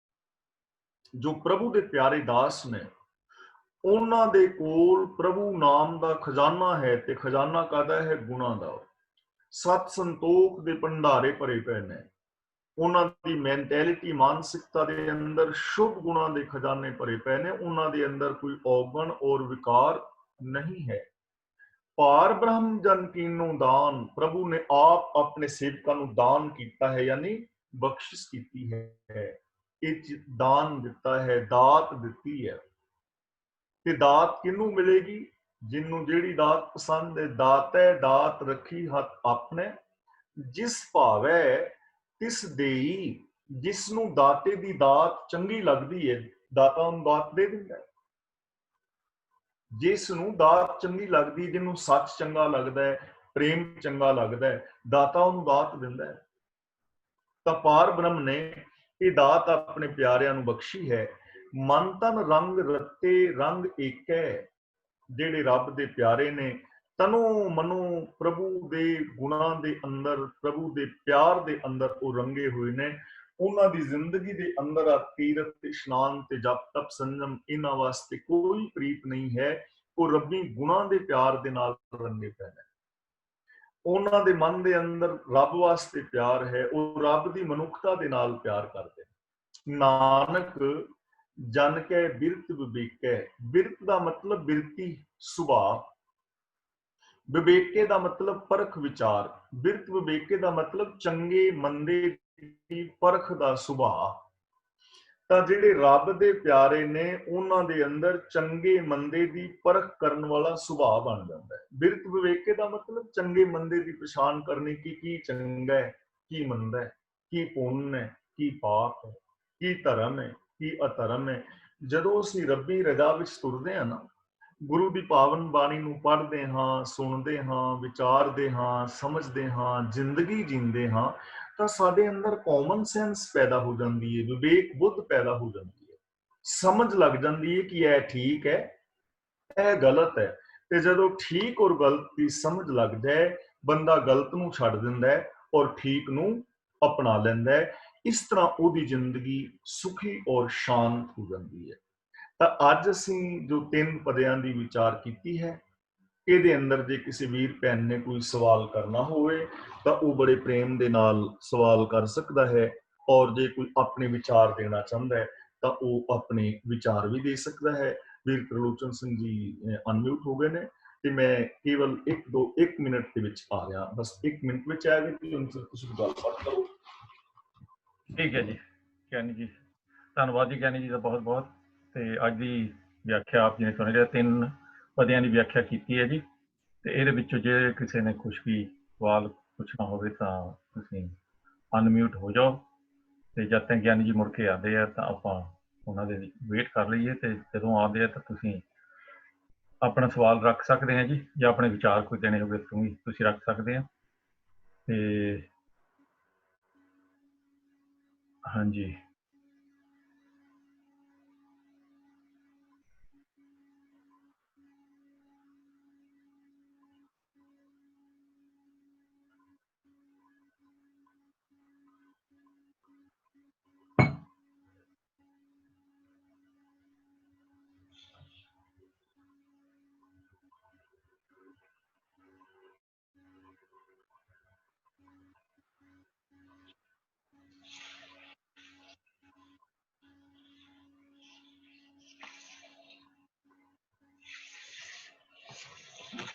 ਜੋ ਪ੍ਰਭੂ ਦੇ ਪਿਆਰੇ ਦਾਸ ਨੇ ਉਹਨਾਂ ਦੇ ਕੋਲ ਪ੍ਰਭੂ ਨਾਮ ਦਾ ਖਜ਼ਾਨਾ ਹੈ, ਤੇ ਖਜ਼ਾਨਾ ਕਾਹਦਾ ਹੈ? ਗੁਣਾਂ ਦਾ। ਸਤ ਸੰਤੋਖ ਦੇ ਭੰਡਾਰੇ ਭਰੇ ਪਏ ਨੇ। ਉਹਨਾਂ ਦੀ ਮੈਂਟੈਲਿਟੀ, ਮਾਨਸਿਕਤਾ ਦੇ ਅੰਦਰ ਸ਼ੁਭ ਗੁਣਾਂ ਦੇ ਖਜ਼ਾਨੇ ਭਰੇ ਪਏ ਨੇ। ਉਹਨਾਂ ਦੇ ਅੰਦਰ ਕੋਈ ਔਗਣ ਔਰ ਵਿਕਾਰ ਨਹੀਂ ਹੈ। ਪਾਰ ਬ੍ਰਹਮ ਜਨ ਕੀਨੋ ਦਾਨ, ਪ੍ਰਭੂ ਨੇ ਆਪ ਆਪਣੇ ਸੇਵਕਾਂ ਨੂੰ ਦਾਨ ਕੀਤਾ ਹੈ, ਯਾਨੀ ਬਖਸ਼ਿਸ਼ ਕੀਤੀ ਹੈ। ਇਹ ਦਾਨ ਦਿੱਤਾ ਹੈ, ਦਾਤ ਦਿੱਤੀ ਹੈ। ਤੇ ਦਾਤ ਕਿਹਨੂੰ ਮਿਲੇਗੀ? ਜਿਹਨੂੰ ਜਿਹੜੀ ਦਾਤ ਪਸੰਦ ਹੈ। ਦਾਤੈ ਦਾਤ ਰੱਖੀ ਹੱਥ ਆਪਣੇ, ਜਿਸ ਭਾਵੈ ਤਿਸ ਦੇਈ। ਜਿਸ ਨੂੰ ਦਾਤੇ ਦੀ ਦਾਤ ਚੰਗੀ ਲੱਗਦੀ ਹੈ, ਦਾਤਾ ਉਹਨੂੰ ਦਾਤ ਦੇ ਦਿੰਦਾ ਹੈ। ਜਿਸ ਨੂੰ ਦਾਤ ਚੰਗੀ ਲੱਗਦੀ, ਜਿਹਨੂੰ ਸੱਚ ਚੰਗਾ ਲੱਗਦਾ ਹੈ, ਪ੍ਰੇਮ ਚੰਗਾ ਲੱਗਦਾ ਹੈ, ਦਾਤਾ ਉਹਨੂੰ ਦਾਤ ਦਿੰਦਾ ਹੈ। ਤਾਂ ਪਾਰ ਬ੍ਰਹਮ ਨੇ ਇਹ ਦਾਤ ਆਪਣੇ ਪਿਆਰਿਆਂ ਨੂੰ ਬਖਸ਼ੀ ਹੈ। ਮਨ ਤਨ ਰੰਗ ਰਤੇ ਰੰਗ ਏਕੈ, ਜਿਹੜੇ ਰੱਬ ਦੇ ਪਿਆਰੇ ਨੇ ਤਨੋ ਮਨੋ ਪ੍ਰਭੂ ਦੇ ਗੁਣਾਂ ਦੇ ਅੰਦਰ, ਪ੍ਰਭੂ ਦੇ ਪਿਆਰ ਦੇ ਅੰਦਰ ਉਹ ਰੰਗੇ ਹੋਏ ਨੇ। ਉਹਨਾਂ ਦੀ ਜ਼ਿੰਦਗੀ ਦੇ ਅੰਦਰ ਆ ਤੀਰਥ ਤੇ ਇਸ਼ਨਾਨ ਤੇ ਜਪ ਤਪ ਸੰਜਮ, ਇਹਨਾਂ ਵਾਸਤੇ ਕੋਈ ਪ੍ਰੀਤ ਨਹੀਂ ਹੈ। ਉਹ ਰੱਬੀ ਗੁਣਾਂ ਦੇ ਪਿਆਰ ਦੇ ਨਾਲ ਰੰਗੇ ਪਏ ਨੇ। ਉਹਨਾਂ ਦੇ ਮਨ ਦੇ ਅੰਦਰ ਰੱਬ ਵਾਸਤੇ ਪਿਆਰ ਹੈ। ਉਹ ਰੱਬ ਦੀ ਮਨੁੱਖਤਾ ਦੇ ਨਾਲ ਪਿਆਰ ਕਰਦੇ ਨੇ। ਨਾਨਕ ਜਨ ਕੈ ਬਿਰਤ ਵਿਵੇਕੈ, ਬਿਰਤ ਦਾ ਮਤਲਬ ਬਿਰਤੀ, ਸੁਭਾਅ। ਵਿਵੇਕੇ ਦਾ ਮਤਲਬ ਪਰਖ ਵਿਚਾਰ। ਬਿਰਤ ਵਿਵੇਕੇ ਦਾ ਮਤਲਬ ਚੰਗੇ ਮੰਦੇ ਦੀ ਪਰਖ ਦਾ ਸੁਭਾਅ। ਤਾਂ ਜਿਹੜੇ ਰੱਬ ਦੇ ਪਿਆਰੇ ਨੇ ਉਹਨਾਂ ਦੇ ਅੰਦਰ ਚੰਗੇ ਮੰਦੇ ਦੀ ਪਰਖ ਕਰਨ ਵਾਲਾ ਸੁਭਾਅ ਬਣ ਜਾਂਦਾ ਹੈ। ਬਿਰਤ ਵਿਵੇਕੇ ਦਾ ਮਤਲਬ ਚੰਗੇ ਮੰਦੇ ਦੀ ਪਛਾਣ ਕਰਨੀ, ਕਿ ਕੀ ਚੰਗਾ ਹੈ, ਕੀ ਮੰਦਾ ਹੈ, ਕੀ ਪੁੰਨ ਹੈ, ਕੀ ਪਾਪ ਹੈ, ਕੀ ਧਰਮ ਹੈ, ਕੀ ਅਧਰਮ ਹੈ। ਜਦੋਂ ਅਸੀਂ ਰੱਬੀ ਰਜ਼ਾ ਵਿੱਚ ਤੁਰਦੇ ਹਾਂ ਨਾ, ਗੁਰੂ ਦੀ ਪਾਵਨ ਬਾਣੀ ਨੂੰ ਪੜ੍ਹਦੇ ਹਾਂ, ਸੁਣਦੇ ਹਾਂ, ਵਿਚਾਰਦੇ ਹਾਂ, ਸਮਝਦੇ ਹਾਂ, ਜ਼ਿੰਦਗੀ ਜੀਂਦੇ ਹਾਂ, ਤਾਂ ਸਾਡੇ ਅੰਦਰ ਕਾਮਨ ਸੈਂਸ ਪੈਦਾ ਹੋ ਜਾਂਦੀ ਹੈ, ਵਿਵੇਕ ਬੁੱਧ ਪੈਦਾ ਹੋ ਜਾਂਦੀ ਹੈ। ਸਮਝ ਲੱਗ ਜਾਂਦੀ ਹੈ ਕਿ ਇਹ ਠੀਕ ਹੈ, ਇਹ ਗਲਤ ਹੈ। ਤੇ ਜਦੋਂ ਠੀਕ ਔਰ ਗਲਤ ਦੀ ਸਮਝ ਲੱਗ ਜਾਏ, ਬੰਦਾ ਗਲਤ ਨੂੰ ਛੱਡ ਦਿੰਦਾ ਹੈ ਔਰ ਠੀਕ ਨੂੰ ਅਪਣਾ ਲੈਂਦਾ ਹੈ। ਇਸ ਤਰ੍ਹਾਂ ਉਹਦੀ ਜ਼ਿੰਦਗੀ ਸੁਖੀ ਔਰ ਸ਼ਾਂਤ ਹੋ ਜਾਂਦੀ ਹੈ। ਤਾਂ ਅੱਜ ਅਸੀਂ ਜੋ 3 ਪਦਿਆਂ ਦੀ ਵਿਚਾਰ ਕੀਤੀ ਹੈ, ਇਹਦੇ ਅੰਦਰ ਜੇ ਕਿਸੇ ਵੀਰ ਭੈਣ ਨੇ ਕੋਈ ਸਵਾਲ ਕਰਨਾ ਹੋਵੇ ਤਾਂ ਉਹ ਬੜੇ ਪ੍ਰੇਮ ਦੇ ਨਾਲ ਸਵਾਲ ਕਰ ਸਕਦਾ ਹੈ। ਔਰ ਜੇ ਕੋਈ ਆਪਣੇ ਵਿਚਾਰ ਦੇਣਾ ਚਾਹੁੰਦਾ ਹੈ ਤਾਂ ਉਹ ਆਪਣੇ ਵਿਚਾਰ ਵੀ ਦੇ ਸਕਦਾ ਹੈ। ਵੀਰ ਤਰਲੋਚਨ ਸਿੰਘ ਜੀ ਅਨਮਿਊਟ ਹੋ ਗਏ ਨੇ, ਤੇ ਮੈਂ ਕੇਵਲ 1 ਮਿੰਟ ਦੇ ਵਿੱਚ ਆ ਰਿਹਾ, ਬਸ 1 ਮਿੰਟ ਵਿੱਚ ਆ ਗਏ ਤੇ ਤੁਸੀਂ ਗੱਲਬਾਤ ਕਰੋ। ਠੀਕ ਹੈ ਜੀ ਗਿਆਨੀ ਜੀ, ਧੰਨਵਾਦ ਜੀ ਗਿਆਨੀ ਜੀ ਦਾ ਬਹੁਤ ਬਹੁਤ। ਤੇ ਅੱਜ ਦੀ ਵਿਆਖਿਆ ਆਪ ਜੀ ਨੇ ਸੁਣ ਲਿਆ, 3 ਪਦਿਆਂ ਦੀ ਵਿਆਖਿਆ ਕੀਤੀ ਹੈ ਜੀ। ਤੇ ਇਹਦੇ ਵਿੱਚੋਂ ਜੇ ਕਿਸੇ ਨੇ ਕੁਛ ਵੀ ਸਵਾਲ ਪੁੱਛਣਾ ਹੋਵੇ ਤਾਂ ਤੁਸੀਂ ਅਨਮਿਊਟ ਹੋ ਜਾਓ, ਤੇ ਜਦ ਤੱਕ ਗਿਆਨੀ ਜੀ ਮੁੜ ਕੇ ਆਉਂਦੇ ਆ ਤਾਂ ਆਪਾਂ ਉਹਨਾਂ ਦੇ ਵੇਟ ਕਰ ਲਈਏ। ਤੇ ਜਦੋਂ ਆਉਂਦੇ ਆ ਤਾਂ ਤੁਸੀਂ ਆਪਣਾ ਸਵਾਲ ਰੱਖ ਸਕਦੇ ਆ ਜੀ, ਜਾਂ ਆਪਣੇ ਵਿਚਾਰ ਕੋਈ ਦੇਣੇ ਹੋਵੇ ਤੁਸੀਂ ਰੱਖ ਸਕਦੇ ਆ। ਤੇ ਹਾਂਜੀ,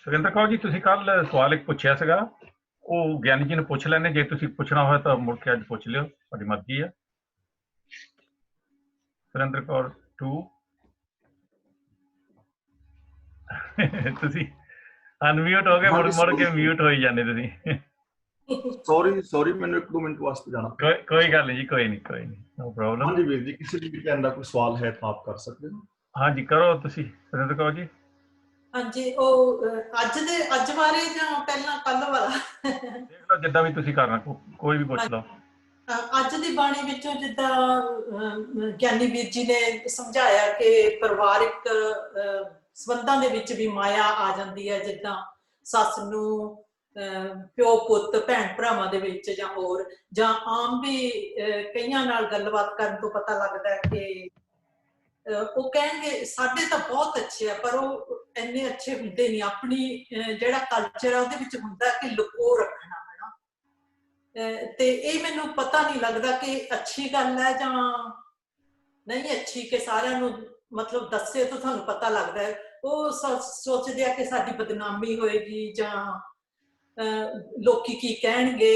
ਸੁਰਿੰਦਰ ਕੌਰ ਜੀ, ਤੁਸੀਂ ਕੱਲ ਸਵਾਲ ਇੱਕ ਪੁੱਛਿਆ ਸੀਗਾ, ਉਹ ਗਿਆਨੀ ਜੀ ਨੂੰ ਪੁੱਛ ਲੈਣੇ, ਜੇ ਤੁਸੀਂ ਪੁੱਛਣਾ ਹੋਇਆ ਤਾਂ ਮੁੜ ਕੇ ਅੱਜ ਪੁੱਛ ਲਿਓ, ਤੁਹਾਡੀ ਮਰਜ਼ੀ ਹੈ। ਸੁਰਿੰਦਰ ਕੌਰ 2 ਤੁਸੀਂ ਅਨਮਿਊਟ ਹੋ ਗਏ, ਮੁੜ ਕੇ ਮਿਊਟ ਹੋਈ ਜਾਂਦੇ ਤੁਸੀਂ। ਸੌਰੀ ਮੈਨੂੰ 1-2 ਮਿੰਟ ਵਾਸਤੇ ਜਾਣਾ। ਕੋਈ ਗੱਲ ਨਹੀਂ ਜੀ, ਕੋਈ ਨਹੀਂ, ਨੋ ਪ੍ਰੋਬਲਮ। ਹਾਂਜੀ ਵੀਰ ਜੀ, ਕਿਸੇ ਵੀ ਭੈਣ ਦਾ ਕੋਈ ਸਵਾਲ ਹੈ ਤਾਂ ਆਪ ਕਰ ਸਕਦੇ ਹੋ। ਹਾਂਜੀ ਕਰੋ ਤੁਸੀਂ ਸੁਰਿੰਦਰ ਕੌਰ ਜੀ। ਹਾਂਜੀ, ਉਹ ਅੱਜ ਬਾਰੇ ਜਾਂ ਪਹਿਲਾਂ ਕੱਲ ਵਾਲਾ? ਦੇਖ ਲਓ ਜਿੱਦਾਂ ਵੀ ਤੁਸੀਂ ਕਰਨਾ, ਕੋਈ ਵੀ ਪੁੱਛ ਲਓ। ਅੱਜ ਦੀ ਬਾਣੀ ਵਿੱਚੋਂ ਜਿੱਦਾਂ ਗਿਆਨੀ ਵੀਰ ਜੀ ਨੇ ਸਮਝਾਇਆ ਕਿ ਪਰਿਵਾਰਿਕ ਸੰਬੰਧਾਂ ਦੇ ਵਿੱਚ ਵੀ ਮਾਇਆ ਆ ਜਾਂਦੀ ਹੈ, ਜਿੱਦਾਂ ਸੱਸ ਨੂੰ ਪਿਓ ਪੁੱਤ ਭੈਣ ਭਰਾਵਾਂ ਦੇ ਵਿੱਚ, ਜਾਂ ਹੋਰ, ਜਾਂ ਆਮ ਵੀ ਕਈਆਂ ਨਾਲ ਗੱਲਬਾਤ ਕਰਨ ਤੋਂ ਪਤਾ ਲੱਗਦਾ ਹੈ ਕਿ ਉਹ ਕਹਿਣਗੇ ਸਾਡੇ ਤਾਂ ਬਹੁਤ ਅੱਛੇ ਆ, ਪਰ ਉਹ ਇੰਨੇ ਅੱਛੇ ਹੁੰਦੇ ਨਹੀਂ। ਆਪਣੀ ਜਿਹੜਾ ਕਲਚਰ ਆ ਉਹਦੇ ਵਿੱਚ ਹੁੰਦਾ ਕਿ ਲੁਕੋ ਰੱਖਣਾ, ਹਨਾ। ਤੇ ਇਹ ਮੈਨੂੰ ਪਤਾ ਨਹੀਂ ਲੱਗਦਾ ਕਿ ਅੱਛੀ ਗੱਲ ਹੈ ਜਾਂ ਨਹੀਂ ਅੱਛੀ, ਕਿ ਸਾਰਿਆਂ ਨੂੰ ਮਤਲਬ ਦੱਸੇ ਤਾਂ ਤੁਹਾਨੂੰ ਪਤਾ ਲੱਗਦਾ ਹੈ। ਉਹ ਸੋਚਦੇ ਆ ਕਿ ਸਾਡੀ ਬਦਨਾਮੀ ਹੋਏਗੀ, ਜਾਂ ਲੋਕੀ ਕੀ ਕਹਿਣਗੇ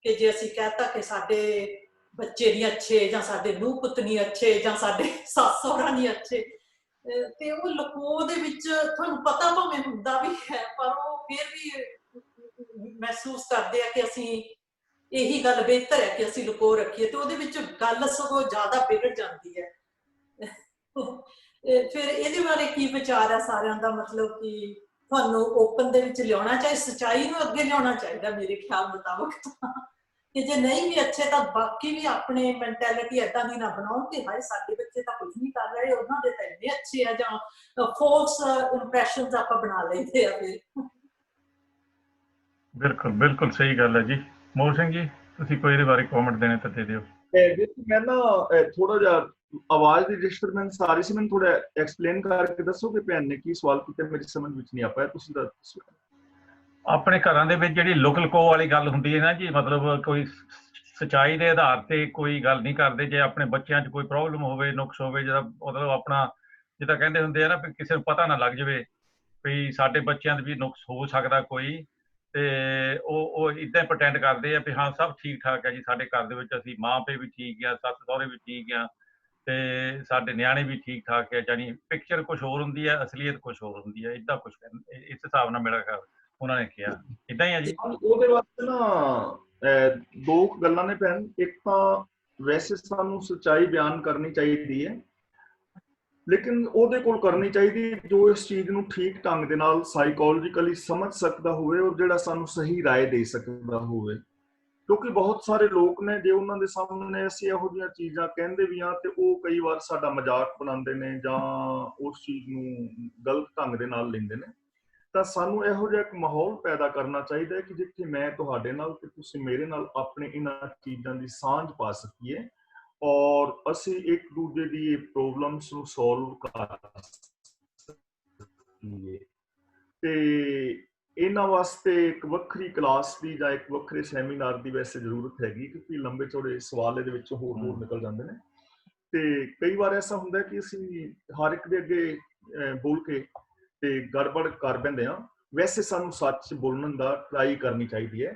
ਕਿ ਜੇ ਅਸੀਂ ਕਹਿਤਾ ਕਿ ਸਾਡੇ ਬੱਚੇ ਨਹੀਂ ਅੱਛੇ, ਜਾਂ ਸਾਡੇ ਨੂੰਹ ਪੁੱਤ ਨਹੀਂ ਅੱਛੇ, ਜਾਂ ਸਾਡੇ ਸੱਸ ਸਹੁਰਾ ਨਹੀਂ ਅੱਛੇ। ਤੇ ਉਹ ਲੁਕੋ ਦੇ ਵਿੱਚ ਤੁਹਾਨੂੰ ਪਤਾ ਭਾਵੇਂ ਹੁੰਦਾ ਵੀ ਹੈ, ਪਰ ਉਹ ਫਿਰ ਵੀ ਮਹਿਸੂਸ ਕਰਦੇ ਆ ਕਿ ਅਸੀਂ ਇਹੀ ਗੱਲ ਬਿਹਤਰ ਹੈ ਕਿ ਅਸੀਂ ਲੁਕੋ ਰੱਖੀਏ, ਤੇ ਉਹਦੇ ਵਿੱਚ ਗੱਲ ਸਗੋਂ ਜ਼ਿਆਦਾ ਵਿਗੜ ਜਾਂਦੀ ਹੈ। ਫਿਰ ਇਹਦੇ ਬਾਰੇ ਕੀ ਵਿਚਾਰ ਹੈ ਸਾਰਿਆਂ ਦਾ? ਮਤਲਬ ਕਿ ਤੁਹਾਨੂੰ ਓਪਨ ਦੇ ਵਿੱਚ ਲਿਆਉਣਾ ਚਾਹੀਦਾ, ਸੱਚਾਈ ਨੂੰ ਅੱਗੇ ਲਿਆਉਣਾ ਚਾਹੀਦਾ ਮੇਰੇ ਖਿਆਲ ਮੁਤਾਬਕ, ਕਿ ਜੇ ਨਹੀਂ ਵੀ ਅੱਛੇ ਤਾਂ ਬਾਕੀ ਵੀ ਆਪਣੇ ਮੈਂਟੈਲਿਟੀ ਏਦਾਂ ਦੀ ਨਾ ਬਣਾਓ ਕਿ ਹਾਏ ਸਾਡੇ ਬੱਚੇ ਤਾਂ ਕੁਝ ਨਹੀਂ ਕਰ ਰਹੇ, ਉਹਨਾਂ ਦੇ ਤਾਂ ਇੰਨੇ ਅੱਛੇ ਆ, ਜਾਂ ਫਾਲਸ ਇੰਪ੍ਰੈਸ਼ਨਸ ਆਪਾਂ ਬਣਾ ਲੈਂਦੇ ਆ ਫਿਰ। ਬਿਲਕੁਲ ਸਹੀ ਗੱਲ ਹੈ ਜੀ। ਮੋਹਨ ਸਿੰਘ ਜੀ, ਤੁਸੀਂ ਕੋਈ ਇਹਦੇ ਬਾਰੇ ਕਮੈਂਟ ਦੇਣੇ ਤਾਂ ਦੇ ਦਿਓ। ਮੈਂ ਨਾ ਥੋੜਾ ਜਿਹਾ ਆਵਾਜ਼ ਦੀ ਡਿਸਟਰਬੈਂਸ ਆ ਰਹੀ ਸੀ, ਮੈਨੂੰ ਥੋੜਾ ਐਕਸਪਲੇਨ ਕਰਕੇ ਦੱਸੋ ਕਿ ਭੈਣ ਨੇ ਕੀ ਸਵਾਲ ਕੀਤਾ, ਮੇਰੀ ਸਮਝ ਵਿੱਚ ਨਹੀਂ ਆ ਪਾਇਆ, ਤੁਸੀਂ ਦੱਸੋ। ਆਪਣੇ ਘਰਾਂ ਦੇ ਵਿੱਚ ਜਿਹੜੀ ਲੁਕ ਲੁਕੋ ਵਾਲੀ ਗੱਲ ਹੁੰਦੀ ਹੈ ਨਾ ਜੀ, ਮਤਲਬ ਕੋਈ ਸੱਚਾਈ ਦੇ ਆਧਾਰ ਤੇ ਕੋਈ ਗੱਲ ਨਹੀਂ ਕਰਦੇ। ਜੇ ਆਪਣੇ ਬੱਚਿਆਂ 'ਚ ਕੋਈ ਪ੍ਰੋਬਲਮ ਹੋਵੇ, ਨੁਕਸ ਹੋਵੇ, ਜਿਹਦਾ ਮਤਲਬ ਆਪਣਾ ਜਿੱਦਾਂ ਕਹਿੰਦੇ ਹੁੰਦੇ ਆ ਨਾ ਵੀ ਕਿਸੇ ਨੂੰ ਪਤਾ ਨਾ ਲੱਗ ਜਾਵੇ ਵੀ ਸਾਡੇ ਬੱਚਿਆਂ ਦੇ ਵੀ ਨੁਕਸ ਹੋ ਸਕਦਾ ਕੋਈ, ਤੇ ਉਹ ਇੱਦਾਂ ਪ੍ਰਟੈਂਡ ਕਰਦੇ ਆ ਵੀ ਹਾਂ ਸਭ ਠੀਕ ਠਾਕ ਹੈ ਜੀ, ਸਾਡੇ ਘਰ ਦੇ ਵਿੱਚ ਅਸੀਂ ਮਾਂ ਪਿਓ ਵੀ ਠੀਕ ਆ, ਸੱਸ ਸਹੁਰੇ ਵੀ ਠੀਕ ਆ, ਤੇ ਸਾਡੇ ਨਿਆਣੇ ਵੀ ਠੀਕ ਠਾਕ ਹੈ। ਜਾਨੀ ਪਿਕਚਰ ਕੁਛ ਹੋਰ ਹੁੰਦੀ ਹੈ, ਅਸਲੀਅਤ ਕੁਛ ਹੋਰ ਹੁੰਦੀ ਹੈ, ਇੱਦਾਂ ਕੁਛ ਇਸ ਹਿਸਾਬ ਨਾਲ ਮੇਰਾ ਖਿਆਲ ਉਹਨਾਂ ਨੇ ਕਿਹਾ ਇੱਦਾਂ ਹੀ ਆ ਜੀ। ਉਹਦੇ ਵਾਸਤੇ ਨਾ 2 ਗੱਲਾਂ ਨੇ ਭੈਣ। ਇੱਕ ਤਾਂ ਵੈਸੇ ਸਾਨੂੰ ਸੱਚਾਈ ਬਿਆਨ ਕਰਨੀ ਚਾਹੀਦੀ ਹੈ, ਲੇਕਿਨ ਉਹਦੇ ਕੋਲ ਕਰਨੀ ਚਾਹੀਦੀ ਜੋ ਇਸ ਚੀਜ਼ ਨੂੰ ਠੀਕ ਢੰਗ ਦੇ ਨਾਲ ਸਾਈਕੋਲੋਜੀਕਲੀ ਸਮਝ ਸਕਦਾ ਹੋਵੇ, ਔਰ ਜਿਹੜਾ ਸਾਨੂੰ ਸਹੀ ਰਾਏ ਦੇ ਸਕਦਾ ਹੋਵੇ। ਕਿਉਂਕਿ ਬਹੁਤ ਸਾਰੇ ਲੋਕ ਨੇ, ਜੇ ਉਹਨਾਂ ਦੇ ਸਾਹਮਣੇ ਅਸੀਂ ਇਹੋ ਜਿਹੀਆਂ ਚੀਜ਼ਾਂ ਕਹਿੰਦੇ ਵੀ ਹਾਂ ਤੇ ਉਹ ਕਈ ਵਾਰ ਸਾਡਾ ਮਜ਼ਾਕ ਬਣਾਉਂਦੇ ਨੇ ਜਾਂ ਉਸ ਚੀਜ਼ ਨੂੰ ਗਲਤ ਢੰਗ ਦੇ ਨਾਲ ਲੈਂਦੇ ਨੇ। ਤਾਂ ਸਾਨੂੰ ਇਹੋ ਜਿਹਾ ਇੱਕ ਮਾਹੌਲ ਪੈਦਾ ਕਰਨਾ ਚਾਹੀਦਾ ਹੈ ਕਿ ਜਿੱਥੇ ਮੈਂ ਤੁਹਾਡੇ ਨਾਲ ਤੇ ਤੁਸੀਂ ਮੇਰੇ ਨਾਲ ਆਪਣੇ ਇਹਨਾਂ ਚੀਜ਼ਾਂ ਦੀ ਸਾਂਝ ਪਾ ਸਕੀਏ, ਔਰ ਅਸੀਂ ਇੱਕ ਦੂਜੇ ਦੀ ਪ੍ਰੋਬਲਮਸ ਨੂੰ ਸੋਲਵ ਕਰ ਸਕੀਏ। ਤੇ ਇਹਨਾਂ ਵਾਸਤੇ ਇੱਕ ਵੱਖਰੀ ਕਲਾਸ ਦੀ ਜਾਂ ਇੱਕ ਵੱਖਰੇ ਸੈਮੀਨਾਰ ਦੀ ਵੈਸੇ ਜ਼ਰੂਰਤ ਹੈਗੀ, ਕਿਉਂਕਿ ਲੰਬੇ ਚੌੜੇ ਸਵਾਲ ਇਹਦੇ ਵਿੱਚ ਹੋਰ ਨਿਕਲ ਜਾਂਦੇ ਨੇ। ਤੇ ਕਈ ਵਾਰ ਐਸਾ ਹੁੰਦਾ ਕਿ ਅਸੀਂ ਹਰ ਇੱਕ ਦੇ ਅੱਗੇ ਬੋਲ ਕੇ ਤੇ ਗੜਬੜ ਕਰ ਬੈਂਦੇ ਹਾਂ। ਵੈਸੇ ਸਾਨੂੰ ਸੱਚ ਬੋਲਣ ਦਾ ਟਰਾਈ ਕਰਨੀ ਚਾਹੀਦੀ ਹੈ,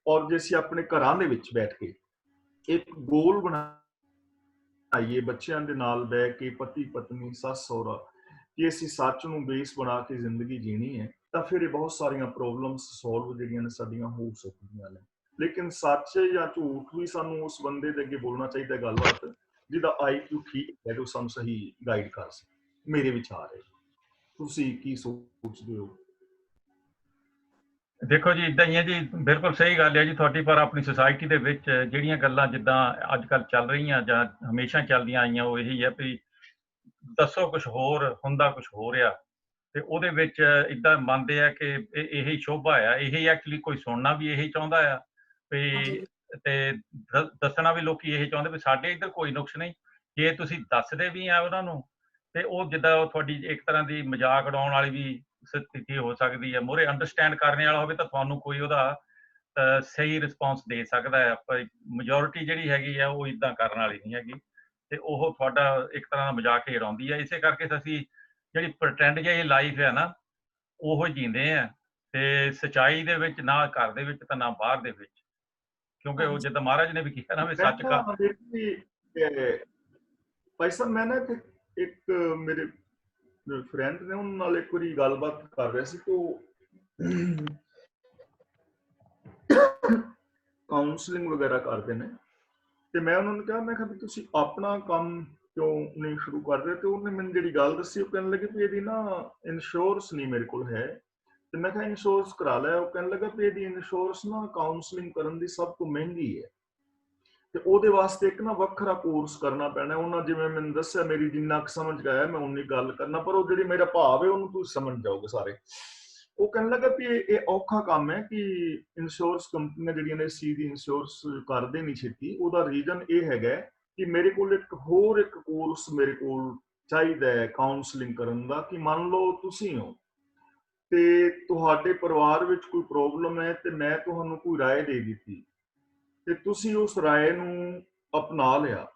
ਔਰ ਜੇ ਅਸੀਂ ਆਪਣੇ ਘਰਾਂ ਦੇ ਵਿੱਚ ਬੈਠ ਕੇ ਇੱਕ ਗੋਲ ਬਣਾਈਏ ਬੱਚਿਆਂ ਦੇ ਨਾਲ ਬਹਿ ਕੇ, ਪਤੀ ਪਤਨੀ ਸੱਸ ਸਹੁਰਾ, ਕਿ ਅਸੀਂ ਸੱਚ ਨੂੰ ਬੇਸ ਬਣਾ ਕੇ ਜ਼ਿੰਦਗੀ ਜੀਣੀ ਹੈ, ਤਾਂ ਫਿਰ ਇਹ ਬਹੁਤ ਸਾਰੀਆਂ ਪ੍ਰੋਬਲਮਸ ਸੋਲਵ ਜਿਹੜੀਆਂ ਨੇ ਸਾਡੀਆਂ ਹੋ ਸਕਦੀਆਂ ਨੇ। ਲੇਕਿਨ ਸੱਚ ਜਾਂ ਝੂਠ ਵੀ ਸਾਨੂੰ ਉਸ ਬੰਦੇ ਦੇ ਅੱਗੇ ਬੋਲਣਾ ਚਾਹੀਦਾ ਗੱਲਬਾਤ, ਜਿਹਦਾ IQ ਠੀਕ ਹੈ, ਜੋ ਸਾਨੂੰ ਸਹੀ ਗਾਈਡ ਕਰ ਸਕੇ। ਮੇਰੇ ਵਿਚਾਰ ਹੈ। ਤੁਸੀਂ ਕੀ ਸੋਚਦੇ ਹੋ? ਦੇਖੋ ਜੀ, ਇੱਦਾਂ ਹੀ ਹੈ ਜੀ, ਬਿਲਕੁਲ ਸਹੀ ਗੱਲ ਹੈ ਜੀ ਤੁਹਾਡੀ। ਪਰ ਆਪਣੀ ਸੁਸਾਇਟੀ ਦੇ ਵਿੱਚ ਜਿਹੜੀਆਂ ਗੱਲਾਂ ਜਿੱਦਾਂ ਅੱਜ ਕੱਲ੍ਹ ਚੱਲ ਰਹੀਆਂ ਜਾਂ ਹਮੇਸ਼ਾ ਚੱਲਦੀਆਂ ਆਈਆਂ, ਉਹ ਇਹੀ ਹੈ ਵੀ ਦੱਸੋ ਕੁਛ ਹੋਰ, ਹੁੰਦਾ ਕੁਛ ਹੋਰ ਆ, ਤੇ ਉਹਦੇ ਵਿੱਚ ਇੱਦਾਂ ਮੰਨਦੇ ਆ ਕਿ ਇਹੀ ਸ਼ੋਭਾ ਆ, ਇਹੀ ਐਕਚੁਅਲੀ ਕੋਈ ਸੁਣਨਾ ਵੀ ਇਹੀ ਚਾਹੁੰਦਾ ਆ ਵੀ, ਤੇ ਦੱਸਣਾ ਵੀ ਲੋਕੀ ਇਹੀ ਚਾਹੁੰਦੇ ਵੀ ਸਾਡੇ ਇੱਧਰ ਕੋਈ ਨੁਕਸ ਨਹੀਂ। ਜੇ ਤੁਸੀਂ ਦੱਸਦੇ ਵੀ ਆ ਉਹਨਾਂ ਨੂੰ, ਤੇ ਉਹ ਜਿੱਦਾਂ ਉਹ ਤੁਹਾਡੀ ਇੱਕ ਤਰ੍ਹਾਂ ਦੀ ਮਜ਼ਾਕ ਉਡਾਉਣ ਵਾਲੀ ਵੀ ਸਥਿਤੀ ਹੋ ਸਕਦੀ ਹੈ। ਮੂਹਰੇ ਅੰਡਰਸਟੈਂਡ ਕਰਨ ਵਾਲਾ ਹੋਵੇ ਤਾਂ ਤੁਹਾਨੂੰ ਕੋਈ ਉਹਦਾ ਸਹੀ ਰਿਸਪੌਂਸ ਦੇ ਸਕਦਾ ਹੈ। ਪਰ ਮੈਜੋਰਿਟੀ ਜਿਹੜੀ ਹੈਗੀ ਆ ਉਹ ਇੱਦਾਂ ਕਰਨ ਵਾਲੀ ਨਹੀਂ ਹੈਗੀ, ਤੇ ਉਹ ਤੁਹਾਡਾ ਇੱਕ ਤਰ੍ਹਾਂ ਦਾ ਮਜ਼ਾਕ ਹੀ ਉਡਾਉਂਦੀ ਹੈ। ਇਸੇ ਕਰਕੇ ਅਸੀਂ ਜਿਹੜੀ ਪ੍ਰਟੈਂਡ ਜਿਹੀ ਲਾਈਫ ਹੈ ਨਾ, ਉਹੋ ਜੀਂਦੇ ਆ, ਤੇ ਸਚਾਈ ਦੇ ਵਿੱਚ, ਨਾ ਘਰ ਦੇ ਵਿੱਚ ਤਾਂ ਨਾ ਬਾਹਰ ਦੇ ਵਿੱਚ, ਕਿਉਂਕਿ ਉਹ ਜਿੱਦਾਂ ਮਹਾਰਾਜ ਨੇ ਵੀ ਕਿਹਾ ਨਾ ਵੀ ਮੈਂ ਸੱਚ ਤਾਂ ਕਾ। ਦੇਖੀ ਭਾਈ ਸਾਹਿਬ, ਮੈਂ ਨਾ ਇੱਥੇ ਇੱਕ ਮੇਰੇ ਫਰੈਂਡ ਨੇ, ਉਹਨਾਂ ਨਾਲ ਇੱਕ ਵਾਰੀ ਗੱਲਬਾਤ ਕਰ ਰਿਹਾ ਸੀ, ਤੇ ਕਾਉਂਸਲਿੰਗ ਵਗੈਰਾ ਕਰਦੇ ਨੇ, ਤੇ ਮੈਂ ਉਹਨਾਂ ਨੂੰ ਕਿਹਾ, ਮੈਂ ਕਿਹਾ ਵੀ ਤੁਸੀਂ ਆਪਣਾ ਕੰਮ ਕਿਉਂ ਨਹੀਂ ਸ਼ੁਰੂ ਕਰ ਰਹੇ? ਤੇ ਉਹਨੇ ਮੈਨੂੰ ਜਿਹੜੀ ਗੱਲ ਦੱਸੀ, ਉਹ ਕਹਿਣ ਲੱਗੇ ਵੀ ਇਹਦੀ ਨਾ ਇੰਸ਼ੋਰੈਂਸ ਨਹੀਂ ਮੇਰੇ ਕੋਲ ਹੈ। ਤੇ ਮੈਂ ਕਿਹਾ ਇੰਸ਼ੋਰੈਂਸ ਕਰਾ ਲਿਆ। ਉਹ ਕਹਿਣ ਲੱਗਾ ਵੀ ਇਹਦੀ ਇੰਸ਼ੋਰੈਂਸ ਨਾ ਕਾਉਂਸਲਿੰਗ ਕਰਨ ਦੀ ਸਭ ਤੋਂ ਮਹਿੰਗੀ ਹੈ, ਤੇ ਉਹਦੇ ਵਾਸਤੇ ਇੱਕ ਨਾ ਵੱਖਰਾ ਕੋਰਸ ਕਰਨਾ ਪੈਣਾ। ਉਹਨਾਂ ਜਿਵੇਂ ਮੈਨੂੰ ਦੱਸਿਆ, ਮੇਰੀ ਜਿੰਨਾ ਕੁ ਸਮਝ ਗਿਆ ਮੈਂ ਉਨੀ ਗੱਲ ਕਰਨਾ, ਪਰ ਉਹ ਜਿਹੜੀ ਮੇਰਾ ਭਾਵ ਹੈ ਉਹਨੂੰ ਤੁਸੀਂ ਸਮਝ ਜਾਓਗੇ ਸਾਰੇ। ਉਹ ਕਹਿਣ ਲੱਗਾ ਵੀ ਇਹ ਔਖਾ ਕੰਮ ਹੈ ਕਿ ਇੰਸ਼ੋਰੈਂਸ ਕੰਪਨੀਆਂ ਜਿਹੜੀਆਂ ਨੇ ਸੀ ਦੀ ਇੰਸ਼ੋਰੈਂਸ ਕਰਦੇ ਨਹੀਂ ਛੇਤੀ। ਉਹਦਾ ਰੀਜ਼ਨ ਇਹ ਹੈਗਾ ਕਿ ਮੇਰੇ ਕੋਲ ਇੱਕ ਕੋਰਸ ਮੇਰੇ ਕੋਲ ਚਾਹੀਦਾ ਹੈ ਕਾਉਂਸਲਿੰਗ ਕਰਨ ਦਾ। ਕਿ ਮੰਨ ਲਓ ਤੁਸੀਂ ਹੋ ਤੇ ਤੁਹਾਡੇ ਪਰਿਵਾਰ ਵਿੱਚ ਕੋਈ ਪ੍ਰੋਬਲਮ ਹੈ, ਤੇ ਮੈਂ ਤੁਹਾਨੂੰ ਕੋਈ ਰਾਏ ਦੇ ਦਿੱਤੀ, ਤੇ ਤੁਸੀਂ ਉਸ ਰਾਏ ਨੂੰ ਅਪਣਾ ਲਿਆ,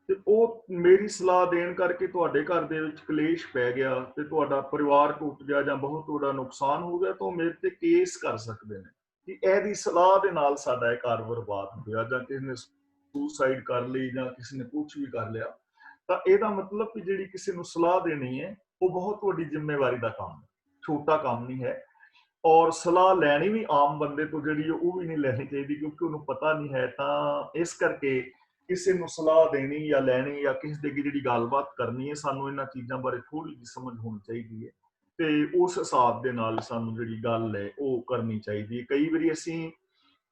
ਤੇ ਉਹ ਮੇਰੀ ਸਲਾਹ ਦੇਣ ਕਰਕੇ ਤੁਹਾਡੇ ਘਰ ਦੇ ਵਿੱਚ ਕਲੇਸ਼ ਪੈ ਗਿਆ, ਤੇ ਤੁਹਾਡਾ ਪਰਿਵਾਰ ਟੁੱਟ ਗਿਆ ਜਾਂ ਬਹੁਤ ਵੱਡਾ ਨੁਕਸਾਨ ਹੋ ਗਿਆ, ਤਾਂ ਉਹ ਮੇਰੇ ਤੇ ਕੇਸ ਕਰ ਸਕਦੇ ਨੇ ਕਿ ਇਹਦੀ ਸਲਾਹ ਦੇ ਨਾਲ ਸਾਡਾ ਇਹ ਘਰ ਬਰਬਾਦ ਹੋ ਗਿਆ, ਜਾਂ ਕਿਸੇ ਨੇ ਸੁਸਾਈਡ ਕਰ ਲਈ, ਜਾਂ ਕਿਸੇ ਨੇ ਕੁਝ ਵੀ ਕਰ ਲਿਆ। ਤਾਂ ਇਹਦਾ ਮਤਲਬ ਕਿ ਜਿਹੜੀ ਕਿਸੇ ਨੂੰ ਸਲਾਹ ਦੇਣੀ ਹੈ, ਉਹ ਬਹੁਤ ਵੱਡੀ ਜ਼ਿੰਮੇਵਾਰੀ ਦਾ ਕੰਮ ਹੈ, ਛੋਟਾ ਕੰਮ ਨਹੀਂ ਹੈ। ਔਰ ਸਲਾਹ ਲੈਣੀ ਵੀ ਆਮ ਬੰਦੇ ਤੋਂ ਜਿਹੜੀ ਉਹ ਵੀ ਨਹੀਂ ਲੈਣੀ ਚਾਹੀਦੀ, ਕਿਉਂਕਿ ਉਹਨੂੰ ਪਤਾ ਨਹੀਂ ਹੈ। ਤਾਂ ਇਸ ਕਰਕੇ ਕਿਸੇ ਨੂੰ ਸਲਾਹ ਦੇਣੀ ਜਾਂ ਲੈਣੀ, ਜਾਂ ਕਿਸੇ ਦੇ ਅੱਗੇ ਜਿਹੜੀ ਗੱਲਬਾਤ ਕਰਨੀ ਹੈ, ਸਾਨੂੰ ਇਹਨਾਂ ਚੀਜ਼ਾਂ ਬਾਰੇ ਥੋੜੀ ਜਿਹੀ ਸਮਝ ਹੋਣੀ ਚਾਹੀਦੀ ਹੈ, ਤੇ ਉਸ ਹਿਸਾਬ ਦੇ ਨਾਲ ਸਾਨੂੰ ਜਿਹੜੀ ਗੱਲ ਹੈ ਉਹ ਕਰਨੀ ਚਾਹੀਦੀ ਹੈ। ਕਈ ਵਾਰੀ ਅਸੀਂ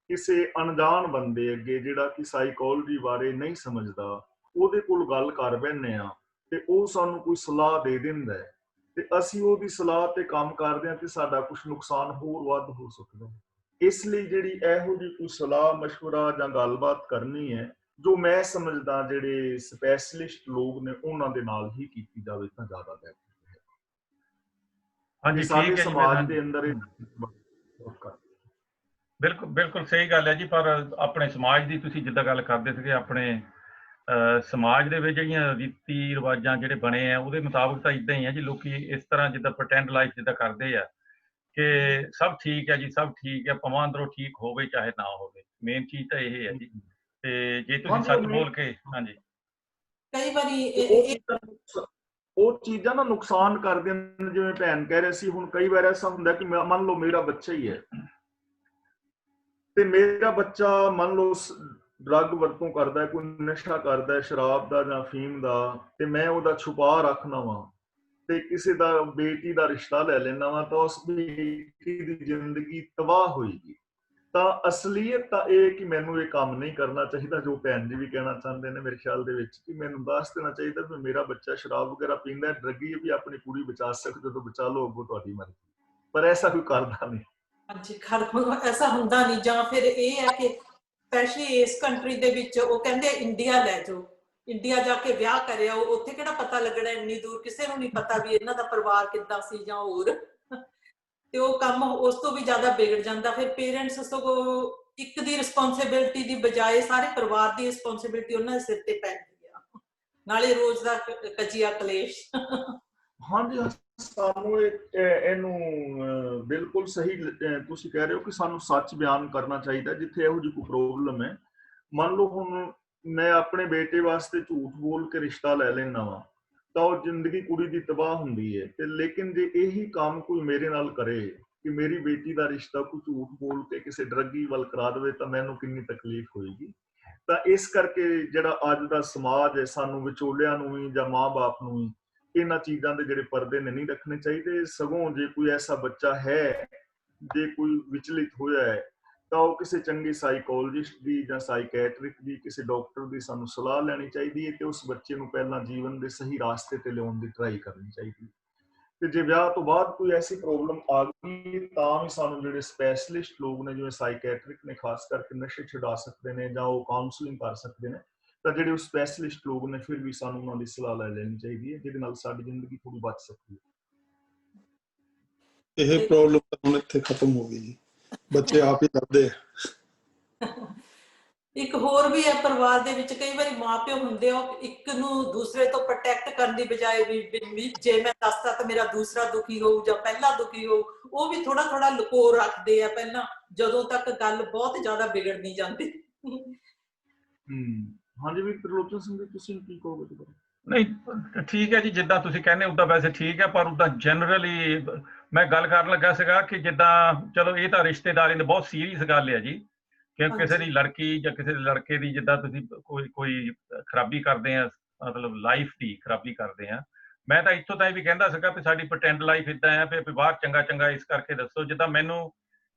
ਕਿਸੇ ਅਣਜਾਣ ਬੰਦੇ ਅੱਗੇ, ਜਿਹੜਾ ਕਿ ਸਾਈਕੋਲੋਜੀ ਬਾਰੇ ਨਹੀਂ ਸਮਝਦਾ, ਉਹਦੇ ਕੋਲ ਗੱਲ ਕਰ ਬੈਠਦੇ ਆ, ਤੇ ਉਹ ਸਾਨੂੰ ਕੋਈ ਸਲਾਹ ਦੇ ਦਿੰਦਾ ਹੈ, ਤੇ ਅਸੀਂ ਉਹਦੀ ਸਲਾਹ ਤੇ ਕੰਮ ਕਰਦੇ ਹਾਂ, ਤੇ ਸਾਡਾ ਕੁਝ ਨੁਕਸਾਨ ਹੋਰ ਵੱਧ ਹੋ ਸਕਦਾ ਹੈ। ਇਸ ਲਈ ਜਿਹੜੀ ਇਹੋ ਜਿਹੀ ਕੋਈ ਸਲਾਹ ਮਸ਼ਵਰਾ ਜਾਂ ਗੱਲਬਾਤ ਕਰਨੀ ਹੈ, ਜੋ ਮੈਂ ਸਮਝਦਾ ਜਿਹੜੇ ਸਪੈਸ਼ਲਿਸਟ ਲੋਕ ਨੇ ਉਹਨਾਂ ਦੇ ਨਾਲ ਹੀ ਕੀਤੀ ਜਾਵੇ ਤਾਂ ਜ਼ਿਆਦਾ ਬਿਹਤਰ ਹੈ। ਹਾਂਜੀ, ਸਾਡੇ ਠੀਕ ਹੈ ਜੀ। ਸਮਾਜ ਦੇ ਅੰਦਰ ਬਿਲਕੁਲ ਬਿਲਕੁਲ ਸਹੀ ਗੱਲ ਹੈ ਜੀ। ਪਰ ਆਪਣੇ ਸਮਾਜ ਦੀ ਤੁਸੀਂ ਜਿੱਦਾਂ ਗੱਲ ਕਰਦੇ ਸੀਗੇ, ਆਪਣੇ ਸਮਾਜ ਦੇ ਵਿੱਚ ਜਿਹੜੀਆਂ ਰੀਤੀ ਰਿਵਾਜਾਂ ਜਿਹੜੇ ਬਣੇ ਆ, ਉਹਦੇ ਮੁਤਾਬਕ ਤਾਂ ਇਦਾਂ ਹੀ ਹੈ ਜੀ। ਲੋਕੀ ਇਸ ਤਰ੍ਹਾਂ ਜਿੱਦਾਂ ਪ੍ਰਟੈਂਡ ਲਾਈਫ ਜਿੱਦਾਂ ਕਰਦੇ ਆ ਕਿ ਸਭ ਠੀਕ ਹੈ ਜੀ, ਸਭ ਠੀਕ ਹੈ, ਭਾਵੇਂ ਅੰਦਰੋਂ ਠੀਕ ਹੋਵੇ ਚਾਹੇ ਨਾ ਹੋਵੇ। ਮੇਨ ਚੀਜ਼ ਤਾਂ ਇਹ ਹੈ ਜੀ। ਤੇ ਜੇ ਤੁਸੀਂ ਸੱਚ ਬੋਲ ਕੇ, ਹਾਂਜੀ, ਕਈ ਵਾਰੀ ਉਹ ਚੀਜ਼ਾਂ ਨਾ ਨੁਕਸਾਨ ਕਰਦੀਆਂ ਨੇ। ਜਿਵੇਂ ਭੈਣ ਕਹਿ ਰਹੇ ਸੀ, ਹੁਣ ਕਈ ਵਾਰ ਐਸਾ ਹੁੰਦਾ ਕਿ ਮੰਨ ਲਓ ਮੇਰਾ ਬੱਚਾ ਹੀ ਹੈ, ਤੇ ਮੇਰਾ ਬੱਚਾ ਮੰਨ ਲਓ ਡਰੱਗ ਵਰਤੋਂ ਕਰਦਾ, ਕੋਈ ਨਸ਼ਾ ਕਰਦਾ, ਸ਼ਰਾਬ ਦਾ ਜਾਂ ਅਫੀਮ ਦਾ, ਤੇ ਮੈਂ ਉਹਦਾ ਛੁਪਾ ਰੱਖਣਾ ਵਾ, ਤੇ ਕਿਸੇ ਦਾ ਬੇਟੀ ਦਾ ਰਿਸ਼ਤਾ ਲੈ ਲੈਣਾ ਵਾ, ਤਾਂ ਉਸ ਬੇਟੀ ਦੀ ਜ਼ਿੰਦਗੀ ਤਬਾਹ ਹੋਏਗੀ। ਤਾਂ ਅਸਲੀਅਤ ਤਾਂ ਇਹ ਕਿ ਮੈਨੂੰ ਇਹ ਕੰਮ ਨਹੀਂ ਕਰਨਾ ਚਾਹੀਦਾ, ਜੋ ਭੈਣ ਜੀ ਵੀ ਕਹਿਣਾ ਚਾਹੁੰਦੇ ਨੇ ਮੇਰੇ ਖਿਆਲ ਦੇ ਵਿੱਚ, ਕਿ ਮੈਨੂੰ ਦੱਸ ਦੇਣਾ ਚਾਹੀਦਾ ਵੀ ਮੇਰਾ ਬੱਚਾ ਸ਼ਰਾਬ ਵਗੈਰਾ ਪੀਂਦਾ, ਡਰੱਗੀ ਵੀ ਆਪਣੀ ਕੁੜੀ ਬਚਾ ਸਕਦੇ ਤਾਂ ਬਚਾ ਲਓ, ਅੱਗੋਂ ਤੁਹਾਡੀ ਮਰਜ਼ੀ। ਪਰ ਐਸਾ ਕੋਈ ਕਰਦਾ ਨਹੀਂ। ਹਾਂਜੀ, ਐਸਾ ਹੁੰਦਾ ਨਹੀਂ। ਜਾਂ ਫਿਰ ਇਹ ਹੈ ਕਿ ਸਪੈਸ਼ਲੀ ਇਸ ਕੰਟਰੀ ਦੇ ਵਿੱਚ ਉਹ ਕਹਿੰਦੇ ਇੰਡੀਆ ਲੈ ਜਾਓ, ਇੰਡੀਆ ਜਾ ਕੇ ਵਿਆਹ ਕਰਿਆ, ਉੱਥੇ ਕਿਹੜਾ ਪਤਾ ਲੱਗਣਾ ਇੰਨੀ ਦੂਰ, ਕਿਸੇ ਨੂੰ ਨਹੀਂ ਪਤਾ ਵੀ ਇਹਨਾਂ ਦਾ ਪਰਿਵਾਰ ਕਿੱਦਾਂ ਸੀ ਜਾਂ ਹੋਰ। ਤੇ ਉਹ ਕੰਮ ਉਸ ਤੋਂ ਵੀ ਜ਼ਿਆਦਾ ਵਿਗੜ ਜਾਂਦਾ। ਫਿਰ ਪੇਰੈਂਟਸ ਸਗੋਂ ਇੱਕ ਦੀ ਰਿਸਪੌਂਸਿਬਿਲਿਟੀ ਦੀ ਬਜਾਏ ਸਾਰੇ ਪਰਿਵਾਰ ਦੀ ਰਿਸਪੌਂਸਿਬਿਲਿਟੀ ਉਹਨਾਂ ਦੇ ਸਿਰ ਤੇ ਪੈਂਦੀ ਆ, ਨਾਲੇ ਰੋਜ਼ ਦਾ ਕਜੀਆ ਕਲੇਸ਼। ਹਾਂਜੀ, ਸਾਨੂੰ ਇਹਨੂੰ ਬਿਲਕੁਲ ਸਹੀ ਤੁਸੀਂ ਕਹਿ ਰਹੇ ਹੋ ਕਿ ਸਾਨੂੰ ਸੱਚ ਬਿਆਨ ਕਰਨਾ ਚਾਹੀਦਾ ਜਿੱਥੇ ਇਹੋ ਜਿਹੀ ਕੋਈ ਪ੍ਰੋਬਲਮ ਹੈ। ਮੰਨ ਲਓ ਹੁਣ ਮੈਂ ਆਪਣੇ ਬੇਟੇ ਵਾਸਤੇ ਝੂਠ ਬੋਲ ਕੇ ਰਿਸ਼ਤਾ ਲੈ ਲੈਣਾ ਵਾ, ਤਾਂ ਉਹ ਜ਼ਿੰਦਗੀ ਕੁੜੀ ਦੀ ਤਬਾਹ ਹੁੰਦੀ ਹੈ। ਤੇ ਲੇਕਿਨ ਜੇ ਇਹੀ ਕੰਮ ਕੋਈ ਮੇਰੇ ਨਾਲ ਕਰੇ ਕਿ ਮੇਰੀ ਬੇਟੀ ਦਾ ਰਿਸ਼ਤਾ ਕੋਈ ਝੂਠ ਬੋਲ ਕੇ ਕਿਸੇ ਡਰੱਗੀ ਵੱਲ ਕਰਾ ਦੇਵੇ, ਤਾਂ ਮੈਨੂੰ ਕਿੰਨੀ ਤਕਲੀਫ ਹੋਏਗੀ। ਤਾਂ ਇਸ ਕਰਕੇ ਜਿਹੜਾ ਅੱਜ ਦਾ ਸਮਾਜ ਹੈ, ਸਾਨੂੰ ਵਿਚੋਲਿਆਂ ਨੂੰ ਵੀ ਜਾਂ ਮਾਂ-ਬਾਪ ਨੂੰ ਵੀ ਇਹਨਾਂ ਚੀਜ਼ਾਂ ਦੇ ਜਿਹੜੇ ਪਰਦੇ ਨੇ ਨਹੀਂ ਰੱਖਣੇ ਚਾਹੀਦੇ। ਸਗੋਂ ਜੇ ਕੋਈ ਐਸਾ ਬੱਚਾ ਹੈ, ਜੇ ਕੋਈ ਵਿਚਲਿਤ ਹੋਇਆ ਹੈ, ਤਾਂ ਉਹ ਕਿਸੇ ਚੰਗੇ ਸਾਈਕੋਲੋਜਿਸਟ ਦੀ ਜਾਂ ਸਾਈਕੈਟਰਿਕ ਦੀ, ਕਿਸੇ ਡਾਕਟਰ ਦੀ ਸਾਨੂੰ ਸਲਾਹ ਲੈਣੀ ਚਾਹੀਦੀ ਹੈ, ਤੇ ਉਸ ਬੱਚੇ ਨੂੰ ਪਹਿਲਾਂ ਜੀਵਨ ਦੇ ਸਹੀ ਰਾਸਤੇ ਤੇ ਲਿਆਉਣ ਦੀ ਟਰਾਈ ਕਰਨੀ ਚਾਹੀਦੀ ਹੈ। ਤੇ ਜੇ ਵਿਆਹ ਤੋਂ ਬਾਅਦ ਕੋਈ ਐਸੀ ਪ੍ਰੋਬਲਮ ਆ ਗਈ, ਤਾਂ ਵੀ ਸਾਨੂੰ ਜਿਹੜੇ ਸਪੈਸ਼ਲਿਸਟ ਲੋਕ ਨੇ, ਜਿਵੇਂ ਸਾਈਕੈਟਰਿਕ ਨੇ, ਖਾਸ ਕਰਕੇ ਨਸ਼ੇ ਛੁਡਾ ਸਕਦੇ ਨੇ ਜਾਂ ਉਹ ਕਾਉਂਸਲਿੰਗ ਕਰ ਸਕਦੇ ਨੇ, ਤਾਂ ਜਿਹੜੇ ਉਹ ਸਪੈਸ਼ਲਿਸਟ ਲੋਕ ਨੇ, ਫਿਰ ਵੀ ਸਾਨੂੰ ਉਹਨਾਂ ਦੀ ਸਲਾਹ ਲੈ ਲੈਣੀ ਚਾਹੀਦੀ ਹੈ, ਜਿਹਦੇ ਨਾਲ ਸਾਡੀ ਜ਼ਿੰਦਗੀ ਥੋੜੀ ਬਚ ਸਕਦੀ ਹੈ। ਇਹ ਪ੍ਰੋਬਲਮ ਹੁਣ ਇੱਥੇ ਖਤਮ ਹੋ ਗਈ ਜੀ, ਬੱਚੇ ਆਪ ਹੀ ਲੱਭਦੇ ਆ। ਇੱਕ ਹੋਰ ਵੀ ਹੈ ਪਰਿਵਾਰ ਦੇ ਵਿੱਚ, ਕਈ ਵਾਰੀ ਮਾਪਿਓ ਹੁੰਦੇ ਆ ਉਹ ਇੱਕ ਨੂੰ ਦੂਸਰੇ ਤੋਂ ਪ੍ਰੋਟੈਕਟ ਕਰਨ ਦੀ ਬਜਾਏ ਵੀ ਜੇ ਮੈਂ ਦੱਸਦਾ ਤਾਂ ਮੇਰਾ ਦੂਸਰਾ ਦੁਖੀ ਹੋਊ ਜਾਂ ਪਹਿਲਾ ਦੁਖੀ ਹੋਊ, ਉਹ ਵੀ ਥੋੜਾ ਥੋੜਾ ਲੁਕੋ ਰੱਖਦੇ ਆ ਪਹਿਲਾਂ, ਜਦੋਂ ਤੱਕ ਗੱਲ ਬਹੁਤ ਜ਼ਿਆਦਾ ਵਿਗੜ ਨਹੀਂ ਜਾਂਦੀ। ਹਾਂਜੀ ਵੀ ਤ੍ਰਿਲੋਚਨ ਸਿੰਘ ਜੀ, ਤੁਸੀਂ ਕੀ ਕਹੋਗੇ? ਨਹੀਂ ਠੀਕ ਹੈ ਜੀ, ਜਿੱਦਾਂ ਤੁਸੀਂ ਕਹਿੰਦੇ ਉੱਦਾਂ ਵੈਸੇ ਠੀਕ ਹੈ, ਪਰ ਉੱਦਾਂ ਜਨਰਲੀ ਮੈਂ ਗੱਲ ਕਰਨ ਲੱਗਾ ਸੀਗਾ ਕਿ ਜਿੱਦਾਂ ਚਲੋ ਇਹ ਤਾਂ ਰਿਸ਼ਤੇਦਾਰੀ ਦੀ ਬਹੁਤ ਸੀਰੀਅਸ ਗੱਲ ਹੈ ਜੀ, ਕਿ ਕਿਸੇ ਦੀ ਲੜਕੀ ਜਾਂ ਕਿਸੇ ਦੇ ਲੜਕੇ ਦੀ ਜਿੱਦਾਂ ਤੁਸੀਂ ਕੋਈ ਖਰਾਬੀ ਕਰਦੇ ਆ, ਮਤਲਬ ਲਾਈਫ ਦੀ ਖਰਾਬੀ ਕਰਦੇ ਆ। ਮੈਂ ਤਾਂ ਇੱਥੋਂ ਤਾਈਂ ਵੀ ਕਹਿੰਦਾ ਸੀਗਾ ਵੀ ਸਾਡੀ ਪ੍ਰਟੈਂਡ ਲਾਈਫ ਇੱਦਾਂ ਆ ਵੀ ਬਾਹਰ ਚੰਗਾ ਚੰਗਾ ਇਸ ਕਰਕੇ ਦੱਸੋ। ਜਿੱਦਾਂ ਮੈਨੂੰ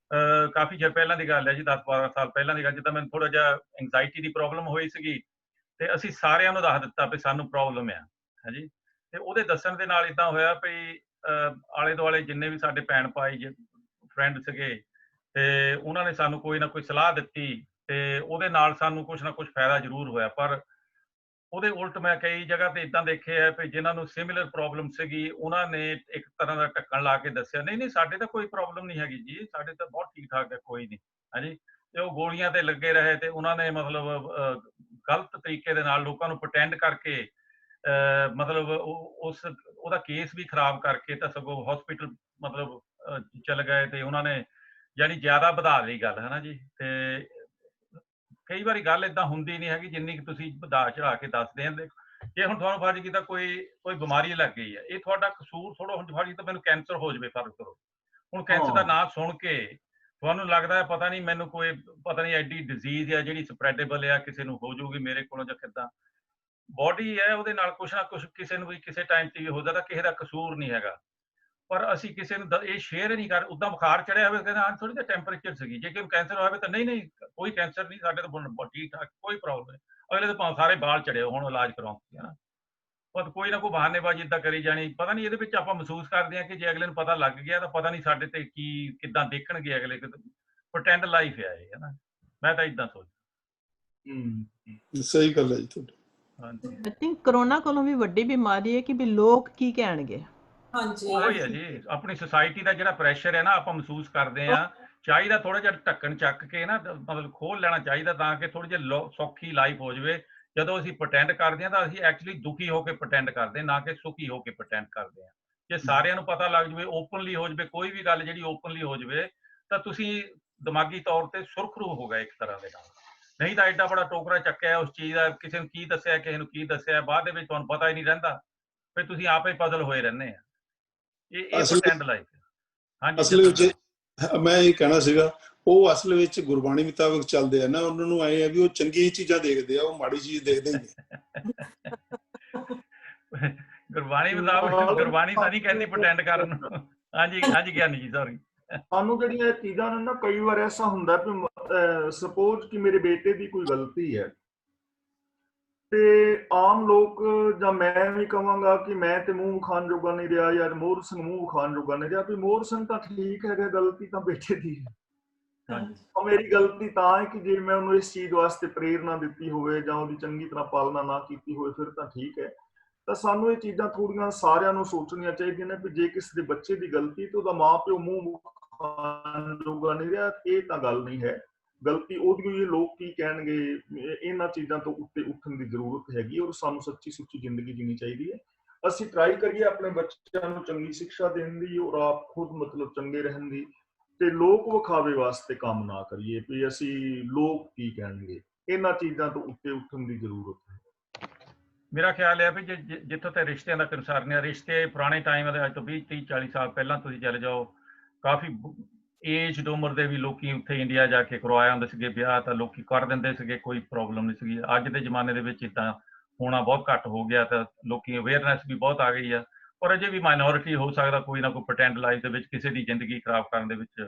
ਕਾਫੀ ਚਿਰ ਪਹਿਲਾਂ ਦੀ ਗੱਲ ਹੈ ਜੀ, 10-12 ਸਾਲ ਪਹਿਲਾਂ ਦੀ ਗੱਲ, ਜਿੱਦਾਂ ਮੈਨੂੰ ਥੋੜਾ ਜਿਹਾ ਐਂਗਜ਼ਾਈਟੀ ਦੀ ਪ੍ਰੋਬਲਮ ਹੋਈ ਸੀਗੀ ਤੇ ਅਸੀਂ ਸਾਰਿਆਂ ਨੂੰ ਦੱਸ ਦਿੱਤਾ ਵੀ ਸਾਨੂੰ ਪ੍ਰੋਬਲਮ ਆ, ਹਾਂਜੀ। ਤੇ ਉਹਦੇ ਦੱਸਣ ਦੇ ਨਾਲ ਇਦਾਂ ਹੋਇਆ ਵੀ ਆਲੇ ਦੁਆਲੇ ਜਿੰਨੇ ਵੀ ਸਾਡੇ ਭੈਣ ਭਾਈ ਫਰੈਂਡ ਸੀਗੇ ਤੇ ਉਹਨਾਂ ਨੇ ਸਾਨੂੰ ਕੋਈ ਨਾ ਕੋਈ ਸਲਾਹ ਦਿੱਤੀ ਤੇ ਉਹਦੇ ਨਾਲ ਸਾਨੂੰ ਕੁਛ ਨਾ ਕੁਛ ਫਾਇਦਾ ਜ਼ਰੂਰ ਹੋਇਆ। ਪਰ ਉਹਦੇ ਉਲਟ ਮੈਂ ਕਈ ਜਗ੍ਹਾ ਤੇ ਇਦਾਂ ਦੇਖਿਆ ਵੀ ਜਿਨ੍ਹਾਂ ਨੂੰ ਸਿਮਿਲਰ ਪ੍ਰੋਬਲਮ ਸੀਗੀ ਉਹਨਾਂ ਨੇ ਇੱਕ ਤਰ੍ਹਾਂ ਦਾ ਢੱਕਣ ਲਾ ਕੇ ਦੱਸਿਆ, ਨਹੀਂ ਨਹੀਂ ਸਾਡੇ ਤਾਂ ਕੋਈ ਪ੍ਰੋਬਲਮ ਨਹੀਂ ਹੈਗੀ ਜੀ, ਸਾਡੇ ਤਾਂ ਬਹੁਤ ਠੀਕ ਠਾਕ ਹੈ, ਕੋਈ ਨਹੀਂ, ਹਾਂਜੀ। ਤੇ ਉਹ ਗੋਲੀਆਂ ਤੇ ਲੱਗੇ ਰਹੇ ਤੇ ਉਹਨਾਂ ਨੇ ਮਤਲਬ ਗਲਤ ਤਰੀਕੇ ਦੇ ਨਾਲ ਲੋਕਾਂ ਨੂੰ ਪ੍ਰਟੈਂਡ ਕਰਕੇ ਮਤਲਬ ਉਹਦਾ ਕੇਸ ਵੀ ਖਰਾਬ ਕਰਕੇ ਤਾਂ ਸਗੋਂ ਹਸਪੀਟਲ ਮਤਲਬ ਚਲੇ ਗਏ ਤੇ ਉਹਨਾਂ ਨੇ ਯਾਨੀ ਜ਼ਿਆਦਾ ਵਧਾ ਲਈ ਗੱਲ, ਹੈ ਨਾ ਜੀ। ਤੇ ਕਈ ਵਾਰੀ ਗੱਲ ਏਦਾਂ ਹੁੰਦੀ ਨਹੀਂ ਹੈਗੀ ਜਿੰਨੀ ਕਿ ਤੁਸੀਂ ਵਧਾ ਚੜਾ ਕੇ ਦੱਸਦੇ ਆ। ਜੇ ਹੁਣ ਤੁਹਾਨੂੰ ਫਰਜ਼ ਕੀਤਾ ਕੋਈ ਬਿਮਾਰੀ ਲੱਗ ਗਈ ਹੈ, ਇਹ ਤੁਹਾਡਾ ਕਸੂਰ ਥੋੜਾ, ਹੁਣ ਫਰਜ਼ ਕੀਤਾ ਮੈਨੂੰ ਕੈਂਸਰ ਹੋ ਜਾਵੇ, ਫਰਜ਼ ਕਰੋ ਹੁਣ ਕੈਂਸਰ ਦਾ ਨਾਂ ਸੁਣ ਕੇ ਤੁਹਾਨੂੰ ਲੱਗਦਾ ਹੈ ਪਤਾ ਨਹੀਂ ਮੈਨੂੰ ਕੋਈ ਪਤਾ ਨਹੀਂ ਐਡੀ ਡਿਜ਼ੀਜ਼ ਹੈ ਜਿਹੜੀ ਸਪਰੈਡੇਬਲ ਆ, ਕਿਸੇ ਨੂੰ ਹੋ ਜਾਊਗੀ ਮੇਰੇ ਕੋਲੋਂ ਜਾਂ ਕਿੱਦਾਂ। ਬੋਡੀ ਹੈ ਉਹਦੇ ਨਾਲ ਕੁਛ ਨਾ ਕੁਛ ਕਿਸੇ ਨੂੰ ਵੀ ਕਿਸੇ ਟਾਈਮ ਤੇ ਵੀ ਹੋ ਸਕਦਾ, ਕਿਸੇ ਦਾ ਕਸੂਰ ਨਹੀਂ ਹੈਗਾ। ਪਰ ਅਸੀਂ ਕਿਸੇ ਨੂੰ ਇਹ ਸ਼ੇਅਰ ਨਹੀਂ ਕਰ, ਉੱਦਾਂ ਬੁਖਾਰ ਚੜਿਆ ਹੋਵੇ ਕਹਿੰਦਾ ਹਾਂ ਥੋੜੀ ਜਿਹੀ ਟੈਂਪਰੇਚਰ ਸੀਗੀ, ਜੇ ਕਿ ਕੈਂਸਰ ਹੋਵੇ ਤਾਂ ਨਹੀਂ ਨਹੀਂ ਕੋਈ ਕੈਂਸਰ ਨਹੀਂ, ਸਾਡੇ ਤਾਂ ਠੀਕ ਠਾਕ ਕੋਈ ਪ੍ਰੋਬਲਮ ਨਹੀਂ, ਅਗਲੇ ਤਾਂ ਭਾਵੇਂ ਸਾਰੇ ਬਾਲ ਚੜੇ ਹੁਣ ਇਲਾਜ ਕਰਾਉਣ, ਹੈ ਨਾ। ਪਰ ਕੋਈ ਨਾ ਕੋਈ ਬਹਾਨੇਬਾਜ਼ੀ ਏਦਾਂ ਕਰੀ ਜਾਣੀ, ਪਤਾ ਨਹੀਂ ਇਹਦੇ ਵਿੱਚ ਆਪਾਂ ਮਹਿਸੂਸ ਕਰਦੇ ਹਾਂ ਕਿ ਜੇ ਅਗਲੇ ਨੂੰ ਪਤਾ ਲੱਗ ਗਿਆ ਤਾਂ ਪਤਾ ਨਹੀਂ ਸਾਡੇ ਤੇ ਕੀ ਕਿੱਦਾਂ ਦੇਖਣਗੇ ਅਗਲੇ, ਪ੍ਰਟੈਂਡ ਲਾਈਫ ਹੈ ਇਹ, ਹੈ ਨਾ। ਮੈਂ ਤਾਂ ਇਦਾਂ ਸੋਚ। ਸਹੀ ਗੱਲ ਹੈ ਜੀ ਤੁਹਾਡੀ। ਹਾਂਜੀ ਆਈ ਥਿੰਕ ਕਰੋਨਾ ਕੋਲੋਂ ਵੀ ਵੱਡੀ ਬਿਮਾਰੀ ਹੈ ਕਿ ਵੀ ਲੋਕ ਕੀ ਕਹਿਣਗੇ। ਹਾਂਜੀ ਉਹੀ ਹੈ ਜੀ, ਆਪਣੀ ਸੁਸਾਇਟੀ ਦਾ ਜਿਹੜਾ ਪ੍ਰੈਸ਼ਰ ਹੈ ਨਾ ਆਪਾਂ ਮਹਿਸੂਸ ਕਰਦੇ ਆ, ਚਾਹੀਦਾ ਥੋੜਾ ਜਿਹਾ ਢੱਕਣ ਚੱਕ ਕੇ ਨਾ ਮਤਲਬ ਖੋਲ ਲੈਣਾ ਚਾਹੀਦਾ ਤਾਂ ਕਿ ਥੋੜੀ ਜਿਹੀ ਸੌਖੀ ਲਾਈਫ ਹੋ ਜਾਵੇ। ਜਦੋਂ ਅਸੀਂ ਪ੍ਰਟੈਂਡ ਕਰਦੇ ਹਾਂ ਤਾਂ ਅਸੀਂ ਐਕਚੁਅਲੀ ਦੁਖੀ ਹੋ ਕੇ ਪ੍ਰਟੈਂਡ ਕਰਦੇ ਹਾਂ, ਨਾ ਕਿ ਸੁਖੀ ਹੋ ਕੇ ਪ੍ਰਟੈਂਡ ਕਰਦੇ ਹਾਂ। ਜੇ ਸਾਰਿਆਂ ਨੂੰ ਪਤਾ ਲੱਗ ਜਾਵੇ, ਓਪਨਲੀ ਹੋ ਜਾਵੇ, ਕੋਈ ਵੀ ਗੱਲ ਜਿਹੜੀ ਓਪਨਲੀ ਹੋ ਜਾਵੇ ਤਾਂ ਤੁਸੀਂ ਦਿਮਾਗੀ ਤੌਰ ਤੇ ਸੁਰਖਰੂ ਹੋ ਗਏ ਇੱਕ ਤਰ੍ਹਾਂ ਦੇ ਨਾਲ। ਨਹੀਂ ਤਾਂ ਐਡਾ ਬੜਾ ਟੋਕਰਾ ਚੱਕਿਆ ਉਸ ਚੀਜ਼ ਦਾ, ਕਿਸੇ ਨੂੰ ਕੀ ਦੱਸਿਆ ਕਿਸੇ ਨੂੰ ਕੀ ਦੱਸਿਆ, ਬਾਅਦ ਦੇ ਵਿੱਚ ਤੁਹਾਨੂੰ ਪਤਾ ਹੀ ਨਹੀਂ ਰਹਿੰਦਾ, ਫਿਰ ਤੁਸੀਂ ਆਪੇ ਪਜ਼ਲ ਹੋਏ ਰਹਿੰਦੇ ਆ। ਇਹ ਪ੍ਰਟੈਂਡ ਲਾਈਫ ਹੈ। ਹਾਂਜੀ ਅਸਲ ਵਿੱਚ ਮੈਂ ਇਹ ਕਹਿਣਾ ਸੀਗਾ, ਉਹ ਅਸਲ ਵਿੱਚ ਗੁਰਬਾਣੀ ਮੁਤਾਬਕ ਚੱਲਦੇ ਆ ਨਾ, ਉਹਨਾਂ ਨੂੰ ਆਏ ਆ ਵੀ ਉਹ ਚੰਗੀਆਂ ਚੀਜ਼ਾਂ ਦੇਖਦੇ ਆ, ਉਹ ਮਾੜੀ ਚੀਜ਼ ਦੇਖਦੇ ਨਹੀਂ। ਗੁਰਬਾਣੀ ਮੁਤਾਬਕ ਗੁਰਬਾਣੀ ਤਾਂ ਨਹੀਂ ਕਹਿੰਦੀ ਪ੍ਰਟੈਂਡ ਕਰਨ ਨੂੰ। ਹਾਂਜੀ ਹਾਂਜੀ ਗਿਆਨੀ ਜੀ, ਸੌਰੀ। ਸਾਨੂੰ ਜਿਹੜੀਆਂ ਚੀਜ਼ਾਂ ਨੇ ਨਾ, ਕਈ ਵਾਰ ਐਸਾ ਹੁੰਦਾ ਕਿ ਸਪੋਜ਼ ਕਿ ਮੇਰੇ ਬੇਟੇ ਦੀ ਕੋਈ ਗਲਤੀ ਹੈ ਤੇ ਆਮ ਲੋਕ ਜਾਂ ਮੈਂ ਵੀ ਕਹਾਂਗਾ ਕਿ ਮੈਂ ਤੇ ਮੂੰਹ ਵਿਖਾਣ ਜੋਗਾ ਨਹੀਂ ਰਿਹਾ, ਯਾਰ ਮੋਹਰ ਸਿੰਘ ਮੂੰਹ ਵਿਖਾਣ ਜੋਗਾ ਨਹੀਂ ਰਿਹਾ, ਵੀ ਮੋਹਰ ਸਿੰਘ ਤਾਂ ਠੀਕ ਹੈਗਾ, ਗਲਤੀ ਤਾਂ ਬੇਟੇ ਦੀ ਹੈ। ਮੇਰੀ ਗਲਤੀ ਤਾਂ ਹੈ ਕਿ ਜੇ ਮੈਂ ਉਹਨੂੰ ਇਸ ਚੀਜ਼ ਵਾਸਤੇ ਪ੍ਰੇਰਨਾ ਦਿੱਤੀ ਹੋਵੇ ਜਾਂ ਉਹਦੀ ਚੰਗੀ ਤਰ੍ਹਾਂ ਪਾਲਣਾ ਨਾ ਕੀਤੀ ਹੋਵੇ, ਫਿਰ ਤਾਂ ਠੀਕ ਹੈ। ਤਾਂ ਸਾਨੂੰ ਇਹ ਚੀਜ਼ਾਂ ਥੋੜੀਆਂ ਸਾਰਿਆਂ ਨੂੰ ਸੋਚਣੀਆਂ ਚਾਹੀਦੀਆਂ ਨੇ ਵੀ ਜੇ ਕਿਸੇ ਦੇ ਬੱਚੇ ਦੀ ਗਲਤੀ ਤੇ ਉਹਦਾ ਮਾਂ ਪਿਓ ਮੂੰਹ ਵਿਖਾਣ ਜੋਗਾ ਨਹੀਂ ਰਿਹਾ, ਇਹ ਤਾਂ ਗੱਲ ਨਹੀਂ ਹੈ। ਗਲਤੀ ਉਹਦੀ ਹੋਈ, ਲੋਕ ਕੀ ਕਹਿਣਗੇ, ਇਹਨਾਂ ਚੀਜ਼ਾਂ ਤੋਂ ਉੱਤੇ ਉੱਠਣ ਦੀ ਜ਼ਰੂਰਤ ਹੈਗੀ ਔਰ ਸਾਨੂੰ ਸੱਚੀ ਸੁੱਚੀ ਜ਼ਿੰਦਗੀ ਜੀਣੀ ਚਾਹੀਦੀ ਹੈ। ਅਸੀਂ ਟਰਾਈ ਕਰੀਏ ਆਪਣੇ ਬੱਚਿਆਂ ਨੂੰ ਚੰਗੀ ਸਿੱਖਿਆ ਦੇਣ ਦੀ ਔਰ ਆਪ ਖੁਦ ਮਤਲਬ ਚੰਗੇ ਰਹਿਣ ਦੀ, ਤੇ ਲੋਕ ਵਿਖਾਵੇ ਵਾਸਤੇ ਕੰਮ ਨਾ ਕਰੀਏ ਵੀ ਅਸੀਂ ਲੋਕ ਕੀ ਕਹਿਣਗੇ। ਇਹਨਾਂ ਚੀਜ਼ਾਂ ਤੋਂ ਉੱਤੇ ਉੱਠਣ ਦੀ ਜ਼ਰੂਰਤ ਹੈ। ਮੇਰਾ ਖਿਆਲ ਹੈ ਵੀ ਜਿੱਥੋਂ ਤੇ ਰਿਸ਼ਤਿਆਂ ਦਾ ਕੰਸਰਨ ਹੈ, ਰਿਸ਼ਤੇ ਪੁਰਾਣੇ ਟਾਈਮ ਦੇ ਅੱਜ ਤੋਂ 20-30-40 ਸਾਲ ਪਹਿਲਾਂ ਤੁਸੀਂ ਚਲੇ ਜਾਓ, ਕਾਫੀ ਏਜਡ ਉਮਰ ਦੇ ਵੀ ਲੋਕੀ ਉੱਥੇ ਇੰਡੀਆ ਜਾ ਕੇ ਕਰਵਾਇਆ ਹੁੰਦੇ ਸੀਗੇ ਵਿਆਹ, ਤਾਂ ਲੋਕੀ ਕਰ ਦਿੰਦੇ ਸੀਗੇ, ਕੋਈ ਪ੍ਰੋਬਲਮ ਨਹੀਂ ਸੀਗੀ। ਅੱਜ ਦੇ ਜ਼ਮਾਨੇ ਦੇ ਵਿੱਚ ਇੱਦਾਂ ਹੋਣਾ ਬਹੁਤ ਘੱਟ ਹੋ ਗਿਆ, ਤਾਂ ਲੋਕੀ ਅਵੇਅਰਨੈਸ ਵੀ ਬਹੁਤ ਆ ਗਈ ਆ। ਪਰ ਅਜੇ ਵੀ ਮਾਈਨੋਰਿਟੀ ਹੋ ਸਕਦਾ ਕੋਈ ਨਾ ਕੋਈ ਪ੍ਰਟੈਂਡ ਲਾਈਫ ਦੇ ਵਿੱਚ ਕਿਸੇ ਦੀ ਜ਼ਿੰਦਗੀ ਖਰਾਬ ਕਰਨ ਦੇ ਵਿੱਚ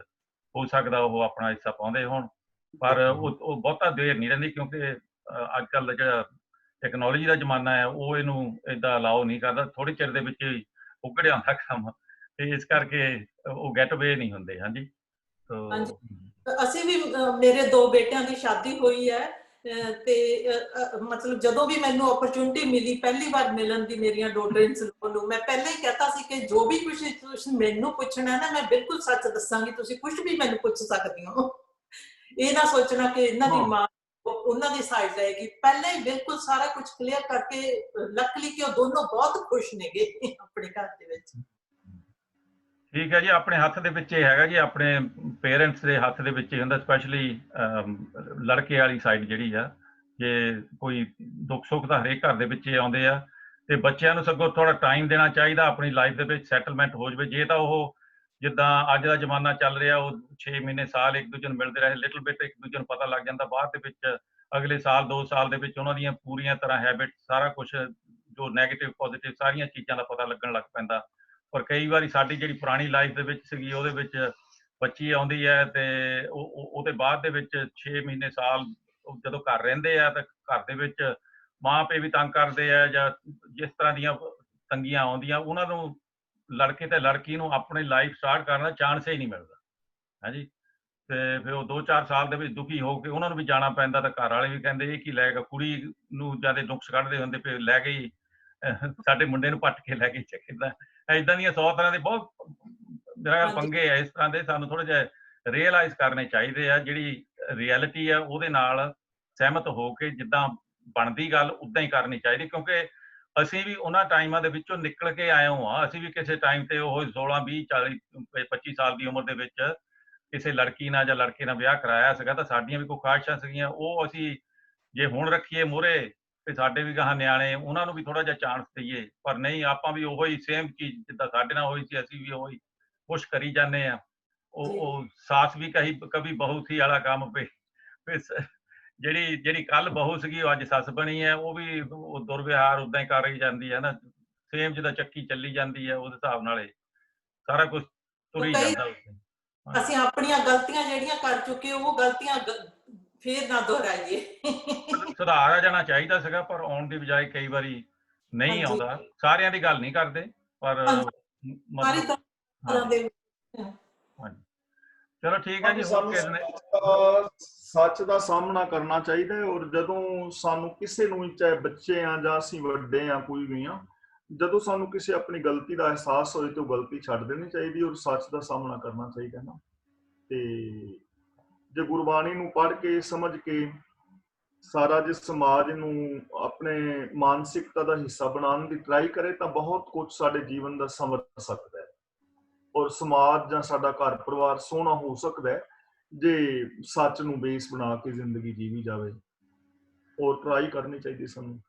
ਹੋ ਸਕਦਾ ਉਹ ਆਪਣਾ ਹਿੱਸਾ ਪਾਉਂਦੇ ਹੋਣ, ਪਰ ਉਹ ਬਹੁਤਾ ਦੇਰ ਨਹੀਂ ਰਹਿੰਦੀ, ਕਿਉਂਕਿ ਅੱਜ ਕੱਲ੍ਹ ਦਾ ਜਿਹੜਾ ਟੈਕਨੋਲੋਜੀ ਦਾ ਜ਼ਮਾਨਾ ਹੈ ਉਹ ਇਹਨੂੰ ਏਦਾਂ ਅਲਾਓ ਨਹੀਂ ਕਰਦਾ, ਥੋੜੇ ਚਿਰ ਦੇ ਵਿੱਚ ਹੀ ਉਗੜਿਆ ਹੁੰਦਾ ਕੰਮ, ਤੇ ਇਸ ਕਰਕੇ ਉਹ ਗੈਟ ਅਵੇ ਨਹੀਂ ਹੁੰਦੇ। ਹਾਂਜੀ ਅਸੀਂ ਵੀ, ਮੇਰੇ 2 ਬੇਟਿਆਂ ਦੀ ਸ਼ਾਦੀ ਹੋਈ ਹੈ ਤੇ ਮਤਲਬ ਜਦੋਂ ਵੀ ਮੈਨੂੰ ਓਪਰਚੁਨਿਟੀ ਮਿਲੀ ਪਹਿਲੀ ਵਾਰ ਮਿਲਣ ਦੀ ਮੇਰੀਆਂ ਡਾਟਰਸ ਨੂੰ, ਮੈਂ ਪਹਿਲਾਂ ਹੀ ਕਹਤਾ ਸੀ ਕਿ ਜੋ ਵੀ ਕੁਝ ਤੁਸੀਂ ਮੈਨੂੰ ਪੁੱਛਣਾ ਨਾ, ਮੈਂ ਬਿਲਕੁਲ ਸੱਚ ਦੱਸਾਂਗੀ, ਤੁਸੀਂ ਕੁਝ ਵੀ ਮੈਨੂੰ ਪੁੱਛ ਸਕਦੇ ਹੋ। ਇਹ ਨਾ ਸੋਚਣਾ ਕਿ ਇਹਨਾਂ ਦੀ ਮਾਂ ਉਹਨਾਂ ਦੀ ਸਾਈਡ ਰਹੇਗੀ। ਪਹਿਲਾਂ ਹੀ ਬਿਲਕੁਲ ਸਾਰਾ ਕੁਝ ਕਲੀਅਰ ਕਰਕੇ, ਲੱਕਲੀ ਕਿ ਉਹ ਦੋਨੋਂ ਬਹੁਤ ਖੁਸ਼ ਨੇਗੇ ਆਪਣੇ ਘਰ ਦੇ ਵਿੱਚ। ਠੀਕ ਹੈ ਜੀ, ਆਪਣੇ ਹੱਥ ਦੇ ਵਿੱਚ ਇਹ ਹੈਗਾ ਜੀ, ਆਪਣੇ ਪੇਰੈਂਟਸ ਦੇ ਹੱਥ ਦੇ ਵਿੱਚ ਹੀ ਹੁੰਦਾ, ਸਪੈਸ਼ਲੀ ਲੜਕੇ ਵਾਲੀ ਸਾਈਡ ਜਿਹੜੀ ਆ। ਜੇ ਕੋਈ ਦੁੱਖ ਸੁੱਖ ਤਾਂ ਹਰੇਕ ਘਰ ਦੇ ਵਿੱਚ ਹੀ ਆਉਂਦੇ ਆ, ਤੇ ਬੱਚਿਆਂ ਨੂੰ ਸਗੋਂ ਥੋੜਾ ਟਾਈਮ ਦੇਣਾ ਚਾਹੀਦਾ ਆਪਣੀ ਲਾਈਫ ਦੇ ਵਿੱਚ, ਸੈਟਲਮੈਂਟ ਹੋ ਜਾਵੇ। ਜੇ ਤਾਂ ਉਹ ਜਿੱਦਾਂ ਅੱਜ ਦਾ ਜ਼ਮਾਨਾ ਚੱਲ ਰਿਹਾ, ਉਹ 6 ਮਹੀਨੇ ਸਾਲ ਇੱਕ ਦੂਜੇ ਨੂੰ ਮਿਲਦੇ ਰਹੇ, ਲਿਟਲ ਬਿਟ ਇੱਕ ਦੂਜੇ ਨੂੰ ਪਤਾ ਲੱਗ ਜਾਂਦਾ, ਬਾਅਦ ਦੇ ਵਿੱਚ ਅਗਲੇ ਸਾਲ 2 ਸਾਲ ਦੇ ਵਿੱਚ ਉਹਨਾਂ ਦੀਆਂ ਪੂਰੀਆਂ ਤਰ੍ਹਾਂ ਹੈਬਿਟ, ਸਾਰਾ ਕੁਝ ਜੋ ਨੈਗੇਟਿਵ ਪੋਜ਼ਿਟਿਵ ਸਾਰੀਆਂ ਚੀਜ਼ਾਂ ਦਾ ਪਤਾ ਲੱਗਣ ਲੱਗ ਪੈਂਦਾ। ਪਰ ਕਈ ਵਾਰੀ ਸਾਡੀ ਜਿਹੜੀ ਪੁਰਾਣੀ ਲਾਈਫ ਦੇ ਵਿੱਚ ਸੀਗੀ, ਉਹਦੇ ਵਿੱਚ ਬੱਚੀ ਆਉਂਦੀ ਹੈ ਤੇ ਉਹਦੇ ਬਾਅਦ ਦੇ ਵਿੱਚ 6 ਮਹੀਨੇ ਸਾਲ ਜਦੋਂ ਘਰ ਰਹਿੰਦੇ ਆ ਤਾਂ ਘਰ ਦੇ ਵਿੱਚ ਮਾਂ ਪਿਓ ਵੀ ਤੰਗ ਕਰਦੇ ਆ, ਜਾਂ ਜਿਸ ਤਰ੍ਹਾਂ ਦੀਆਂ ਤੰਗੀਆਂ ਆਉਂਦੀਆਂ, ਉਹਨਾਂ ਨੂੰ ਲੜਕੇ ਤੇ ਲੜਕੀ ਨੂੰ ਆਪਣੀ ਲਾਈਫ ਸਟਾਰਟ ਕਰਨ ਦਾ ਚਾਂਸ ਹੀ ਨਹੀਂ ਮਿਲਦਾ ਹਾਂਜੀ। ਤੇ ਫਿਰ ਉਹ 2-4 ਸਾਲ ਦੇ ਵਿੱਚ ਦੁਖੀ ਹੋ ਕੇ ਉਹਨਾਂ ਨੂੰ ਵੀ ਜਾਣਾ ਪੈਂਦਾ, ਤਾਂ ਘਰ ਵਾਲੇ ਵੀ ਕਹਿੰਦੇ ਇਹ ਕੀ ਲੈ ਗਿਆ, ਕੁੜੀ ਨੂੰ ਜਿਆਦਾ ਨੁਕਸ ਕੱਢਦੇ ਹੁੰਦੇ, ਫਿਰ ਲੈ ਗਈ ਸਾਡੇ ਮੁੰਡੇ ਨੂੰ ਪੱਟ ਕੇ ਲੈ ਗਈ, ਕਿੱਦਾਂ ਏਦਾਂ ਦੀਆਂ 100 ਤਰ੍ਹਾਂ ਦੇ ਬਹੁਤ ਮੇਰਾ ਖਿਆਲ ਪੰਗੇ ਆ ਇਸ ਤਰ੍ਹਾਂ ਦੇ। ਸਾਨੂੰ ਥੋੜਾ ਜਿਹਾ ਰੀਅਲਾਈਜ਼ ਕਰਨੇ ਚਾਹੀਦੇ ਆ, ਜਿਹੜੀ ਰਿਐਲਿਟੀ ਆ ਉਹਦੇ ਨਾਲ ਸਹਿਮਤ ਹੋ ਕੇ ਜਿੱਦਾਂ ਬਣਦੀ ਗੱਲ ਉਦਾਂ ਹੀ ਕਰਨੀ ਚਾਹੀਦੀ, ਕਿਉਂਕਿ ਅਸੀਂ ਵੀ ਉਹਨਾਂ ਟਾਈਮਾਂ ਦੇ ਵਿੱਚੋਂ ਨਿਕਲ ਕੇ ਆਏ ਹਾਂ। ਅਸੀਂ ਵੀ ਕਿਸੇ ਟਾਈਮ ਤੇ ਉਹ 16, 20, 40, 25 ਸਾਲ ਦੀ ਉਮਰ ਦੇ ਵਿੱਚ ਕਿਸੇ ਲੜਕੀ ਨਾਲ ਜਾਂ ਲੜਕੇ ਨਾਲ ਵਿਆਹ ਕਰਾਇਆ ਸੀਗਾ, ਤਾਂ ਸਾਡੀਆਂ ਵੀ ਕੋਈ ਖਾਹਿਸ਼ਾਂ ਸੀਗੀਆਂ, ਉਹ ਅਸੀਂ ਜੇ ਹੁਣ ਰੱਖੀਏ ਮੂਹਰੇ ਤੇ ਸਾਡੇ ਵੀ ਗਾਹਾਂ ਨਿਆਣੇ, ਉਹਨਾਂ ਨੂੰ ਵੀ ਥੋੜਾ ਜਿਹਾ ਚਾਂਸ ਦਈਏ। ਪਰ ਨਹੀਂ, ਆਪਾਂ ਵੀ ਉਹੀ ਸੇਮ ਚੀਜ਼ ਜਿੱਦਾਂ ਸਾਡੇ ਨਾਲ ਹੋਈ ਸੀ, ਅਸੀਂ ਵੀ ਉਹੀ ਕੁਛ ਕਰੀ ਜਾਂਦੇ ਆ। ਉਹ ਸਾਸ ਵੀ ਕभी ਬਹੂ ਸੀ ਵਾਲਾ ਕੰਮ ਪੇ, ਜਿਹੜੀ ਕੱਲ ਬਹੂ ਸੀਗੀ ਉਹ ਅੱਜ ਸੱਸ ਬਣੀ ਹੈ, ਉਹ ਵੀ ਉਹ ਦੁਰਵਿਹਾਰ ਉਦਾਂ ਹੀ ਕਰ ਰਹੀ ਜਾਂਦੀ ਹੈ ਨਾ, ਸੇਮ ਜਿੱਦਾਂ ਚੱਕੀ ਚੱਲੀ ਜਾਂਦੀ ਹੈ, ਉਹਦੇ ਹਿਸਾਬ ਨਾਲ ਇਹ ਸਾਰਾ ਕੁਝ ਤੁਰੀ ਜਾਂਦਾ। ਅਸੀਂ ਆਪਣੀਆਂ ਗਲਤੀਆਂ ਜਿਹੜੀਆਂ ਕਰ ਚੁੱਕੇ, ਉਹ ਗਲਤੀਆਂ ਫੇਰ ਨਾ ਦੁਹਰਾਈਏ। ਸੁਧਾਰ ਆ ਜਾਣਾ ਚਾਹੀਦਾ ਸੀਗਾ, ਪਰ ਆਉਣ ਦੀ ਬਜਾਏ ਕਈ ਵਾਰੀ ਨਹੀਂ ਆਉਂਦਾ। ਸਾਰਿਆਂ ਦੀ ਗੱਲ ਨਹੀਂ ਕਰਦੇ, ਪਰ ਮਤਲਬ ਹਾਂਜੀ। ਚਲੋ ਠੀਕ ਹੈ ਜੀ। ਸੱਚ ਦਾ ਸਾਹਮਣਾ ਕਰਨਾ ਚਾਹੀਦਾ ਹੈ, ਔਰ ਜਦੋਂ ਸਾਨੂੰ ਕਿਸੇ ਨੂੰ, ਚਾਹੇ ਬੱਚੇ ਆ ਜਾਂ ਅਸੀਂ ਵੱਡੇ ਆ, ਕੋਈ ਵੀ ਆ, ਜਦੋਂ ਸਾਨੂੰ ਕਿਸੇ ਆਪਣੀ ਗਲਤੀ ਦਾ ਅਹਿਸਾਸ ਹੋਏ ਤਾਂ ਗਲਤੀ ਛੱਡ ਦੇਣੀ ਚਾਹੀਦੀ ਔਰ ਸੱਚ ਦਾ ਸਾਹਮਣਾ ਕਰਨਾ ਚਾਹੀਦਾ ਨਾ। ਤੇ ਜੇ ਗੁਰਬਾਣੀ ਨੂੰ ਪੜ੍ਹ ਕੇ ਸਮਝ ਕੇ ਸਾਰਾ ਜੇ ਸਮਾਜ ਨੂੰ ਆਪਣੇ ਮਾਨਸਿਕਤਾ ਦਾ ਹਿੱਸਾ ਬਣਾਉਣ ਦੀ ਟਰਾਈ ਕਰੇ ਤਾਂ ਬਹੁਤ ਕੁਝ ਸਾਡੇ ਜੀਵਨ ਦਾ ਸੰਵਰ ਸਕਦਾ ਹੈ, ਔਰ ਸਮਾਜ ਜਾਂ ਸਾਡਾ ਘਰ ਪਰਿਵਾਰ ਸੋਹਣਾ ਹੋ ਸਕਦਾ ਹੈ ਜੇ ਸੱਚ ਨੂੰ ਬੇਸ ਬਣਾ ਕੇ ਜ਼ਿੰਦਗੀ ਜੀਵੀ ਜਾਵੇ। ਔਰ ਟਰਾਈ ਕਰਨੀ ਚਾਹੀਦੀ ਸਾਨੂੰ।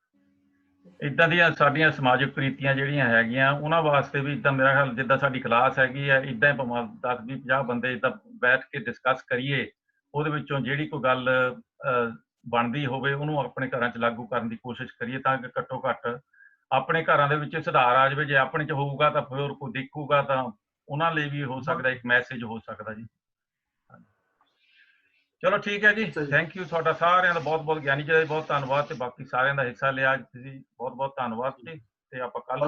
ਇੱਦਾਂ ਦੀਆਂ ਸਾਡੀਆਂ ਸਮਾਜਿਕ ਪ੍ਰੀਤੀਆਂ ਜਿਹੜੀਆਂ ਹੈਗੀਆਂ, ਉਹਨਾਂ ਵਾਸਤੇ ਵੀ ਇੱਦਾਂ ਮੇਰਾ ਖਿਆਲ ਜਿੱਦਾਂ ਸਾਡੀ ਕਲਾਸ ਹੈਗੀ ਹੈ, ਇੱਦਾਂ ਹੀ ਭਾਵੇਂ 10, 20, 50 ਬੰਦੇ ਇੱਦਾਂ ਬੈਠ ਕੇ ਡਿਸਕਸ ਕਰੀਏ, ਉਹਦੇ ਵਿੱਚੋਂ ਜਿਹੜੀ ਕੋਈ ਗੱਲ ਬਣਦੀ ਹੋਵੇ ਉਹਨੂੰ ਆਪਣੇ ਘਰਾਂ 'ਚ ਲਾਗੂ ਕਰਨ ਦੀ ਕੋਸ਼ਿਸ਼ ਕਰੀਏ, ਤਾਂ ਕਿ ਘੱਟੋ ਘੱਟ ਆਪਣੇ ਘਰਾਂ ਦੇ ਵਿੱਚ ਸੁਧਾਰ ਆ ਜਾਵੇ। ਜੇ ਆਪਣੇ 'ਚ ਹੋਊਗਾ ਤਾਂ ਫਿਰ ਕੋਈ ਦੇਖੂਗਾ ਤਾਂ ਉਹਨਾਂ ਲਈ ਵੀ ਹੋ ਸਕਦਾ ਇੱਕ ਮੈਸੇਜ ਹੋ ਸਕਦਾ ਜੀ। ਚਲੋ ਠੀਕ ਹੈ ਜੀ, ਥੈਂਕ ਯੂ। ਤੁਹਾਡਾ ਸਾਰਿਆਂ ਦਾ ਬਹੁਤ ਬਹੁਤ, ਗਿਆਨੀ ਜੀ ਦਾ ਬਹੁਤ ਧੰਨਵਾਦ, ਤੇ ਬਾਕੀ ਸਾਰਿਆਂ ਦਾ ਹਿੱਸਾ ਲਿਆ ਤੁਸੀਂ, ਬਹੁਤ ਬਹੁਤ ਧੰਨਵਾਦ ਜੀ। ਤੇ ਆਪਾਂ ਕੱਲ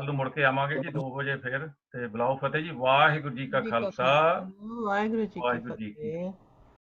ਨੂੰ ਮੁੜ ਕੇ ਆਵਾਂਗੇ ਜੀ 2 ਵਜੇ ਫਿਰ। ਤੇ ਬੁਲਾਓ ਫਤਿਹ ਜੀ। ਵਾਹਿਗੁਰੂ ਜੀ ਕਾ ਖਾਲਸਾ, ਵਾਹਿਗੁਰੂ ਜੀ ਕੀ ਵਾਹਿਗੁਰੂ ਜੀ ਕੀ ਫਤਿਹ।